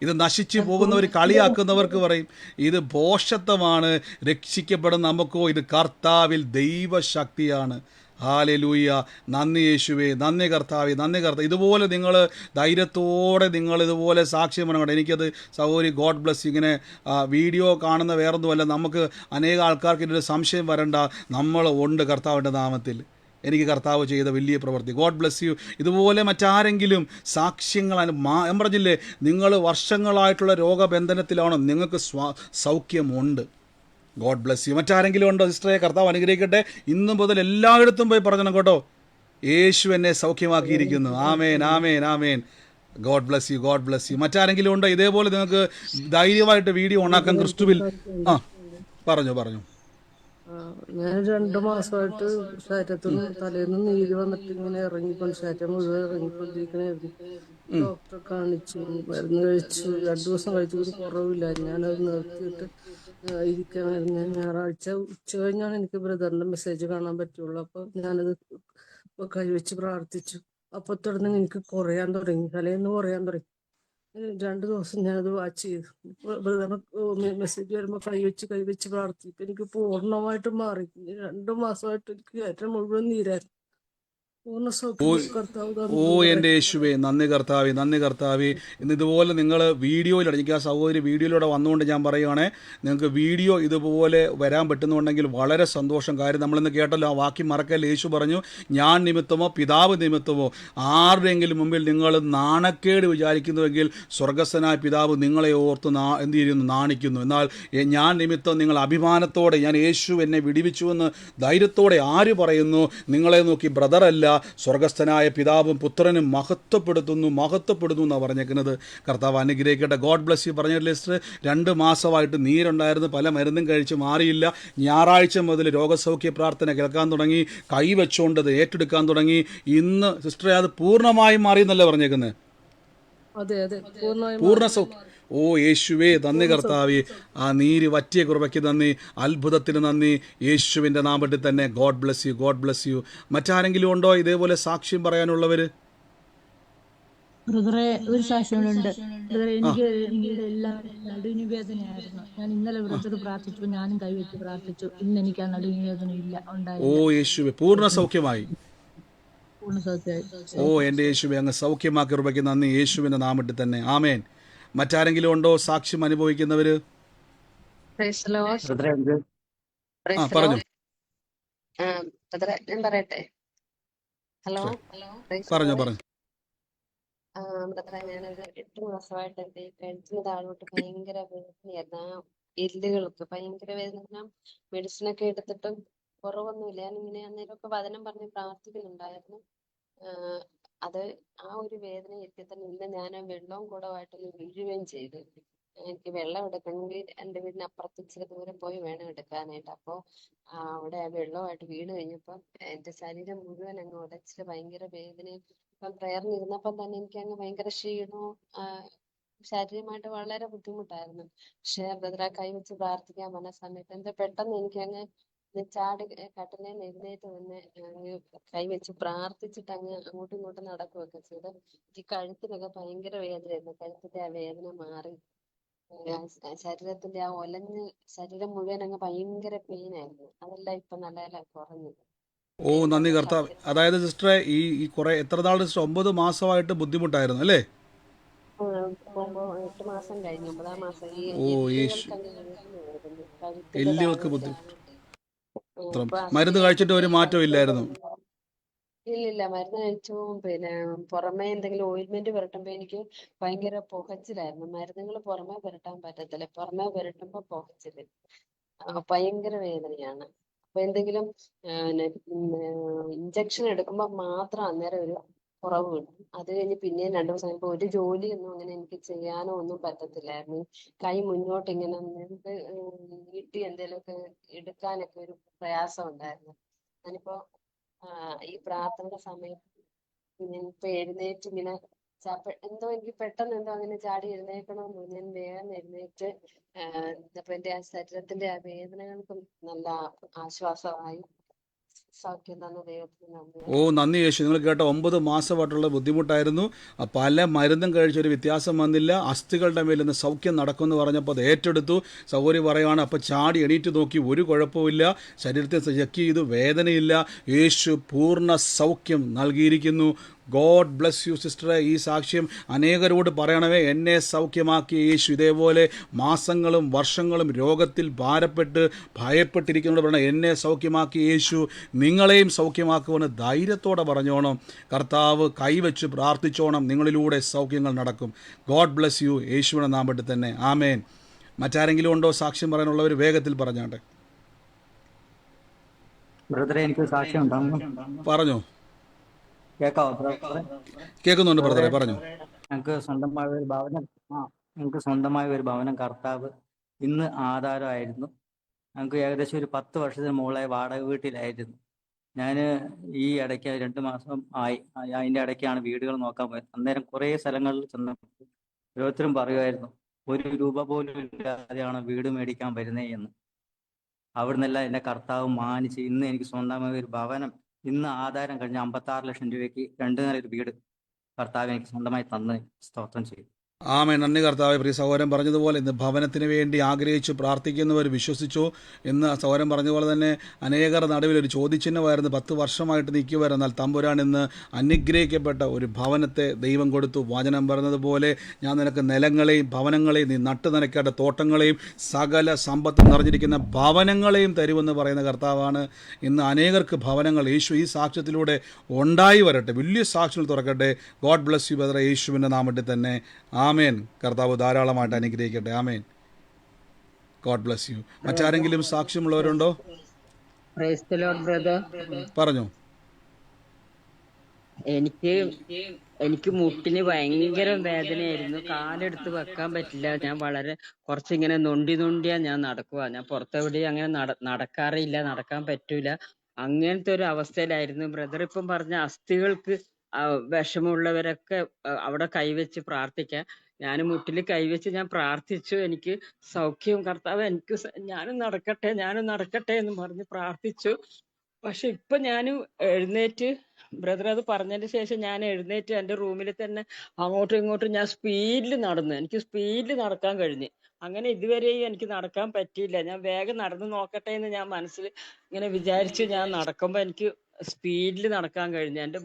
ഇത് നശിച്ചു പോകുന്നവർ, കളിയാക്കുന്നവർക്ക് പറയും ഇത് ഭോഷത്വമാണ്. രക്ഷിക്കപ്പെടുന്ന നമുക്കോ ഇത് കർത്താവിൽ ദൈവശക്തിയാണ്. ഹല്ലേലൂയ. നന്ദി യേശുവേ, നന്ദി കർത്താവേ, നന്ദി കർത്താവ്. ഇതുപോലെ നിങ്ങൾ ധൈര്യത്തോടെ നിങ്ങൾ ഇതുപോലെ സാക്ഷ്യം പറയണം. എനിക്കത് സഹോദരി ഗോഡ് ബ്ലസ്. ഇങ്ങനെ വീഡിയോ കാണുന്ന വേറൊന്നുമല്ല. നമുക്ക് അനേക ആൾക്കാർക്ക് ഇതിൻ്റെ സംശയം വരണ്ട. നമ്മൾ ഉണ്ട് കർത്താവിൻ്റെ നാമത്തിൽ. എനിക്ക് കർത്താവ് ചെയ്ത വലിയ പ്രവൃത്തി. God bless U. ഇതുപോലെ മറ്റാരെങ്കിലും സാക്ഷ്യങ്ങൾ ഞാൻ പറഞ്ഞില്ലേ, നിങ്ങൾ വർഷങ്ങളായിട്ടുള്ള രോഗബന്ധനത്തിലാണോ, നിങ്ങൾക്ക് സൗഖ്യമുണ്ട്. God bless you. മറ്റാരെങ്കിലും ഉണ്ടോ സിസ്റ്ററെ? കർത്താവ് അനുഗ്രഹിക്കട്ടെ. ഇന്നു മുതൽ എല്ലായിടത്തും പോയി പറഞ്ഞു കേട്ടോ, യേശു എന്നെ സൗഖ്യമാക്കിയിരിക്കുന്നു. ആമേൻ, ആമേൻ, ആമേൻ. God bless you, God bless you. മറ്റാരെങ്കിലും ഉണ്ടോ ഇതേപോലെ നിങ്ങൾക്ക് ധൈര്യമായിട്ട് വീഡിയോ ഓണാക്കാൻ? ക്രിസ്തുവിൽ പറഞ്ഞു. ഞാൻ 2 മാസമായിട്ട് ശരീരത്തിന് തലേന്ന് നീര് വന്നിട്ട് ഇങ്ങനെ ശരീരം മുഴുവൻ ഇറങ്ങിക്കൊണ്ടിരിക്കണായിരുന്നു. ഡോക്ടറെ കാണിച്ചു, മരുന്ന് കഴിച്ചു. 2 ദിവസം കഴിച്ചു, ഒരു കുറവില്ല. ഞാനത് നിർത്തിയിട്ട് ഇരിക്കണമായിരുന്നു. ഞാൻ ഞായറാഴ്ച ഉച്ച കഴിഞ്ഞാണ് എനിക്ക് ബ്രദറിന്റെ മെസ്സേജ് കാണാൻ പറ്റുള്ളൂ. അപ്പൊ ഞാനത് കൈവച്ച് പ്രാർത്ഥിച്ചു. അപ്പൊ തുടർന്ന് എനിക്ക് കുറയാൻ തുടങ്ങി, തലേന്ന് കുറയാൻ തുടങ്ങി. 2 ദിവസം ഞാനത് വാച്ച് ചെയ്തു. മെസ്സേജ് വരുമ്പോ കൈവച്ച് പ്രാർത്ഥിക്കും. എനിക്ക് പൂർണ്ണമായിട്ട് മാറി. 2 മാസമായിട്ട് എനിക്ക് ഏറ്റവും മുഴുവൻ നീരായിരുന്നു. പൂർണ്ണ സൗഖ്യം കർത്താവ് തന്നു. എൻ്റെ യേശുവേ, നന്ദി കർത്താവേ, നന്ദി കർത്താവേ. ഇന്ന് ഇതുപോലെ നിങ്ങൾ വീഡിയോയിലൂടെ, എനിക്ക് ആ സഹോദരി വീഡിയോയിലൂടെ വന്നുകൊണ്ട് ഞാൻ പറയുകയാണേ, നിങ്ങൾക്ക് വീഡിയോ ഇതുപോലെ വരാൻ പറ്റുന്നുണ്ടെങ്കിൽ വളരെ സന്തോഷം. കാര്യം നമ്മളിന്ന് കേട്ടല്ലോ, ആ വാക്യം മറക്കല്ല. യേശു പറഞ്ഞു, ഞാൻ നിമിത്തമോ പിതാവ് നിമിത്തമോ ആരുടെയെങ്കിലും മുമ്പിൽ നിങ്ങൾ നാണക്കേട് വിചാരിക്കുന്നുവെങ്കിൽ സ്വർഗസ്ഥനായ പിതാവ് നിങ്ങളെ ഓർത്ത് എന്ത് ചെയ്യുന്നു? നാണിക്കുന്നു. എന്നാൽ ഞാൻ നിമിത്തം നിങ്ങൾ അഭിമാനത്തോടെ, ഞാൻ യേശു എന്നെ വിടിവിച്ചുവെന്ന് ധൈര്യത്തോടെ ആര് പറയുന്നു? നിങ്ങളെ നോക്കി ബ്രദറല്ല, സ്വർഗസ്ഥനായ പിതാവും പുത്രനും മഹത്വപ്പെടുന്നു എന്നാണ് പറഞ്ഞേക്കുന്നത്. കർത്താവ് അനുഗ്രഹിക്കട്ടെ. God bless U. പറഞ്ഞില്ലേ സിസ്റ്റർ, 2 മാസമായിട്ട് നീരുണ്ടായിരുന്നു, പല മരുന്നും കഴിച്ച് മാറിയില്ല. ഞായറാഴ്ച മുതൽ രോഗസൗഖ്യ പ്രാർത്ഥന കേൾക്കാൻ തുടങ്ങി, കൈവച്ചുകൊണ്ടത് ഏറ്റെടുക്കാൻ തുടങ്ങി. ഇന്ന് സിസ്റ്ററെ അത് പൂർണ്ണമായും മാറി എന്നല്ലേ പറഞ്ഞേക്കുന്നത്? അതെ, പൂർണ്ണ സൗഖ്യം. ഓ യേശുവേ, നന്ദി കർത്താവേ. ആ നീര് വറ്റിയ കൃപയ്ക്ക് നന്ദി, അത്ഭുതത്തിന് നന്ദി, യേശുവിൻ്റെ നാമത്തിൽ തന്നെ. God bless you, God bless you. മറ്റാരെങ്കിലും ഉണ്ടോ ഇതേപോലെ സാക്ഷ്യം പറയാനുള്ളവർ? ബ്രദറെ, ഒരു സാക്ഷ്യമുണ്ട്. ബ്രദറെ, എനിക്ക് എല്ലാം നടുവിന് വേദനയായിരുന്നു. ഞാൻ ഇന്നലെ ബ്രദർ പ്രാർത്ഥിച്ചു, ഞാനും കൈവച്ച് പ്രാർത്ഥിച്ചു. ഇന്ന് എനിക്ക് ആ നടുവിന് വേദന ഇല്ല, ഉണ്ടായില്ല. ഓ യേശുവേ, പൂർണ്ണ സൗഖ്യമായി. പൂർണ്ണ സൗഖ്യമായി. ഓ എൻ്റെ യേശുവേ, അങ്ങ് സൗഖ്യമാക്കി കൃപയ്ക്ക് നന്ദി, യേശുവിൻ്റെ നാമത്തിൽ തന്നെ. ആമേൻ. മറ്റാരെങ്കിലും ഉണ്ടോ സാക്ഷ്യം അനുഭവിക്കുന്നവര്? പറഞ്ഞു. ഞാൻ പറയട്ടെ? ഹലോ, പറഞ്ഞു. ബ്രദറെ, ഞാനൊരു 8 മാസമായിട്ട് എന്റെ കഴുത്തിന് താഴോട്ട് ഭയങ്കര വേദനയായിരുന്നു. ആ എല്ലുകൾക്ക് ഭയങ്കര വേദന. മെഡിസിനൊക്കെ എടുത്തിട്ടും കുറവൊന്നുമില്ല. ഞാനിങ്ങനെ അന്നേരമൊക്കെ വചനം പറഞ്ഞ് പ്രാർത്ഥിക്കുന്നുണ്ടായിരുന്നു. അത് ആ ഒരു വേദന എത്തി തന്നെ ഇന്ന് ഞാൻ വെള്ളവും കുടമായിട്ടൊന്ന് വീഴുകയും ചെയ്തു. എനിക്ക് വെള്ളം എടുക്കണമെങ്കിൽ എൻ്റെ വീടിന് അപ്പുറത്ത് ഇച്ചിരി ദൂരം പോയി വേണം എടുക്കാനായിട്ട്. അപ്പോൾ അവിടെ വെള്ളമായിട്ട് വീണ് കഴിഞ്ഞപ്പം എൻ്റെ ശരീരം മുഴുവൻ അങ്ങ് ഉടച്ചിട്ട് ഭയങ്കര വേദനയും. ഇപ്പം പ്രയറിനിരുന്നപ്പം തന്നെ എനിക്ക് അങ്ങ് ഭയങ്കര ക്ഷീണവും ശാരീരികമായിട്ട് വളരെ ബുദ്ധിമുട്ടായിരുന്നു. പക്ഷേ ബ്രദറെ, കൈവച്ച് പ്രാർത്ഥിക്കാൻ പറഞ്ഞ സമയത്ത് എന്താ പെട്ടെന്ന് എനിക്ക് അങ്ങ് ചാടി കട്ടിലെ എഴുന്നേറ്റ് വന്ന് കൈവച്ച് പ്രാർത്ഥിച്ചിട്ട് അങ്ങ് അങ്ങോട്ടും ഇങ്ങോട്ടും നടക്കുകയൊക്കെ ചെയ്ത് ഈ കഴുത്തിനൊക്കെ ഭയങ്കര വേദനയായിരുന്നു. കഴുത്തിന്റെ ആ വേദന മാറി. ശരീരത്തിന്റെ ആ ഒലഞ്ഞ് ശരീരം മുഴുവൻ അങ്ങ് ഭയങ്കര പെയിനായിരുന്നു. അതെല്ലാം ഇപ്പൊ നല്ല കുറഞ്ഞു. ഓ നന്ദി കർത്താവ്. അതായത് സിസ്റ്ററെ, ഈ കുറെ എത്ര നാൾ സിസ്റ്റർ? 9 മാസമായിട്ട് ബുദ്ധിമുട്ടായിരുന്നു അല്ലേ? 8 മാസം കഴിഞ്ഞു, 9-ാം മാസം. ഈ എല്ലുകൾക്ക് ബുദ്ധിമുട്ട്. മരുന്ന് കഴിച്ചിട്ട് ഒരു മാറ്റം ഇല്ലായിരുന്നു? ഇല്ലില്ല, മരുന്ന് കഴിച്ചു. പിന്നെ പുറമെ എന്തെങ്കിലും ഓയിൽമെന്റ് പുരട്ടുമ്പോ എനിക്ക് ഭയങ്കര പുകച്ചിലായിരുന്നു. മരുന്നുകൾ പുറമെ പുരട്ടാൻ പറ്റത്തില്ല, പുറമെ പുരട്ടുമ്പോ പുകച്ചില്, ഭയങ്കര വേദനയാണ്. അപ്പൊ എന്തെങ്കിലും ഇഞ്ചക്ഷൻ എടുക്കുമ്പോ മാത്രം അന്നേരം ഒരു കുറവ് കിട്ടും. അത് കഴിഞ്ഞ് പിന്നെയും 2 ദിവസം കഴിയുമ്പോ ഒരു ജോലിയൊന്നും അങ്ങനെ എനിക്ക് ചെയ്യാനോ ഒന്നും പറ്റത്തില്ലായിരുന്നു. കൈ മുന്നോട്ട് ഇങ്ങനെ നീട്ടി എന്തെങ്കിലുമൊക്കെ എടുക്കാനൊക്കെ ഒരു പ്രയാസം ഉണ്ടായിരുന്നു. ഞാനിപ്പോ ഈ പ്രാർത്ഥനയുടെ സമയത്ത് ഇപ്പൊ എഴുന്നേറ്റ് ഇങ്ങനെ എന്തോ എനിക്ക് പെട്ടെന്ന് എന്തോ അങ്ങനെ ചാടി എഴുന്നേക്കണമെന്ന് തോന്നി. ഞാൻ വേഗം എഴുന്നേറ്റ് അപ്പൊ എന്റെ ആ ശരീരത്തിന്റെ ആ വേദനകൾക്കും നല്ല ആശ്വാസമായി. സൗഖ്യം തന്ന ദൈവത്തിന് നന്ദി. ഓ നന്ദി യേശു. നിങ്ങൾ കേട്ട 9 മാസമായിട്ടുള്ള ബുദ്ധിമുട്ടായിരുന്നു. പല മരുന്നും കഴിച്ചൊരു വ്യത്യാസം വന്നില്ല. അസ്ഥികളുടെ മേൽ നിന്ന് സൗഖ്യം നടക്കുമെന്ന് പറഞ്ഞപ്പോൾ അത് ഏറ്റെടുത്തു. സൗകര്യം പറയുകയാണ്. അപ്പോൾ ചാടി എണീറ്റ് നോക്കി, ഒരു കുഴപ്പമില്ല. ശരീരത്തെ ചെക്ക് ചെയ്തു, വേദനയില്ല. യേശു പൂർണ്ണ സൗഖ്യം നൽകിയിരിക്കുന്നു. ഗോഡ് ബ്ലസ് യു സിസ്റ്ററെ. ഈ സാക്ഷ്യം അനേകരോട് പറയണമേ. എന്നെ സൗഖ്യമാക്കിയ യേശു ഇതേപോലെ മാസങ്ങളും വർഷങ്ങളും രോഗത്തിൽ ഭാരപ്പെട്ട് ഭയപ്പെട്ടിരിക്കുന്നവരോട് പറയണം, എന്നെ സൗഖ്യമാക്കിയ യേശു നിങ്ങളെയും സൗഖ്യമാക്കുമെന്ന് ധൈര്യത്തോടെ പറഞ്ഞോണം. കർത്താവ് കൈവച്ച് പ്രാർത്ഥിച്ചോണം, നിങ്ങളിലൂടെ സൗഖ്യങ്ങൾ നടക്കും. God bless U. യേശുവിനെ നാമത്തിൽ തന്നെ ആമേൻ. മറ്റാരെങ്കിലും ഉണ്ടോ സാക്ഷ്യം പറയാനുള്ളവർ? വേഗത്തിൽ പറഞ്ഞാട്ടെ. ബ്രദറെ, എനിക്ക് സാക്ഷ്യം ഉണ്ടാകും. പറഞ്ഞോ. കേൾക്കാവോ ബ്രദറെ? കേൾക്കുന്നുണ്ട് ബ്രദറെ, ബ്രദറെ, പറഞ്ഞോ. ഞങ്ങൾക്ക് സ്വന്തമായ ഒരു ഭവനം ഞങ്ങൾക്ക് സ്വന്തമായ ഒരു ഭവനം കർത്താവ് ഇന്ന് ആധാരമായിരുന്നു. ഞങ്ങൾക്ക് ഏകദേശം ഒരു 10 വർഷത്തിന് മുകളിലായി വാടക വീട്ടിലായിരുന്നു. ഞാൻ ഈ ഇടയ്ക്ക് 2 മാസം ആയി അതിൻ്റെ ഇടയ്ക്കാണ് വീടുകൾ നോക്കാൻ പോയത്. അന്നേരം കുറേ സ്ഥലങ്ങളിൽ ചെന്നപ്പോൾ ഓരോരുത്തരും പറയുമായിരുന്നു, 1 രൂപ പോലും ഇല്ലാതെയാണ് വീട് മേടിക്കാൻ വരുന്നേ എന്ന്. അവിടുന്നെല്ലാം എൻ്റെ കർത്താവ് മാനിച്ച് ഇന്ന് എനിക്ക് സ്വന്തമായ ഒരു ഭവനം, ഇന്ന് ആധാരം കഴിഞ്ഞ 56 ലക്ഷം രൂപയ്ക്ക് 2 നിലയൊരു വീട് കർത്താവ് എനിക്ക് സ്വന്തമായി തന്ന് സ്തോത്രം ചെയ്തു. ആമേൻ. നന്ദി കർത്താവേ. പ്രിയ സഹോദരൻ പറഞ്ഞതുപോലെ ഇന്ന് ഭവനത്തിന് വേണ്ടി ആഗ്രഹിച്ച് പ്രാർത്ഥിക്കുന്നവർ വിശ്വസിച്ചു. ഇന്ന് സഹോദരൻ പറഞ്ഞതുപോലെ തന്നെ അനേകർ നടുവിൽ ഒരു ചോദ്യചിഹ്നമായിരുന്നു. 10 വർഷമായിട്ട് നിൽക്കുമായിരുന്നു. എന്നാൽ തമ്പുരാൻ ഇന്ന് അനുഗ്രഹിക്കപ്പെട്ട ഒരു ഭവനത്തെ ദൈവം കൊടുത്തു. വചനം പറഞ്ഞതുപോലെ, ഞാൻ നിനക്ക് നിലങ്ങളെയും ഭവനങ്ങളെയും, നീ നട്ടു നനയ്ക്കേണ്ട തോട്ടങ്ങളെയും സകല സമ്പത്ത് നിറഞ്ഞിരിക്കുന്ന ഭവനങ്ങളെയും തരുമെന്ന് പറയുന്ന കർത്താവാണ്. ഇന്ന് അനേകർക്ക് ഭവനങ്ങൾ യേശു ഈ സാക്ഷ്യത്തിലൂടെ ഉണ്ടായി വരട്ടെ. വലിയ സാക്ഷ്യങ്ങൾ തുറക്കട്ടെ. ഗോഡ് ബ്ലസ് യു ബ്രദറെ. യേശുവിൻ്റെ നാമത്തിൽ തന്നെ ആമേൻ. കർത്താവ് ധാരാളമായിട്ട് അനുഗ്രഹിക്കട്ടെ. ആമേൻ. God bless you. മറ്റാരെങ്കിലും സാക്ഷ്യമുള്ളവരുണ്ടോ? Praise the Lord brother. പറഞ്ഞോ. എനിക്ക് മുട്ടിന് ഭയങ്കര വേദനയായിരുന്നു. കാലെടുത്ത് വെക്കാൻ പറ്റില്ല. ഞാൻ വളരെ കുറച്ചിങ്ങനെ നൊണ്ടിയാ ഞാൻ നടക്കുക. ഞാൻ പുറത്തെവിടെയും അങ്ങനെ നടക്കാറില്ല, നടക്കാൻ പറ്റൂല. അങ്ങനത്തെ ഒരു അവസ്ഥയിലായിരുന്നു. ബ്രദർ ഇപ്പം പറഞ്ഞ അസ്ഥികൾക്ക് വിഷമമുള്ളവരൊക്കെ അവിടെ കൈവച്ച് പ്രാർത്ഥിക്കാം. ഞാൻ മുട്ടിൽ കൈവച്ച് ഞാൻ പ്രാർത്ഥിച്ചു. എനിക്ക് സൗഖ്യം കർത്താവ് ഞാനും നടക്കട്ടെ എന്ന് പറഞ്ഞ് പ്രാർത്ഥിച്ചു. പക്ഷെ ഇപ്പൊ ഞാൻ എഴുന്നേറ്റ്, ബ്രദർ അത് പറഞ്ഞതിന് ശേഷം ഞാൻ എഴുന്നേറ്റ് എൻ്റെ റൂമിൽ തന്നെ അങ്ങോട്ടും ഇങ്ങോട്ടും ഞാൻ സ്പീഡിൽ നടന്നു. എനിക്ക് സ്പീഡിൽ നടക്കാൻ കഴിഞ്ഞു. അങ്ങനെ ഇതുവരെയും എനിക്ക് നടക്കാൻ പറ്റിയില്ല. ഞാൻ വേഗം നടന്നു നോക്കട്ടെ എന്ന് ഞാൻ മനസ്സിൽ ഇങ്ങനെ വിചാരിച്ചു. ഞാൻ നടക്കുമ്പോ എനിക്ക് സ്പീഡിൽ നടക്കാൻ കഴിഞ്ഞു. എൻ്റെ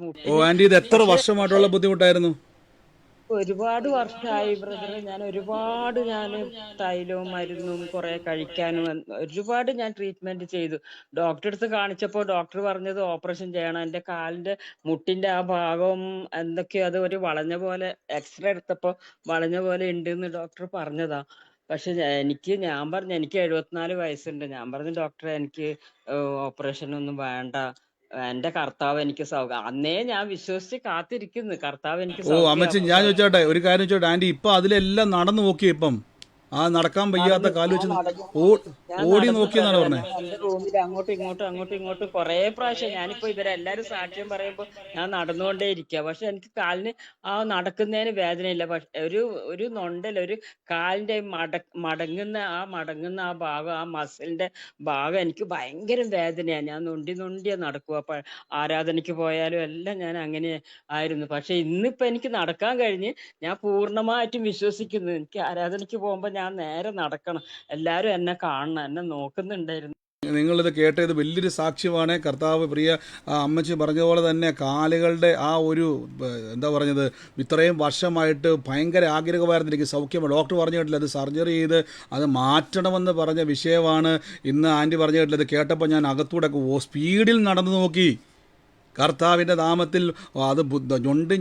ആന്റി, ഇത് എത്ര വർഷമായിട്ടുള്ള ബുദ്ധിമുട്ടായിരുന്നു? ഒരുപാട് വർഷമായി ബ്രദറെ. ഞാൻ തൈലവും മരുന്നും കുറെ കഴിക്കാനും ഒരുപാട് ഞാൻ ട്രീറ്റ്മെന്റ് ചെയ്തു. ഡോക്ടറെ അടുത്ത് കാണിച്ചപ്പോൾ ഡോക്ടർ പറഞ്ഞത് ഓപ്പറേഷൻ ചെയ്യണം. എൻ്റെ കാലിന്റെ മുട്ടിന്റെ ആ ഭാഗം എന്തൊക്കെയോ അത് ഒരു വളഞ്ഞ പോലെ, എക്സ്റേ എടുത്തപ്പോൾ വളഞ്ഞ പോലെ ഉണ്ടെന്ന് ഡോക്ടർ പറഞ്ഞതാ. പക്ഷെ ഞാൻ പറഞ്ഞു, എനിക്ക് 74 വയസ്സുണ്ട്. ഞാൻ പറഞ്ഞു, ഡോക്ടറെ എനിക്ക് ഓപ്പറേഷൻ ഒന്നും വേണ്ട, എന്റെ കർത്താവ് എനിക്ക് അന്നേ ഞാൻ വിശ്വസിച്ച് കാത്തിരിക്കുന്നു. കർത്താവ് എനിക്ക് അമ്മച്ചി, ഞാൻ ചോദിച്ചോട്ടെ ഒരു കാര്യം ചോദിച്ചോട്ടെ ആന്റി, ഇപ്പൊ അതിലെല്ലാം നടന്നു നോക്കിയോ? ഇപ്പം ആ നടക്കാൻ വയ്യാത്ത കാല് വെച്ച് ഓടി നോക്കിയെന്നാണ് പറഞ്ഞത്. എന്റെ റൂമിൽ അങ്ങോട്ടും ഇങ്ങോട്ടും കുറെ പ്രാവശ്യം ഞാനിപ്പോ ഇവരെല്ലാരും സാക്ഷ്യം പറയുമ്പോ ഞാൻ നടന്നുകൊണ്ടേ ഇരിക്കുക. പക്ഷെ എനിക്ക് കാലിന് നടക്കുന്നതിന് വേദനയില്ല. പക്ഷെ ഒരു നൊണ്ടൽ, ഒരു കാലിന്റെ മടങ്ങുന്ന ആ ഭാഗം, ആ മസിലിന്റെ ഭാഗം എനിക്ക് ഭയങ്കര വേദനയാണ്. ഞാൻ നൊണ്ടിയാ നടക്കുക. അപ്പൊ ആരാധനയ്ക്ക് പോയാലും എല്ലാം ഞാൻ അങ്ങനെ ആയിരുന്നു. പക്ഷെ ഇന്നിപ്പോ എനിക്ക് നടക്കാൻ കഴിഞ്ഞ് ഞാൻ പൂർണ്ണമായിട്ടും വിശ്വസിക്കുന്നു. എനിക്ക് ആരാധനയ്ക്ക് പോകുമ്പോ ഞാൻ നേരെ നടക്കണം. എല്ലാരും എന്നെ കാണണം, എന്നെ നോക്കുന്നുണ്ടായിരുന്നു. നിങ്ങളിത് കേട്ടത് വലിയൊരു സാക്ഷ്യമാണ്. കർത്താവ് പ്രിയ അമ്മച്ചി പറഞ്ഞ പോലെ തന്നെ കാലുകളുടെ ആ ഒരു എന്താ പറഞ്ഞത്, ഇത്രയും വർഷമായിട്ട് ഭയങ്കര ആഗ്രഹമായിരുന്നു എനിക്ക് സൗഖ്യമാണ്. ഡോക്ടർ പറഞ്ഞു കേട്ടില്ല, അത് സർജറി ചെയ്ത് അത് മാറ്റണമെന്ന് പറഞ്ഞ വിഷയമാണ്. ഇന്ന് ആൻറ്റി പറഞ്ഞു കേട്ടില്ല, അത് കേട്ടപ്പോൾ ഞാൻ അകത്തൂടെ സ്പീഡിൽ നടന്നു നോക്കി. കർത്താവിൻ്റെ നാമത്തിൽ അത്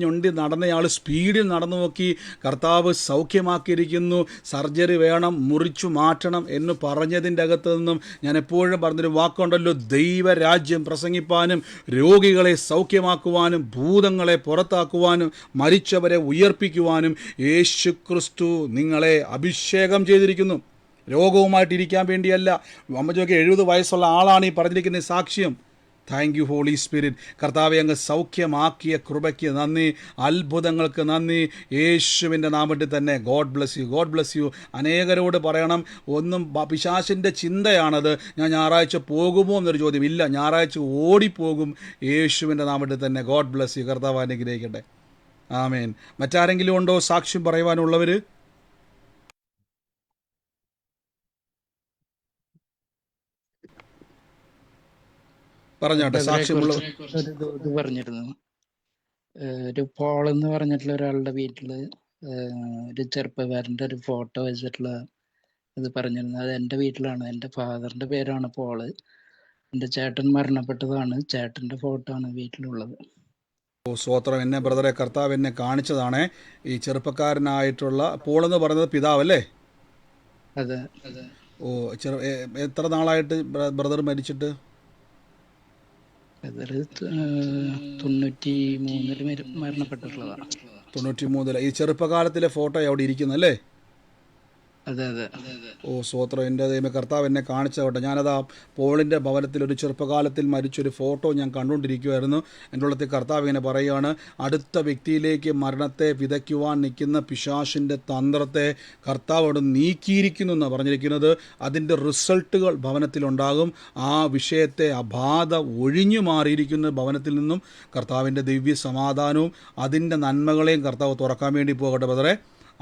ഞൊണ്ടി നടന്നയാൾ സ്പീഡിൽ നടന്നു നോക്കി. കർത്താവ് സൗഖ്യമാക്കിയിരിക്കുന്നു. സർജറി വേണം, മുറിച്ചു മാറ്റണം എന്ന് പറഞ്ഞതിൻ്റെ അകത്ത് നിന്നും ഞാൻ എപ്പോഴും പറഞ്ഞൊരു വാക്കുണ്ടല്ലോ, ദൈവരാജ്യം പ്രസംഗിപ്പാനും രോഗികളെ സൗഖ്യമാക്കുവാനും ഭൂതങ്ങളെ പുറത്താക്കുവാനും മരിച്ചവരെ ഉയർപ്പിക്കുവാനും യേശുക്രിസ്തു നിങ്ങളെ അഭിഷേകം ചെയ്തിരിക്കുന്നു. രോഗവുമായിട്ടിരിക്കാൻ വേണ്ടിയല്ല. അമ്മച്ചൊക്കെ 70 വയസ്സുള്ള ആളാണ് ഈ പറഞ്ഞിരിക്കുന്ന സാക്ഷ്യം. Thank you holy spirit. കർത്താവെ, അങ്ങ് സൗഖ്യമാക്കിയ കൃപയ്ക്ക് നന്ദി, അത്ഭുതങ്ങൾക്ക് നന്ദി, യേശുവിൻ്റെ നാമത്തിൽ തന്നെ. God bless you, God bless you. അനേകരോട് പറയണം, ഒന്നും പിശാചിൻ്റെ ചിന്തയാണത്, ഞാൻ ഞായറാഴ്ച പോകുമോ എന്നൊരു ചോദ്യം ഇല്ല. ഞായറാഴ്ച ഓടിപ്പോകും യേശുവിൻ്റെ നാമത്തിൽ തന്നെ. God bless U. കർത്താവ് അനുഗ്രഹിക്കട്ടെ. ആമേൻ. മറ്റാരെങ്കിലും ഉണ്ടോ സാക്ഷ്യം പറയുവാനുള്ളവർ? പറഞ്ഞോട്ടെ. സാക്ഷ്യമുള്ള പറഞ്ഞിരുന്നു. ഒരു പോൾ എന്ന് പറഞ്ഞിട്ടുള്ള ഒരാളുടെ വീട്ടില് ഒരു ചെറുപ്പക്കാരന്റെ ഒരു ഫോട്ടോ വെച്ചിട്ടുള്ള ഇത് പറഞ്ഞിരുന്നത്. അത് എൻ്റെ വീട്ടിലാണ്. എൻ്റെ ഫാദറിന്റെ പേരാണ് പോള്. എൻ്റെ ചേട്ടൻ മരണപ്പെട്ടതാണ്. ചേട്ടന്റെ ഫോട്ടോ ആണ് വീട്ടിലുള്ളത്. ഓ സ്വോത്രം. എന്നെ ബ്രദറെ കർത്താവ് എന്നെ കാണിച്ചതാണ് ഈ ചെറുപ്പക്കാരനായിട്ടുള്ള പോൾ എന്ന് പറയുന്നത് പിതാവല്ലേ? അതെ. ഓ എത്ര നാളായിട്ട് ബ്രദർ മരിച്ചിട്ട്? ബ്രദർ 93 മരണപ്പെട്ടിട്ടുള്ളതാണ്. 93. ഈ ചെറുപ്പകാലത്തിലെ ഫോട്ടോ അവിടെ ഇരിക്കുന്നല്ലേ? അതെ അതെ. ഓ സ്വോത്രം. എൻ്റെ ദൈവമേ കർത്താവ് എന്നെ കാണിച്ചോട്ടെ. ഞാനതാ പോളിൻ്റെ ഭവനത്തിൽ ഒരു ചെറുപ്പകാലത്തിൽ മരിച്ചൊരു ഫോട്ടോ ഞാൻ കണ്ടുകൊണ്ടിരിക്കുമായിരുന്നു. എൻ്റെ ഉള്ളത്തിൽ കർത്താവ് ഇങ്ങനെ പറയുകയാണ്, അടുത്ത വ്യക്തിയിലേക്ക് മരണത്തെ വിതയ്ക്കുവാൻ നിൽക്കുന്ന പിശാശിൻ്റെ തന്ത്രത്തെ കർത്താവ് അവിടെ നീക്കിയിരിക്കുന്നു എന്നാണ് പറഞ്ഞിരിക്കുന്നത്. അതിൻ്റെ റിസൾട്ടുകൾ ഭവനത്തിലുണ്ടാകും. ആ വിഷയത്തെ അബാധ ഒഴിഞ്ഞു മാറിയിരിക്കുന്ന ഭവനത്തിൽ നിന്നും കർത്താവിൻ്റെ ദിവ്യ സമാധാനവും അതിൻ്റെ നന്മകളെയും കർത്താവ് തുറക്കാൻ വേണ്ടി പോകട്ടെ ബ്രദറെ.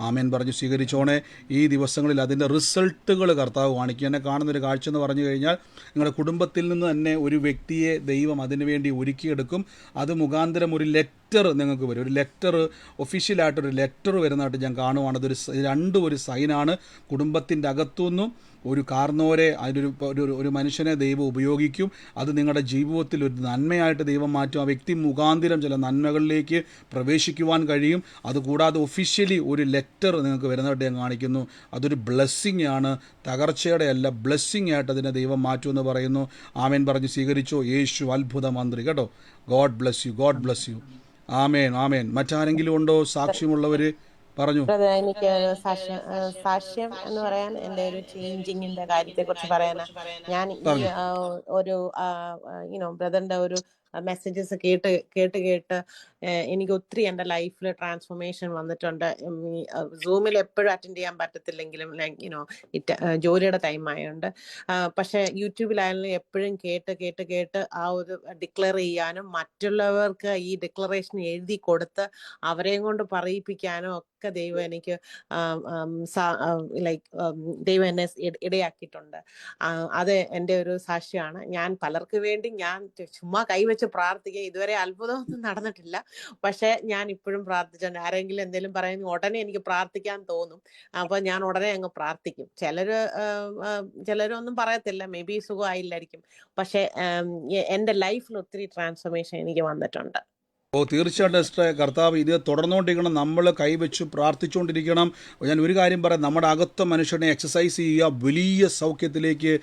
ആമേൻ പറഞ്ഞു സ്വീകരിച്ചോണേ. ഈ ദിവസങ്ങളിൽ അതിൻ്റെ റിസൾട്ടുകൾ കർത്താവ് കാണിക്കുക. എന്നെ കാണുന്നൊരു കാഴ്ച എന്ന് പറഞ്ഞു കഴിഞ്ഞാൽ നിങ്ങളുടെ കുടുംബത്തിൽ നിന്ന് തന്നെ ഒരു വ്യക്തിയെ ദൈവം അതിനുവേണ്ടി ഒരുക്കിയെടുക്കും. അത് മുഖാന്തരം ഒരു ലെറ്റർ നിങ്ങൾക്ക് വരും. ഒരു ലെറ്റർ, ഒഫീഷ്യലായിട്ടൊരു ലെറ്റർ വരുന്നതായിട്ട് ഞാൻ കാണുവാണ്. അതൊരു രണ്ടും ഒരു സൈനാണ്. കുടുംബത്തിൻ്റെ അകത്തുനിന്നും ഒരു കാർന്നോരെ, ഒരു മനുഷ്യനെ ദൈവം ഉപയോഗിക്കും. അത് നിങ്ങളുടെ ജീവിതത്തിൽ ഒരു നന്മയായിട്ട് ദൈവം മാറ്റും. ആ വ്യക്തി മുഖാന്തിരം ചില നന്മകളിലേക്ക് പ്രവേശിക്കുവാൻ കഴിയും. അതുകൂടാതെ ഒഫീഷ്യലി ഒരു ലെറ്റർ നിങ്ങൾക്ക് വരുന്നതായിട്ട് ഞാൻ കാണിക്കുന്നു. അതൊരു ബ്ലെസ്സിങ് ആണ്, തകർച്ചയുടെ അല്ല, ബ്ലെസ്സിങ് ആയിട്ട് അതിനെ ദൈവം മാറ്റുമെന്ന് പറയുന്നു. ആമേൻ പറഞ്ഞു സ്വീകരിച്ചോ. യേശു അത്ഭുത മന്ത്രി കേട്ടോ. God bless you, God bless you. ആമേൻ ആമേൻ. മറ്റാരെങ്കിലും ഉണ്ടോ സാക്ഷ്യമുള്ളവർ? പറഞ്ഞു. എനിക്ക് സാക്ഷ്യം എന്ന് പറയാൻ എൻ്റെ ഒരു ചേഞ്ചിങ്ങിന്റെ കാര്യത്തെ കുറിച്ച് പറയാനാ. ഞാൻ ഈ ഒരു ബ്രദറിന്റെ ഒരു മെസ്സേജസ് കേട്ട് എനിക്ക് ഒത്തിരി എൻ്റെ ലൈഫിൽ ട്രാൻസ്ഫോർമേഷൻ വന്നിട്ടുണ്ട്. സൂമിൽ എപ്പോഴും അറ്റൻഡ് ചെയ്യാൻ പറ്റത്തില്ലെങ്കിലും ജോലിയുടെ ടൈം ആയതുകൊണ്ട്, പക്ഷെ യൂട്യൂബിലായാലും എപ്പോഴും കേട്ട് ആ ഒരു ഡിക്ലെയർ ചെയ്യാനും മറ്റുള്ളവർക്ക് ഈ ഡിക്ലറേഷൻ എഴുതി കൊടുത്ത് അവരെയും കൊണ്ട് പറയിപ്പിക്കാനും ഒക്കെ ദൈവം എനിക്ക് ദൈവം എന്നെ ഇടയാക്കിയിട്ടുണ്ട്. അത് എൻ്റെ ഒരു സാക്ഷ്യമാണ്. ഞാൻ പലർക്ക് വേണ്ടി ഞാൻ ചുമ്മാ കൈവച്ച് പ്രാർത്ഥിക്കുക. ഇതുവരെ അത്ഭുതമൊന്നും നടന്നിട്ടില്ല, പക്ഷെ ഞാൻ ഇപ്പോഴും പ്രാർത്ഥിച്ചുണ്ട്. ആരെങ്കിലും എന്തെങ്കിലും പറയുന്ന ഉടനെ എനിക്ക് പ്രാർത്ഥിക്കാൻ തോന്നും. അപ്പൊ ഞാൻ ഉടനെ അങ്ങ് പ്രാർത്ഥിക്കും. ചിലരൊന്നും പറയത്തില്ല, മേ ബി സുഖമായില്ലായിരിക്കും, പക്ഷെ എൻ്റെ ലൈഫിൽ ഒത്തിരി ട്രാൻസ്ഫോർമേഷൻ എനിക്ക് വന്നിട്ടുണ്ട്. ഓ തീർച്ചയായിട്ടും സിസ്റ്ററെ, കർത്താവ് ഇത് തുടർന്നുകൊണ്ടിരിക്കണം. നമ്മൾ കൈവച്ച് പ്രാർത്ഥിച്ചുകൊണ്ടിരിക്കണം. ഞാൻ ഒരു കാര്യം പറയാം, നമ്മുടെ അകത്ത മനുഷ്യനെ എക്സസൈസ് ചെയ്യുക, വലിയ സൗഖ്യത്തിലേക്ക്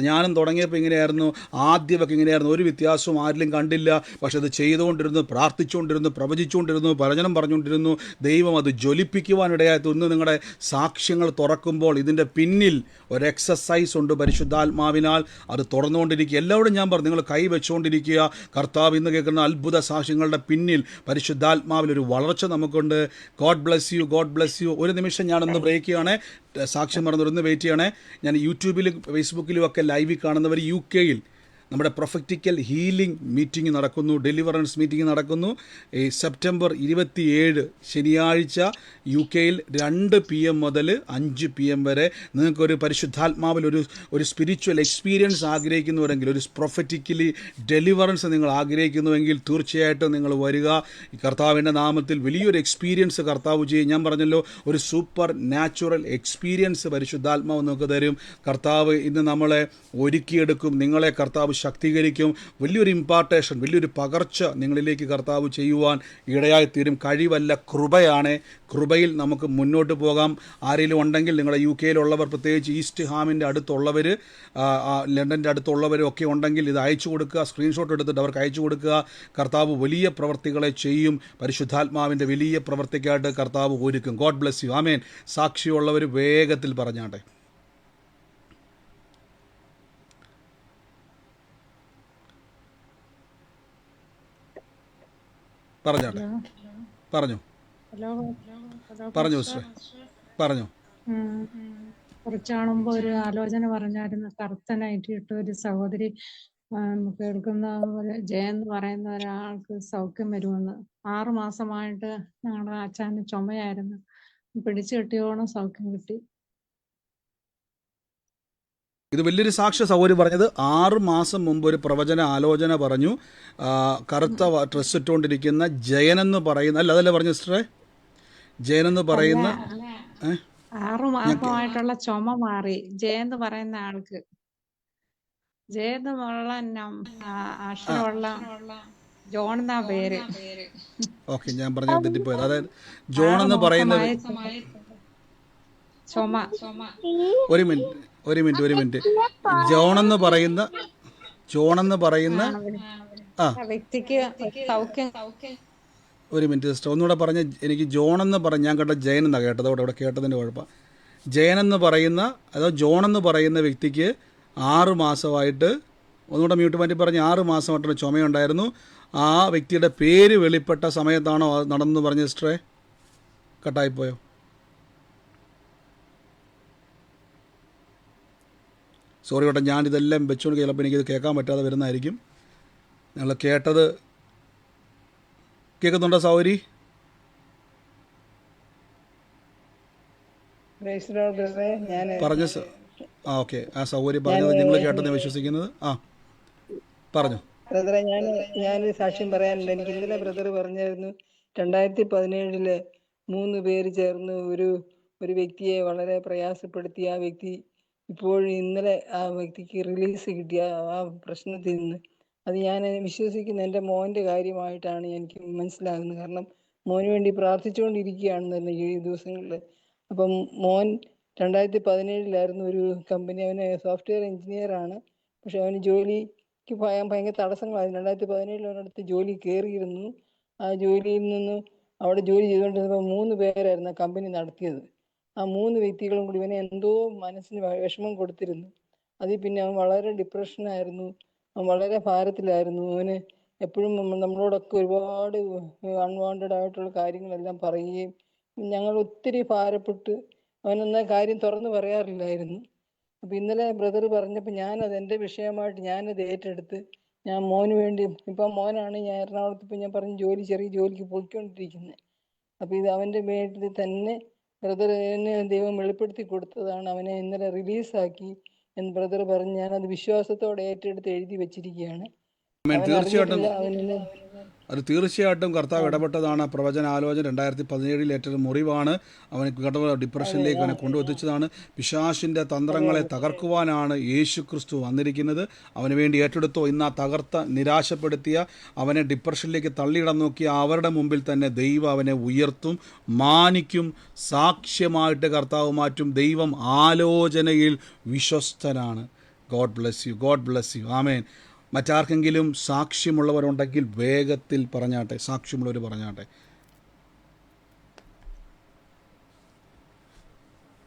ഞാനും തുടങ്ങിയപ്പോൾ ഇങ്ങനെയായിരുന്നു. ആദ്യമൊക്കെ ഇങ്ങനെയായിരുന്നു, ഒരു വ്യത്യാസവും ആരിലും കണ്ടില്ല. പക്ഷെ അത് ചെയ്തുകൊണ്ടിരുന്നു, പ്രാർത്ഥിച്ചുകൊണ്ടിരുന്നു, പ്രവചിച്ചുകൊണ്ടിരുന്നു, പ്രവചനം പറഞ്ഞുകൊണ്ടിരുന്നു. ദൈവം അത് ജ്വലിപ്പിക്കുവാനിടയായി. ഇന്ന് നിങ്ങളുടെ സാക്ഷ്യങ്ങൾ തുറക്കുമ്പോൾ ഇതിൻ്റെ പിന്നിൽ ഒരു എക്സസൈസ് ഉണ്ട് പരിശുദ്ധാത്മാവിനാൽ. അത് തുറന്നുകൊണ്ടിരിക്കുക. എല്ലാവരും ഞാൻ പറഞ്ഞു, നിങ്ങൾ കൈ വെച്ചുകൊണ്ടിരിക്കുക. കർത്താവ് ഇന്ന് കേൾക്കുന്ന അത്ഭുത സാക്ഷ്യങ്ങളുടെ പിന്നിൽ പരിശുദ്ധാത്മാവിൽ ഒരു വളർച്ച നമുക്കുണ്ട്. God bless you, God bless U. ഒരു നിമിഷം ഞാനൊന്ന് ബ്രേക്ക് ചെയ്യണേ, സാക്ഷ്യം പറഞ്ഞൊന്ന് വെയിറ്റ് ചെയ്യണേ. ഞാൻ യൂട്യൂബിലും ഫേസ്ബുക്കിലും ഒക്കെ ലൈവിൽ കാണുന്നവർ UK നമ്മുടെ പ്രൊഫറ്റിക്കൽ ഹീലിംഗ് മീറ്റിംഗ് നടക്കുന്നു, ഡെലിവറൻസ് മീറ്റിംഗ് നടക്കുന്നു. ഈ സെപ്റ്റംബർ 27 ശനിയാഴ്ച UK 2 PM മുതൽ 5 PM വരെ. നിങ്ങൾക്കൊരു പരിശുദ്ധാത്മാവിൽ ഒരു സ്പിരിച്വൽ എക്സ്പീരിയൻസ് ആഗ്രഹിക്കുന്നുവെങ്കിൽ, ഒരു പ്രൊഫറ്റിക്കലി ഡെലിവറൻസ് നിങ്ങൾ ആഗ്രഹിക്കുന്നുവെങ്കിൽ തീർച്ചയായിട്ടും നിങ്ങൾ വരിക. ഈ കർത്താവിൻ്റെ നാമത്തിൽ വലിയൊരു എക്സ്പീരിയൻസ് കർത്താവ് ചെയ്യും. ഞാൻ പറഞ്ഞല്ലോ, ഒരു സൂപ്പർ നാച്ചുറൽ എക്സ്പീരിയൻസ് പരിശുദ്ധാത്മാവ് നമുക്ക് തരും. കർത്താവ് ഇന്ന് നമ്മളെ ഒരുക്കിയെടുക്കും. നിങ്ങളെ കർത്താവ് ശക്തീകരിക്കും. വലിയൊരു ഇമ്പാർട്ടേഷൻ, വലിയൊരു പകർച്ച നിങ്ങളിലേക്ക് കർത്താവ് ചെയ്യുവാൻ ഇടയായിത്തീരും. കഴിവല്ല, കൃപയാണ്. കൃപയിൽ നമുക്ക് മുന്നോട്ട് പോകാം. ആരെങ്കിലും ഉണ്ടെങ്കിൽ നിങ്ങളുടെ UK പ്രത്യേകിച്ച് ഈസ്റ്റ് ഹാമിൻ്റെ അടുത്തുള്ളവർ, ലണ്ടൻ്റെ അടുത്തുള്ളവരും ഒക്കെ ഉണ്ടെങ്കിൽ ഇത് അയച്ചു കൊടുക്കുക. സ്ക്രീൻഷോട്ട് എടുത്തിട്ട് അവർക്ക് അയച്ചു കൊടുക്കുക. കർത്താവ് വലിയ പ്രവർത്തികളെ ചെയ്യും. പരിശുദ്ധാത്മാവിൻ്റെ വലിയ പ്രവർത്തിക്കായിട്ട് കർത്താവ് ഒരുക്കും. God bless you. ആമേൻ. സാക്ഷിയുള്ളവർ വേഗത്തിൽ പറഞ്ഞാട്ടെ. പറഞ്ഞാട്ടെ. പറഞ്ഞു പറഞ്ഞു സിസ്റ്റർ, പറഞ്ഞു. കുറച്ചാണുമ്പോ ഒരു ആലോചന പറഞ്ഞായിരുന്നു. കറുത്തനായിട്ട് ഇട്ട ഒരു സഹോദരി കേൾക്കുന്ന ജയ എന്ന് പറയുന്ന ഒരാൾക്ക് സൗഖ്യം വരുമെന്ന്. 6 മാസമായിട്ട് ഞങ്ങളുടെ അച്ഛന് ചുമയായിരുന്നു. പിടിച്ചു കെട്ടിയോണം സൗഖ്യം കിട്ടി. ഇത് വലിയൊരു സാക്ഷ്യ സൗകര്യം പറഞ്ഞത് 6 മാസം മുമ്പ് ഒരു പ്രവചന ആലോചന പറഞ്ഞു. കറുത്ത ഡ്രസ്സ് ഇട്ടുകൊണ്ടിരിക്കുന്ന ജയനെന്ന് പറയുന്ന, അല്ല അതല്ലേ പറഞ്ഞ സിസ്റ്ററെ, ജയനെന്ന് പറയുന്ന 6 മാസമായിട്ടുള്ള ചുമ മാറി. ജയെന്ന് പറയുന്ന ആൾക്ക്, ജയെന്നുള്ള അക്ഷരമുള്ള ജോൺ എന്നാ പേര്. ഓക്കെ, ഞാൻ പറഞ്ഞ തെറ്റിപ്പോയത്. അതായത് ജോൺ എന്ന് പറയുന്ന ചുമ. ഒരു മിനിറ്റ് ജോൺ എന്ന് പറയുന്ന വ്യക്തിക്ക് സൗഖ്യം. ഒരു മിനിറ്റ് സിസ്റ്റർ, ഒന്നുകൂടെ പറഞ്ഞ്. എനിക്ക് ജോൺ എന്ന് പറഞ്ഞ് ഞാൻ കേട്ട ജയൻ എന്നാണ് കേട്ടത്. അവിടെ കേട്ടതിൻ്റെ കുഴപ്പം. ജയൻ എന്ന് പറയുന്ന, അതോ ജോൺ എന്ന് പറയുന്ന വ്യക്തിക്ക് 6 മാസമായിട്ട്, ഒന്നുകൂടെ മ്യൂട്ട് മാറ്റി പറഞ്ഞ്, 6 മാസമായിട്ടുള്ള ചുമയുണ്ടായിരുന്നു. ആ വ്യക്തിയുടെ പേര് വെളിപ്പെട്ട സമയത്താണോ നടന്നു പറഞ്ഞ സിസ്റ്ററെ? കട്ടായിപ്പോയോ? സോറി കേട്ടോ, ഞാനിതെല്ലാം വെച്ചുകൊണ്ട് ചിലപ്പോൾ എനിക്കിത് കേൾക്കാൻ പറ്റാതെ വരുന്നതായിരിക്കും. ഞങ്ങൾ കേട്ടത് കേൾക്കുന്നുണ്ടോ സൗരി? പറഞ്ഞ ഓക്കെ, ആ സൗകര്യം പറഞ്ഞത് നിങ്ങൾ കേട്ടെന്ന് വിശ്വസിക്കുന്നത്. പറഞ്ഞു ബ്രദറെ. ഞാൻ സാക്ഷ്യം പറയാനുണ്ട്. എനിക്ക് ഇന്നലെ ബ്രദർ പറഞ്ഞായിരുന്നു 2017 3 പേര് ചേർന്ന് ഒരു വ്യക്തിയെ വളരെ പ്രയാസപ്പെടുത്തി. ആ വ്യക്തി ഇപ്പോഴും ഇന്നലെ ആ വ്യക്തിക്ക് റിലീസ് കിട്ടിയ ആ പ്രശ്നത്തിൽ നിന്ന്. അത് ഞാൻ വിശ്വസിക്കുന്ന എൻ്റെ മോൻ്റെ കാര്യമായിട്ടാണ് എനിക്ക് മനസ്സിലാകുന്നത്. കാരണം മോന് വേണ്ടി പ്രാർത്ഥിച്ചുകൊണ്ടിരിക്കുകയാണെന്നല്ല ഈ ദിവസങ്ങളിൽ. അപ്പം മോൻ 2017 ഒരു കമ്പനി, അവന് സോഫ്റ്റ്വെയർ എഞ്ചിനീയറാണ്. പക്ഷെ അവന് ജോലിക്ക് ഭയങ്കര തടസ്സങ്ങളായിരുന്നു. 2017 അവനടുത്ത് ജോലി കയറിയിരുന്നു. ആ ജോലിയിൽ നിന്ന് അവിടെ ജോലി ചെയ്തുകൊണ്ടിരുന്നപ്പോൾ 3 പേരായിരുന്നു ആ കമ്പനി നടത്തിയത്. ആ 3 വ്യക്തികളും കൂടി ഇവനെ എന്തോ മനസ്സിന് വിഷമം കൊടുത്തിരുന്നു. അതിൽ പിന്നെ അവൻ വളരെ ഡിപ്രഷനായിരുന്നു, അവൻ വളരെ ഭാരത്തിലായിരുന്നു. അവന് എപ്പോഴും നമ്മളോടൊക്കെ ഒരുപാട് അൺവാണ്ടഡ് ആയിട്ടുള്ള കാര്യങ്ങളെല്ലാം പറയുകയും ഞങ്ങൾ ഒത്തിരി ഭാരപ്പെട്ട് അവനെന്നാ കാര്യം തുറന്നു പറയാറില്ലായിരുന്നു. അപ്പം ഇന്നലെ ബ്രദർ പറഞ്ഞപ്പോൾ ഞാനത് എൻ്റെ വിഷയമായിട്ട് ഞാനത് ഏറ്റെടുത്ത് ഞാൻ മോന് വേണ്ടി, ഇപ്പം മോനാണ് ഞാൻ എറണാകുളത്ത് ഇപ്പം ഞാൻ പറഞ്ഞ ചെറിയ ജോലിക്ക് പോയിക്കൊണ്ടിരിക്കുന്നത്. അപ്പം ഇത് അവൻ്റെ വീട്ടിൽ തന്നെ ബ്രദറിന് ദൈവം വെളിപ്പെടുത്തി കൊടുത്തതാണ്. അവനെ ഇന്നലെ റിലീസാക്കി എന്ന് ബ്രദർ പറഞ്ഞ് ഞാനത് വിശ്വാസത്തോടെ ഏറ്റെടുത്ത് എഴുതി വെച്ചിരിക്കുകയാണ്. തീർച്ചയായിട്ടും കർത്താവ് ഇടപെട്ടതാണ്. പ്രവചനാലോചന 2017 ഏറ്റൊരു മുറിവാണ്. അവന് കടവ ഡിപ്രഷനിലേക്ക് അവനെ കൊണ്ടുവച്ചതാണ്. പിശാചിൻ്റെ തന്ത്രങ്ങളെ തകർക്കുവാനാണ് യേശു ക്രിസ്തു വന്നിരിക്കുന്നത്. അവന് വേണ്ടി ഏറ്റെടുത്തോ? ഇന്ന് ആ തകർത്ത, നിരാശപ്പെടുത്തിയ, അവനെ ഡിപ്രഷനിലേക്ക് തള്ളിയിടാൻ നോക്കിയ അവരുടെ മുമ്പിൽ തന്നെ ദൈവം അവനെ ഉയർത്തും, മാനിക്കും, സാക്ഷ്യമായിട്ട് കർത്താവ് മാറ്റും. ദൈവം ആലോചനയിൽ വിശ്വസ്തനാണ്. God bless you, God bless you. ആമേൻ. മറ്റാർക്കെങ്കിലും സാക്ഷ്യമുള്ളവരുണ്ടെങ്കിൽ വേഗത്തിൽ പറഞ്ഞാട്ടെ. സാക്ഷ്യമുള്ളവർ പറഞ്ഞാട്ടെ.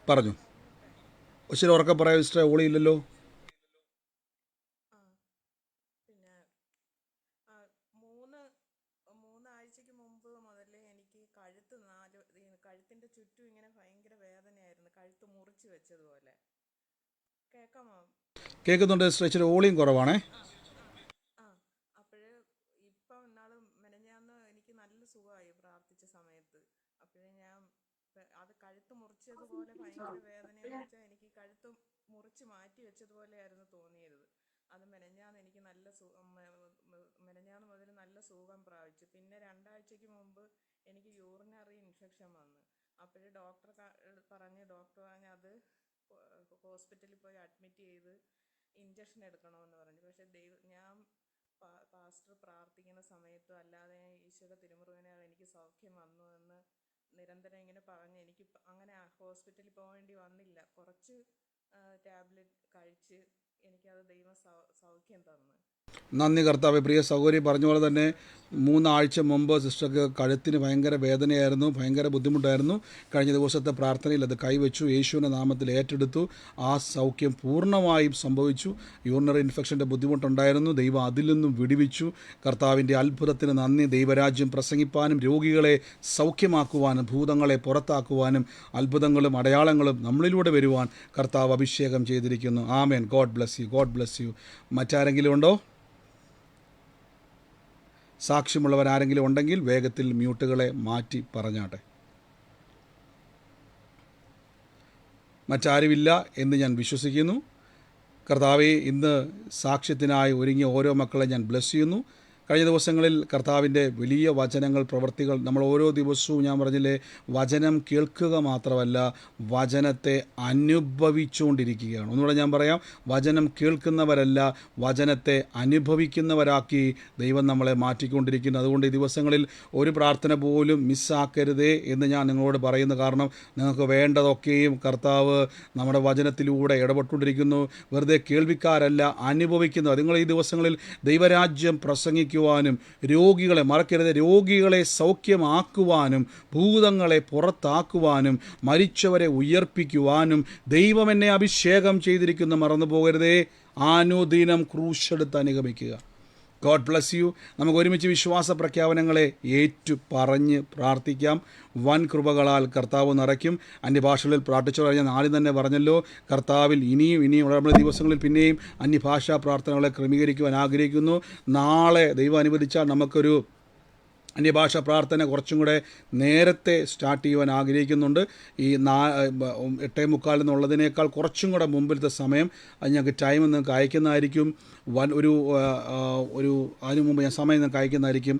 പറഞ്ഞു. ശരി, ഉറക്കെ പറയാം സിസ്റ്ററെ. ഓളിയില്ലല്ലോ. കഴുത്തിന്റെ ചുറ്റും ഇങ്ങനെ ഭയങ്കര വേദനയായിരുന്നു, കഴുത്ത് മുറിച്ച് വെച്ചതുപോലെ. കേൾക്കാമോ? കേൾക്കുന്നുണ്ട് സിസ്റ്റർ. ഇച്ചിരി ഓളിയും കുറവാണേ. അപ്പോഴ് ഇപ്പം ഇന്നാള് മെനഞ്ഞാന്ന് എനിക്ക് നല്ല സുഖമായി പ്രാർത്ഥിച്ച സമയത്ത്. അപ്പോഴേ ഞാൻ അത് കഴുത്ത് മുറിച്ചതുപോലെ ഭയങ്കര വേദനയെന്ന് വെച്ചാൽ എനിക്ക് കഴുത്ത് മുറിച്ച് മാറ്റി വെച്ചതുപോലെയായിരുന്നു തോന്നിയത്. അത് മെനഞ്ഞാന്ന് എനിക്ക് നല്ല മെനഞ്ഞാന്ന് മുതൽ നല്ല സുഖം പ്രാപിച്ചു. പിന്നെ 2 ആഴ്ചക്ക് മുമ്പ് എനിക്ക് യൂറിനറി ഇൻഫെക്ഷൻ വന്നു. അപ്പോഴേ ഡോക്ടർ പറഞ്ഞ് അത് ഹോസ്പിറ്റലിൽ പോയി അഡ്മിറ്റ് ചെയ്ത് ഇഞ്ചക്ഷൻ എടുക്കണമെന്ന് പറഞ്ഞു. പക്ഷെ ഞാൻ പാസ്റ്റർ പ്രാർത്ഥിക്കുന്ന സമയത്തും അല്ലാതെ ഈശോയുടെ തിരുമുറിവിനാൽ എനിക്ക് സൗഖ്യം വന്നു എന്ന് നിരന്തരം ഇങ്ങനെ പറഞ്ഞ് എനിക്ക് അങ്ങനെ ഹോസ്പിറ്റലിൽ പോകേണ്ടി വന്നില്ല. കുറച്ച് ടാബ്ലറ്റ് കഴിച്ച് എനിക്കത് ദൈവം സൗഖ്യം തന്നു. നന്ദി കർത്താവേ. പ്രിയ സഹോദരി പറഞ്ഞ പോലെ തന്നെ 3 ആഴ്ച മുമ്പ് സിസ്റ്റർക്ക് കഴുത്തിന് ഭയങ്കര വേദനയായിരുന്നു, ഭയങ്കര ബുദ്ധിമുട്ടായിരുന്നു. കഴിഞ്ഞ ദിവസത്തെ പ്രാർത്ഥനയിൽ അത് കൈവച്ചു, യേശുവിൻ്റെ നാമത്തിൽ ഏറ്റെടുത്തു. ആ സൗഖ്യം പൂർണ്ണമായും സംഭവിച്ചു. യൂറിനറി ഇൻഫെക്ഷൻ്റെ ബുദ്ധിമുട്ടുണ്ടായിരുന്നു, ദൈവം അതിൽ നിന്നും വിടുവിച്ചു. കർത്താവിൻ്റെ അത്ഭുതത്തിന് നന്ദി. ദൈവരാജ്യം പ്രസംഗിപ്പാനും രോഗികളെ സൗഖ്യമാക്കുവാനും ഭൂതങ്ങളെ പുറത്താക്കുവാനും അത്ഭുതങ്ങളും അടയാളങ്ങളും നമ്മളിലൂടെ വരുവാൻ കർത്താവ് അഭിഷേകം ചെയ്തിരിക്കുന്നു. ആമേൻ. God bless you, God bless you. മറ്റാരെങ്കിലും ഉണ്ടോ? സാക്ഷ്യമുള്ളവരാരെങ്കിലും ഉണ്ടെങ്കിൽ വേഗത്തിൽ മ്യൂട്ടുകളെ മാറ്റി പറഞ്ഞാട്ടെ. മറ്റാരുമില്ല എന്ന് ഞാൻ വിശ്വസിക്കുന്നു. കർത്താവെ, ഇന്ന് സാക്ഷ്യത്തിനായി ഒരുങ്ങിയ ഓരോ മക്കളെ ഞാൻ ബ്ലെസ് ചെയ്യുന്നു. കഴിഞ്ഞ ദിവസങ്ങളിൽ കർത്താവിൻ്റെ വലിയ വചനങ്ങൾ, പ്രവൃത്തികൾ നമ്മൾ ഓരോ ദിവസവും ഞാൻ പറഞ്ഞില്ലേ, വചനം കേൾക്കുക മാത്രമല്ല വചനത്തെ അനുഭവിച്ചുകൊണ്ടിരിക്കുകയാണ്. ഒന്നുകൂടെ ഞാൻ പറയാം, വചനം കേൾക്കുന്നവരല്ല വചനത്തെ അനുഭവിക്കുന്നവരാക്കി ദൈവം നമ്മളെ മാറ്റിക്കൊണ്ടിരിക്കുന്നു. അതുകൊണ്ട് ഈ ദിവസങ്ങളിൽ ഒരു പ്രാർത്ഥന പോലും മിസ്സാക്കരുതേ എന്ന് ഞാൻ നിങ്ങളോട് പറയുന്നു. കാരണം നിങ്ങൾക്ക് വേണ്ടതൊക്കെയും കർത്താവ് നമ്മുടെ വചനത്തിലൂടെ ഇടപെട്ടുകൊണ്ടിരിക്കുന്നു. വെറുതെ കേൾവിക്കാരല്ല, അനുഭവിക്കുന്നു. നിങ്ങൾ ഈ ദിവസങ്ങളിൽ ദൈവരാജ്യം പ്രസംഗിക്കുവാനും രോഗികളെ മറക്കരുത്, രോഗികളെ സൗഖ്യമാക്കുവാനും ഭൂതങ്ങളെ പുറത്താക്കുവാനും മരിച്ചവരെ ഉയർപ്പിക്കുവാനും ദൈവം എന്നെ അഭിഷേകം ചെയ്തിരിക്കുന്നു. മറന്നു പോകരുതേ. അനുദിനം ക്രൂശെടുത്ത് അനുഗമിക്കുക. God bless you. നമുക്ക് ഒരുമിച്ച് വിശ്വാസ പ്രഖ്യാപനങ്ങളെ ഏറ്റു പറഞ്ഞ് പ്രാർത്ഥിക്കാം. വൻ കൃപകളാൽ കർത്താവ് നിറയ്ക്കും. അന്യഭാഷകളിൽ പ്രാർത്ഥിച്ചു കഴിഞ്ഞാൽ ആദ്യം തന്നെ പറഞ്ഞല്ലോ, കർത്താവിൽ ഇനിയും നമ്മുടെ ദിവസങ്ങളിൽ പിന്നെയും അന്യഭാഷാ പ്രാർത്ഥനകളെ ക്രമീകരിക്കുവാൻ ആഗ്രഹിക്കുന്നു. നാളെ ദൈവം അനുവദിച്ചാൽ നമുക്കൊരു അന്യഭാഷ പ്രാർത്ഥന കുറച്ചും കൂടെ നേരത്തെ സ്റ്റാർട്ട് ചെയ്യുവാൻ ആഗ്രഹിക്കുന്നുണ്ട്. ഈ 8:45 എന്നുള്ളതിനേക്കാൾ കുറച്ചും കൂടെ മുമ്പിലത്തെ സമയം അത് ഞങ്ങൾക്ക് ടൈം നിങ്ങൾക്ക് അയക്കുന്നതായിരിക്കും. അതിനു മുമ്പ് ഞാൻ സമയം നിങ്ങൾക്ക് അയക്കുന്നതായിരിക്കും.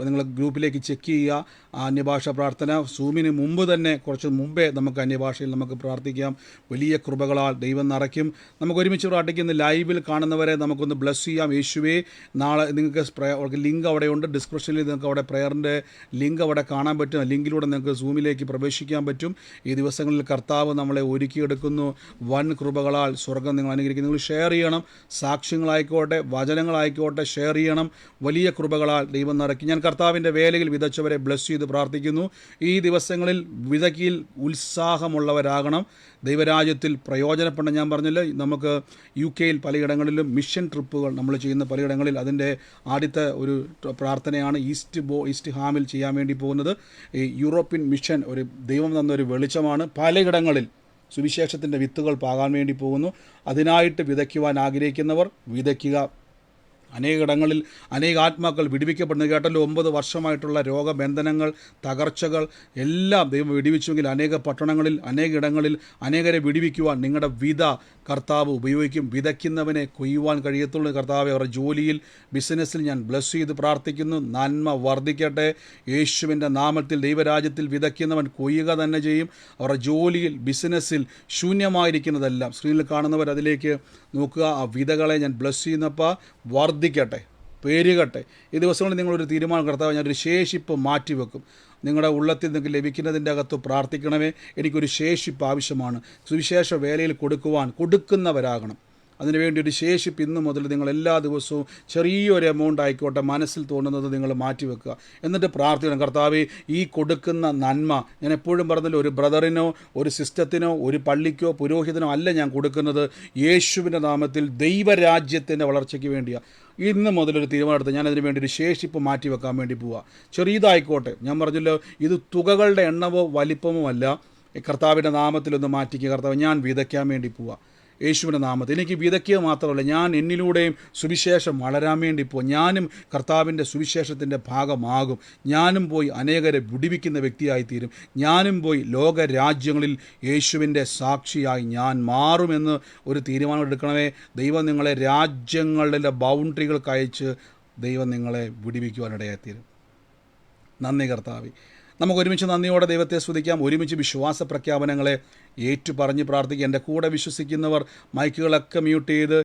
നിങ്ങൾ ഗ്രൂപ്പിലേക്ക് ചെക്ക് ചെയ്യുക. അന്യഭാഷ പ്രാർത്ഥന സൂമിന് മുമ്പ് തന്നെ, കുറച്ച് മുമ്പേ നമുക്ക് അന്യഭാഷയിൽ നമുക്ക് പ്രാർത്ഥിക്കാം. വലിയ കൃപകളാൽ ദൈവം നിറയ്ക്കും. നമുക്ക് ഒരുമിച്ച് പ്രാർത്ഥിക്കുന്ന ലൈവിൽ കാണുന്നവരെ നമുക്കൊന്ന് ബ്ലസ് ചെയ്യാം. യേശുവേ, നാളെ നിങ്ങൾക്ക് ലിങ്ക് അവിടെയുണ്ട്. ഡിസ്ക്രിപ്ഷനിൽ നിങ്ങൾക്ക് അവിടെ പ്രയറിൻ്റെ ലിങ്ക് അവിടെ കാണാൻ പറ്റും. ലിങ്കിലൂടെ നിങ്ങൾക്ക് സൂമിലേക്ക് പ്രവേശിക്കാൻ പറ്റും. ഈ ദിവസങ്ങളിൽ കർത്താവ് നമ്മളെ ഒരുക്കിയെടുക്കുന്നു. വൻ കൃപകളാൽ സ്വർഗം നിങ്ങൾ അനുഗ്രഹിക്കും. നിങ്ങൾ ഷെയർ ചെയ്യണം. സാക്ഷ്യങ്ങളായിക്കോട്ടെ, വചനങ്ങളായിക്കോട്ടെ, ഷെയർ ചെയ്യണം. വലിയ കൃപകളാൽ ദൈവം നിറയ്ക്കും. ഞാൻ കർത്താവിൻ്റെ വേലയിൽ വിതച്ചവരെ ബ്ലസ് ചെയ്ത് പ്രാർത്ഥിക്കുന്നു. ഈ ദിവസങ്ങളിൽ വിതയ്ക്കിൽ ഉത്സാഹമുള്ളവരാകണം. ദൈവരാജ്യത്തിൽ പ്രയോജനപ്പെടണം. ഞാൻ പറഞ്ഞില്ല, നമുക്ക് UK പലയിടങ്ങളിലും മിഷൻ ട്രിപ്പുകൾ നമ്മൾ ചെയ്യുന്ന പലയിടങ്ങളിൽ അതിൻ്റെ ആദ്യത്തെ ഒരു പ്രാർത്ഥനയാണ് ഈസ്റ്റ് ഹാമിൽ ചെയ്യാൻ വേണ്ടി പോകുന്നത്. ഈ യൂറോപ്യൻ മിഷൻ ഒരു ദൈവം തന്നൊരു വെളിച്ചമാണ്. പലയിടങ്ങളിൽ സുവിശേഷത്തിൻ്റെ വിത്തുകൾ പാകാൻ വേണ്ടി പോകുന്നു. അതിനായിട്ട് വിതയ്ക്കുവാൻ ആഗ്രഹിക്കുന്നവർ വിതയ്ക്കുക. അനേകയിടങ്ങളിൽ അനേക ആത്മാക്കൾ വിടുവിക്കപ്പെടുന്നത് കേട്ടല്ലോ. 9 വർഷമായിട്ടുള്ള രോഗബന്ധനങ്ങൾ, തകർച്ചകൾ എല്ലാം ദൈവം വിടുവിച്ചുവെങ്കിൽ അനേക പട്ടണങ്ങളിൽ, അനേകയിടങ്ങളിൽ അനേകരെ വിടുവിക്കുവാൻ നിങ്ങളുടെ വിത കർത്താവ് ഉപയോഗിക്കും. വിതയ്ക്കുന്നവനെ കൊയ്യുവാൻ കഴിയത്തുള്ളൂ. കർത്താവ് അവരുടെ ജോലിയിൽ, ബിസിനസ്സിൽ ഞാൻ ബ്ലസ് ചെയ്ത് പ്രാർത്ഥിക്കുന്നു. നന്മ വർദ്ധിക്കട്ടെ. യേശുവിൻ്റെ നാമത്തിൽ ദൈവരാജ്യത്തിൽ വിതയ്ക്കുന്നവൻ കൊയ്യുക തന്നെ ചെയ്യും. അവരുടെ ജോലിയിൽ, ബിസിനസ്സിൽ ശൂന്യമായിരിക്കുന്നതെല്ലാം സ്ക്രീനിൽ കാണുന്നവർ അതിലേക്ക് നോക്കുക. ആ വിതകളെ ഞാൻ ബ്ലസ് ചെയ്യുന്നപ്പോൾ വർദ്ധിക്കട്ടെ, പെരുകട്ടെ. ഈ ദിവസങ്ങളിൽ നിങ്ങളൊരു തീരുമാനം, കർത്താവ് ഞാനൊരു ശേഷിപ്പ് മാറ്റിവെക്കും. നിങ്ങളുടെ ഉള്ളത്തിൽ നിങ്ങൾക്ക് ലഭിക്കുന്നതിൻ്റെ അകത്ത് പ്രാർത്ഥിക്കണമേ. എനിക്കൊരു ശേഷിപ്പ് ആവശ്യമാണ്. സുവിശേഷ വേലയിൽ കൊടുക്കുന്നവരാകണം. അതിനുവേണ്ടി ഒരു ശേഷിപ്പ് ഇന്ന് മുതൽ നിങ്ങൾ എല്ലാ ദിവസവും ചെറിയൊരു എമൗണ്ട് ആയിക്കോട്ടെ മനസ്സിൽ തോന്നുന്നത് നിങ്ങൾ മാറ്റിവെക്കുക. എന്നിട്ട് പ്രാർത്ഥിക്കണം, കർത്താവേ, ഈ കൊടുക്കുന്ന നന്മ, ഞാൻ എപ്പോഴും പറഞ്ഞല്ലോ, ഒരു ബ്രദറിനോ ഒരു സിസ്റ്റത്തിനോ ഒരു പള്ളിക്കോ പുരോഹിതനോ അല്ല ഞാൻ കൊടുക്കുന്നത്. യേശുവിൻ്റെ നാമത്തിൽ ദൈവരാജ്യത്തിൻ്റെ വളർച്ചയ്ക്ക് വേണ്ടിയാണ്. ഇന്ന് മുതലൊരു തീരുമാനമെടുത്ത് ഞാൻ അതിന് വേണ്ടി ഒരു ശേഷിപ്പ് മാറ്റി വെക്കാൻ വേണ്ടി പോവുക. ചെറിയതായിക്കോട്ടെ. ഞാൻ പറഞ്ഞല്ലോ, ഇത് തുകകളുടെ എണ്ണമോ വലിപ്പമോ അല്ല. കർത്താവിൻ്റെ നാമത്തിലൊന്ന് മാറ്റിക്കുക. കർത്താവ്, ഞാൻ വിതയ്ക്കാൻ വേണ്ടി പോവുക. യേശുവിൻ്റെ നാമത്തിൽ എനിക്ക് വിതയ്ക്കുക മാത്രമല്ല, ഞാൻ എന്നിലൂടെയും സുവിശേഷം വളരാൻ വേണ്ടി പോകും. ഞാനും കർത്താവിൻ്റെ സുവിശേഷത്തിൻ്റെ ഭാഗമാകും. ഞാനും പോയി അനേകരെ വിടുവിക്കുന്ന വ്യക്തിയായിത്തീരും. ഞാനും പോയി ലോകരാജ്യങ്ങളിൽ യേശുവിൻ്റെ സാക്ഷിയായി ഞാൻ മാറുമെന്ന് ഒരു തീരുമാനം എടുക്കണമേ. ദൈവം നിങ്ങളെ രാജ്യങ്ങളുടെ ബൗണ്ടറികൾക്ക് അയച്ച് ദൈവം നിങ്ങളെ വിടുവിക്കുവാനിടയായിത്തീരും. നന്ദി കർത്താവേ. നമുക്ക് ഒരുമിച്ച് നന്ദിയോടെ ദൈവത്തെ സ്തുതിക്കാം. ഒരുമിച്ച് വിശ്വാസ പ്രഖ്യാപനങ്ങളെ ഏറ്റു പറഞ്ഞ് പ്രാർത്ഥിക്കുക. എൻ്റെ കൂടെ വിശ്വസിക്കുന്നവർ മൈക്കുകളൊക്കെ മ്യൂട്ട് ചെയ്ത്